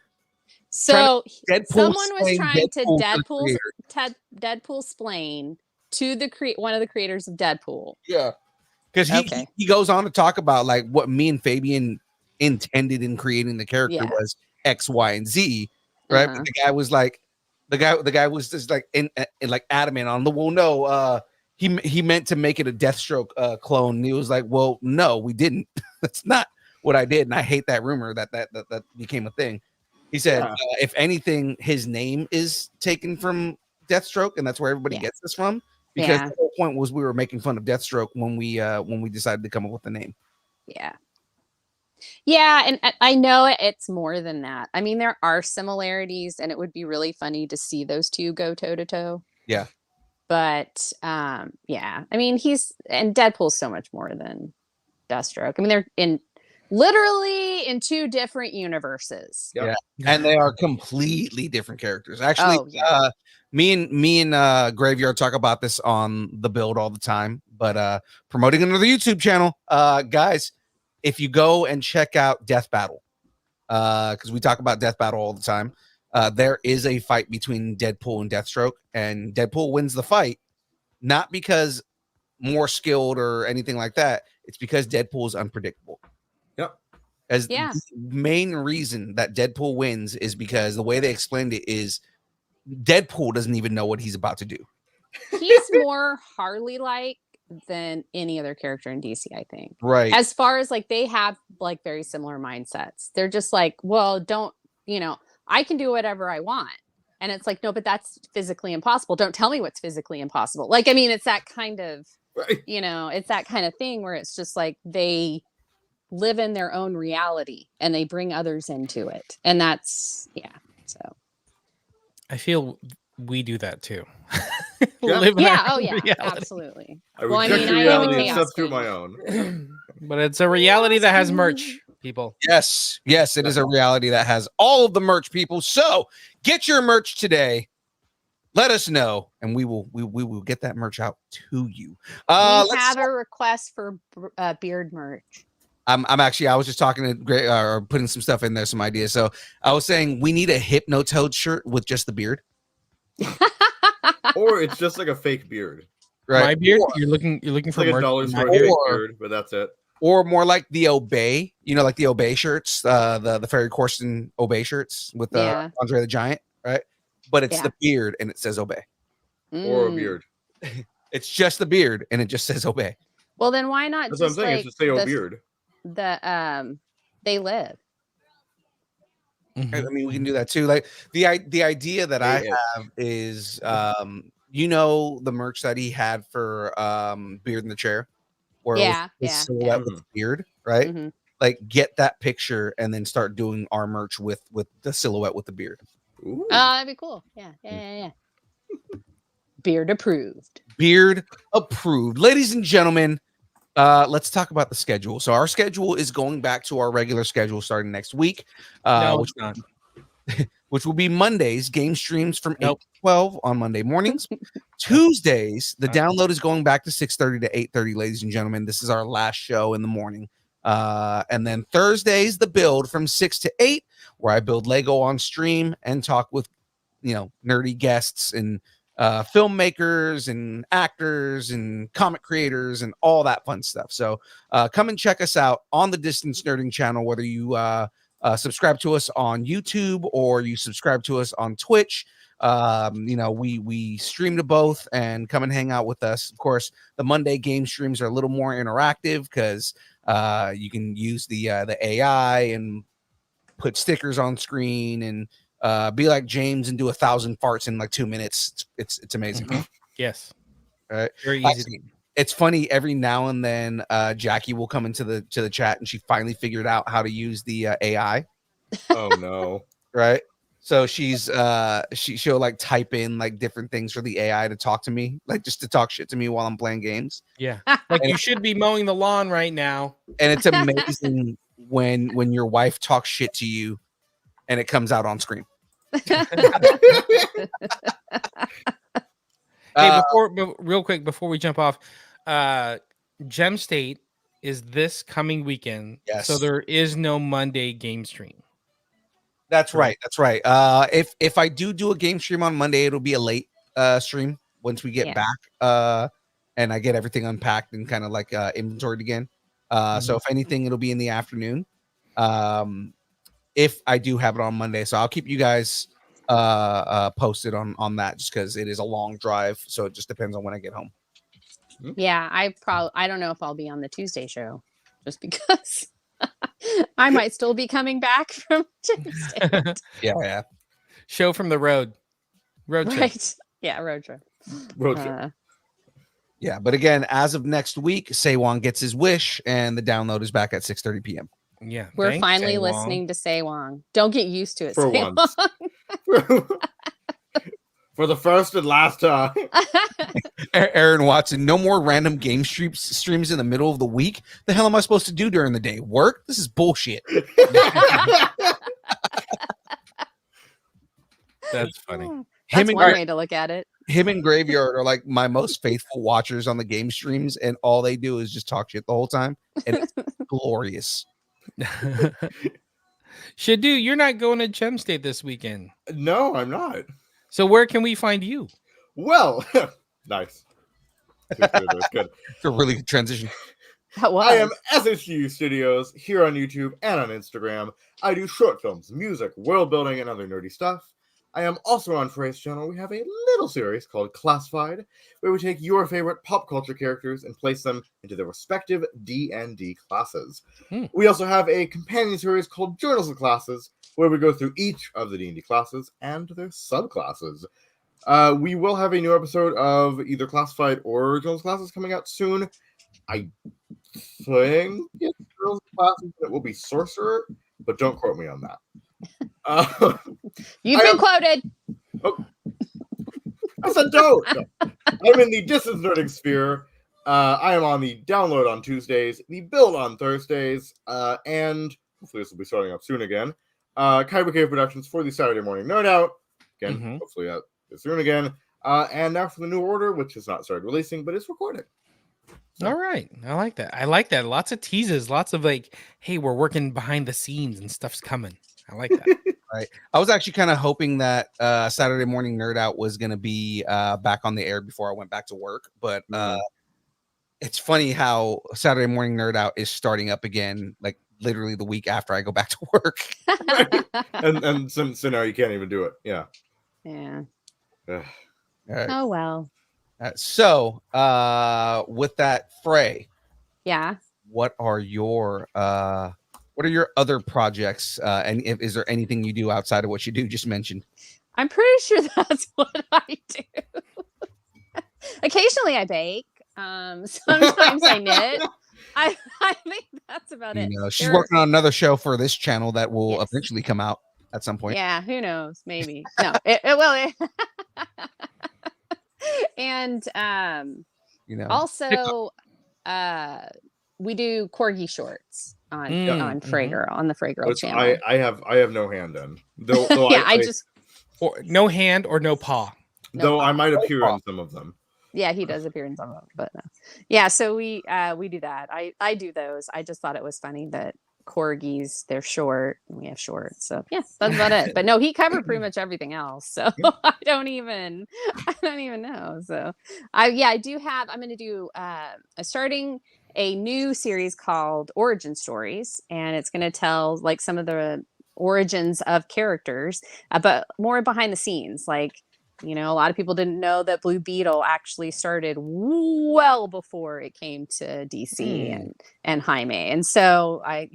So Deadpool someone was explain trying to Deadpool to the Deadpool explain to the one of the creators of Deadpool. Yeah. Because Okay. he goes on to talk about like what me and Fabian intended in creating the character Yeah. was X, Y, and Z, right? Uh-huh. But the guy was like, the guy was just like in like adamant on the he meant to make it a Deathstroke clone. And he was like, well, no, we didn't. That's not what I did, and I hate that rumor that became a thing. He said, if anything, his name is taken from Deathstroke, and that's where everybody gets this from. Because the whole point was we were making fun of Deathstroke when we decided to come up with the name. Yeah. Yeah, and I know it's more than that. I mean, there are similarities, and it would be really funny to see those two go toe to toe. Yeah. But yeah, I mean, Deadpool's so much more than Deathstroke. I mean, they're literally in two different universes. Yeah, and they are completely different characters. Actually, me and Graveyard talk about this on the build all the time, but promoting another YouTube channel, guys, if you go and check out Death Battle, because we talk about Death Battle all the time, there is a fight between Deadpool and Deathstroke, and Deadpool wins the fight, not because more skilled or anything like that. It's because Deadpool is unpredictable. As the main reason that Deadpool wins is because the way they explained it is Deadpool doesn't even know what he's about to do. He's more Harley-like than any other character in DC, I think. Right. As far as like they have like very similar mindsets. They're just like, well, I can do whatever I want. And it's like, no, but that's physically impossible. Don't tell me what's physically impossible. Like, I mean, it's that kind of, it's that kind of thing where it's just like they live in their own reality and they bring others into it, and that's so I feel we do that too. Absolutely. I reject your reality and substitute my own. But it's a reality that has merch, people. Yes, it is a reality that has all of the merch, people. So get your merch today. Let us know, and we will get that merch out to you. We have a request for beard merch. I was just talking to Gray, or putting some stuff in there, some ideas. So I was saying we need a Hypnotoad shirt with just the beard. Or it's just like a fake beard. Right. My beard? You're looking for like merch. $1 for a fake beard, but that's it. Or more like the Obey, like the Obey shirts, the Ferry Corsten Obey shirts with Andre the Giant, right? But it's the beard and it says Obey. Or a beard. It's just the beard and it just says Obey. Well, then why not That's what I'm saying. It's just say beard. They live. I mean, we can do that too. Like the idea that I have is, the merch that he had for Beard in the Chair, where it was silhouette with the beard, right? Mm-hmm. Like get that picture and then start doing our merch with the silhouette with the beard. Oh, that'd be cool. Yeah. Beard approved. Beard approved, ladies and gentlemen. Let's talk about the schedule. So our schedule is going back to our regular schedule starting next week, which will be Mondays, game streams from 8 to 12 on Monday mornings. Tuesdays, the download is going back to 6:30 to 8:30, ladies and gentlemen. This is our last show in the morning. And then Thursdays, the build from 6 to 8, where I build Lego on stream and talk with, nerdy guests and filmmakers and actors and comic creators and all that fun stuff. So come and check us out on the Distance Nerding channel, whether you subscribe to us on YouTube or you subscribe to us on Twitch. we stream to both and come and hang out with us. Of course, the Monday game streams are a little more interactive because you can use the AI and put stickers on screen and be like James and do 1,000 farts in like 2 minutes. It's amazing. Mhm. Yes. Right. Very easy. It's funny, every now and then Jackie will come into the chat and she finally figured out how to use the AI. Oh no. Right. So she'll like type in like different things for the AI to talk to me, like just to talk shit to me while I'm playing games. Yeah. Like you should be mowing the lawn right now. And it's amazing when your wife talks shit to you and it comes out on screen. Hey, real quick before we jump off, Gem State is this coming weekend. Yes. So there is no Monday game stream. That's right. That's right. If I do a game stream on Monday, it'll be a late stream once we get back and I get everything unpacked and kind of like inventoried again. So if anything, it'll be in the afternoon. If I do have it on Monday, so I'll keep you guys posted on that, just because it is a long drive, so it just depends on when I get home. Yeah, I don't know if I'll be on the Tuesday show, just because I might still be coming back from Tuesday. Yeah. Show from the road trip. Right. Yeah, road trip. Yeah, but again, as of next week, Sewon gets his wish, and the download is back at 6:30 p.m. Yeah, we're thanks, finally Sewon. listening to Sewon. Don't get used to it, For Sewon. once. For the first and last time. Aaron Watson, no more random game streams in the middle of the week. The hell am I supposed to do during the day? Work? This is bullshit. That's funny. That's one way to look at it. Him and Graveyard are like my most faithful watchers on the game streams, and all they do is just talk shit the whole time, and it's glorious. SHDU, you're not going to Gem State this weekend. No, I'm not. So where can we find you? Well, nice. That's good. It's a really good transition. I am SHDU Studios here on YouTube and on Instagram. I do short films, music, world building, and other nerdy stuff. I am also on Fray's channel. We have a little series called Classified, where we take your favorite pop culture characters and place them into their respective D&D classes. We also have a companion series called Journals of Classes, where we go through each of the D&D classes and their subclasses. We will have a new episode of either Classified or Journals of Classes coming out soon. I think it's Journals of Classes, it will be Sorcerer, but don't quote me on that. You've been quoted. Oh, I said don't. I'm in the distance nerding sphere. I am on the download on Tuesdays, the build on Thursdays, and hopefully this will be starting up soon again. Kyber Cave Productions for the Saturday morning nerd out. Again, hopefully soon again. And now for the New Order, which has not started releasing, but it's recording. So. All right. I like that. I like that. Lots of teases, lots of like, hey, we're working behind the scenes and stuff's coming. I like that. Right. I was actually kind of hoping that Saturday morning nerd out was going to be back on the air before I went back to work. But it's funny how Saturday morning nerd out is starting up again, like literally the week after I go back to work. and so now you can't even do it. Yeah. Right. Oh, well. So with that, Fray. Yeah. What are your other projects? And is there anything you do outside of what you do just mentioned? I'm pretty sure that's what I do. Occasionally I bake. Sometimes I knit. I think that's about it. She's working on another show for this channel that will eventually come out at some point. Yeah, who knows? Maybe. No, it will. And also we do corgi shorts on Fray Girl, on the Fray Girl channel. I have no hand in. Though I just no hand or no paw. Though I might appear in some of them. Yeah, he does appear in some of them, but no. Yeah, so we do that. I do those. I just thought it was funny that corgis, they're short and we have shorts. So yeah, that's about it. But no, he covered pretty much everything else. So I don't even know. So I do have, I'm going to do starting a new series called Origin Stories, and it's going to tell like some of the origins of characters, but more behind the scenes, like You know, a lot of people didn't know that Blue Beetle actually started well before it came to DC and Jaime. And so I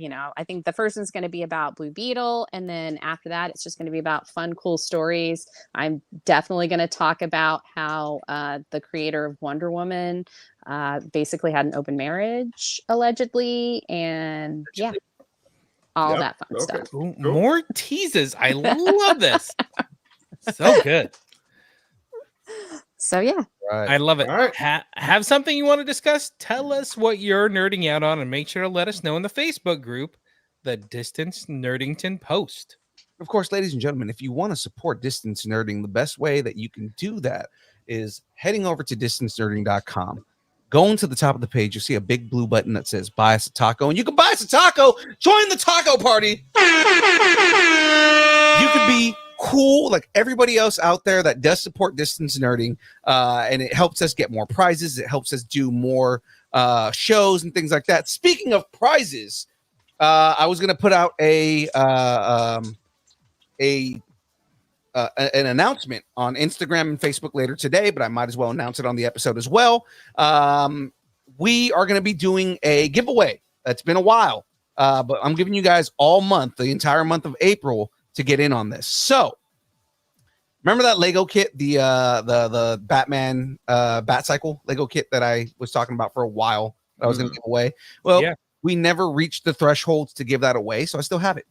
think the first one's going to be about Blue Beetle. And then after that, it's just going to be about fun, cool stories. I'm definitely going to talk about how the creator of Wonder Woman basically had an open marriage, allegedly. And yeah, all that fun stuff. Ooh, more teases. I love this. So good. So yeah, I love it. All right. Have something you want to discuss? Tell us what you're nerding out on, and make sure to let us know in the Facebook group, the Distance Nerdington Post. Of course, ladies and gentlemen, if you want to support Distance Nerding, the best way that you can do that is heading over to distancenerding.com. Going to the top of the page, you'll see a big blue button that says buy us a taco, and you can buy us a taco. Join the taco party. You could be cool like everybody else out there that does support Distance Nerding, and it helps us get more prizes. It helps us do more shows and things like that. Speaking of prizes, I was going to put out an announcement on Instagram and Facebook later today, but I might as well announce it on the episode as well. We are going to be doing a giveaway. It's been a while, but I'm giving you guys all month, the entire month of April, to get in on this. So remember that Lego kit, the Batman Batcycle Lego kit that I was talking about for a while that I was going to give away? Well, we never reached the thresholds to give that away, so I still have it.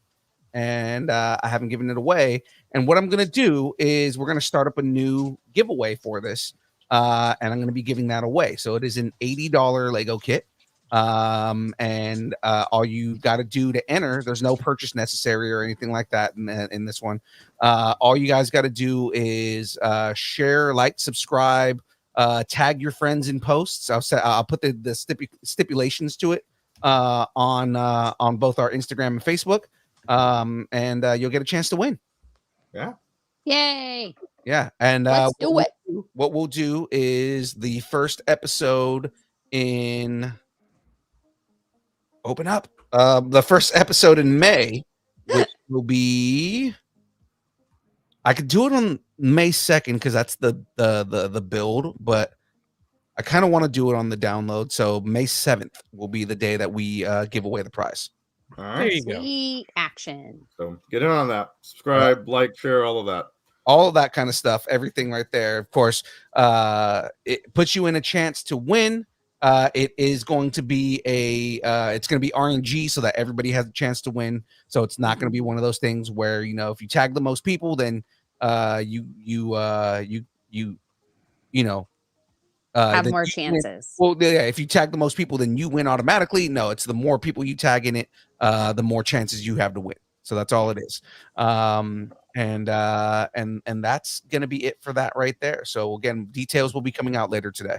And I haven't given it away. And what I'm going to do is we're going to start up a new giveaway for this, and I'm going to be giving that away. So it is an $80 Lego kit. And all you got to do to enter, there's no purchase necessary or anything like that in this one. All you guys got to do is share, like, subscribe, tag your friends in posts. I'll put the stipulations to it on both our Instagram and Facebook, and you'll get a chance to win. Yeah. Yay. Yeah. And Let's do it. What we'll do is the first episode in open up. The first episode in May, which will be, I could do it on May 2nd because that's the build, but I kind of want to do it on the download. So May 7th will be the day that we give away the prize. All right. There you go. Sweet action. So get in on that. Subscribe, like, share, all of that. All of that kind of stuff, everything right there. Of course, it puts you in a chance to win. It is going to be it's going to be RNG so that everybody has a chance to win. So it's not going to be one of those things where, if you tag the most people, then Have then more you chances. win. Well, yeah, if you tag the most people, then you win automatically. No, it's the more people you tag in it, the more chances you have to win. So that's all it is. And that's going to be it for that right there. So again, details will be coming out later today.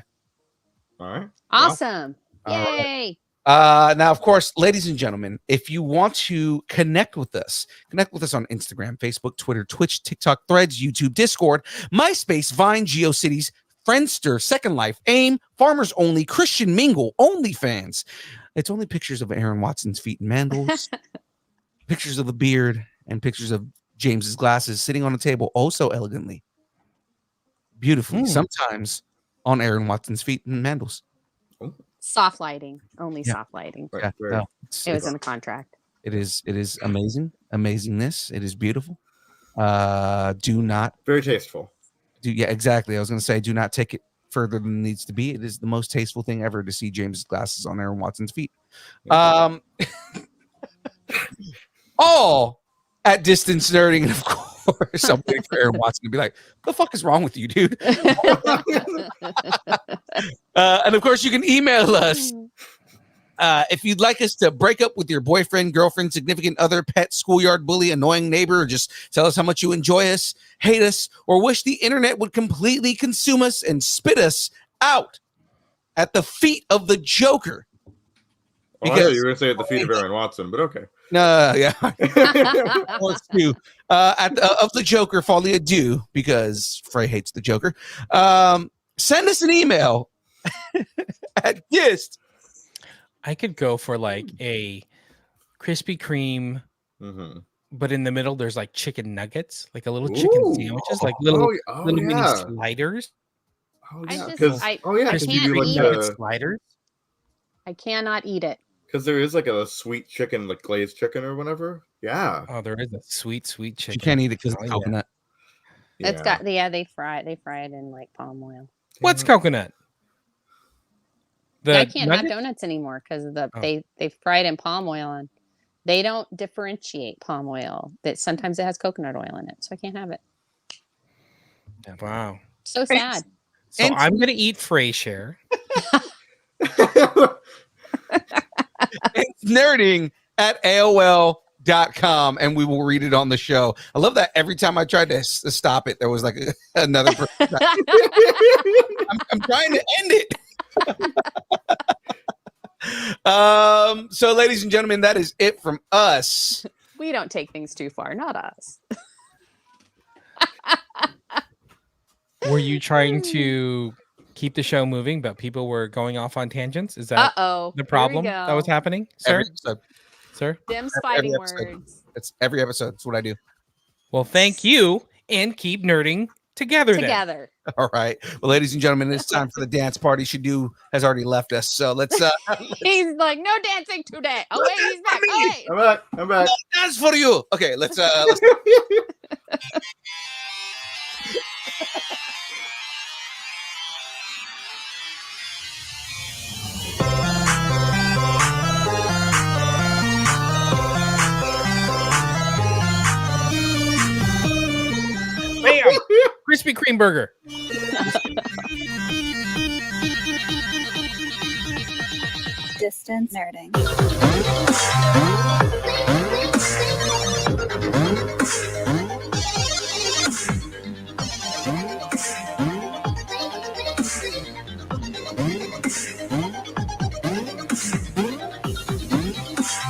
All right. Awesome. All Yay. Now, of course, ladies and gentlemen, if you want to connect with us on Instagram, Facebook, Twitter, Twitch, TikTok, Threads, YouTube, Discord, MySpace, Vine, GeoCities, Friendster, Second Life, AIM, Farmers Only, Christian Mingle, OnlyFans. It's only pictures of Aaron Watson's feet and mandals, pictures of the beard, and pictures of James's glasses sitting on a table oh so elegantly, beautifully, sometimes on Aaron Watson's feet and mandals. Soft lighting. Only soft lighting. Right, Yeah, right. no, It was in the contract. It is amazing, amazingness. It is beautiful. Do not Very tasteful. yeah, exactly. I was going to say, do not take it further than it needs to be. It is the most tasteful thing ever to see James's glasses on Aaron Watson's feet. All at Distance Nerding, and of course, I'm waiting for Aaron Watson to be like, "The fuck is wrong with you, dude?" And of course, you can email us if you'd like us to break up with your boyfriend, girlfriend, significant other, pet, schoolyard bully, annoying neighbor, or just tell us how much you enjoy us, hate us, or wish the internet would completely consume us and spit us out at the feet of the Joker. Well, I thought you were going to say at the feet of Aaron Watson, but okay. No, yeah. Let's do of the Joker, Folie, Deux, because Fray hates the Joker. Send us an email at Gist. I could go for like a Krispy Kreme but in the middle there's like chicken nuggets, like a little chicken Ooh. sandwiches, like little mini yeah. sliders. Oh I yeah, just- because I because you can't do like eat Nugget the sliders. I cannot eat it. because there is like a sweet chicken, like glazed chicken or whatever. Yeah, Oh, there is a sweet chicken. You can't eat it because Oh, it's yeah. coconut. It's got they fry it in like palm oil. What's coconut? I can't have nuggets? donuts anymore because Oh. they fry it in palm oil and they don't differentiate palm oil. That sometimes it has coconut oil in it, so I can't have it. Wow. So sad. So And- I'm gonna eat Fray share. It's nerding at AOL.com, and we will read it on the show. I love that every time I tried to stop it, there was like another person. I'm trying to end it. So, ladies and gentlemen, that is it from us. We don't take things too far, not us. Were you trying to keep the show moving, but people were going off on tangents? Is that Uh-oh. the problem that was happening, sir? Every episode. Sir? Them's Every fighting episode. words. It's every episode. That's what I do. Well, thank you, and keep nerding together. Then. Together. All right. Well, ladies and gentlemen, it's time for the dance party. SHDU has already left us. So let's He's like, no dancing today. Oh, wait, he's back. Oh, wait. I'm back. dance for you. Okay, let's Bam! Krispy Kreme burger. Distance nerding.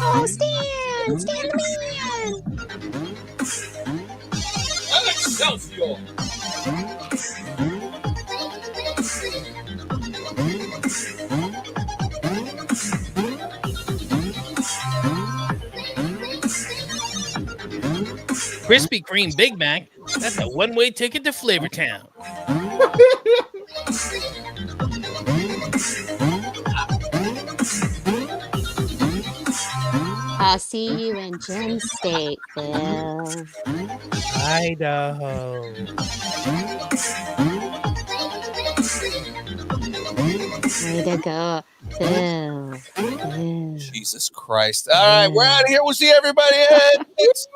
Oh, Stan! Stan the man! Krispy Kreme Big Mac. That's a one-way ticket to Flavortown. I'll see you in Gem State, Phil. Idaho. Way to go, Phil. Yeah. Jesus Christ. All right, we're out of here. We'll see everybody next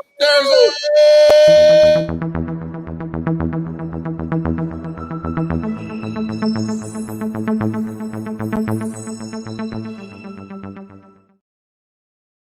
Thursday.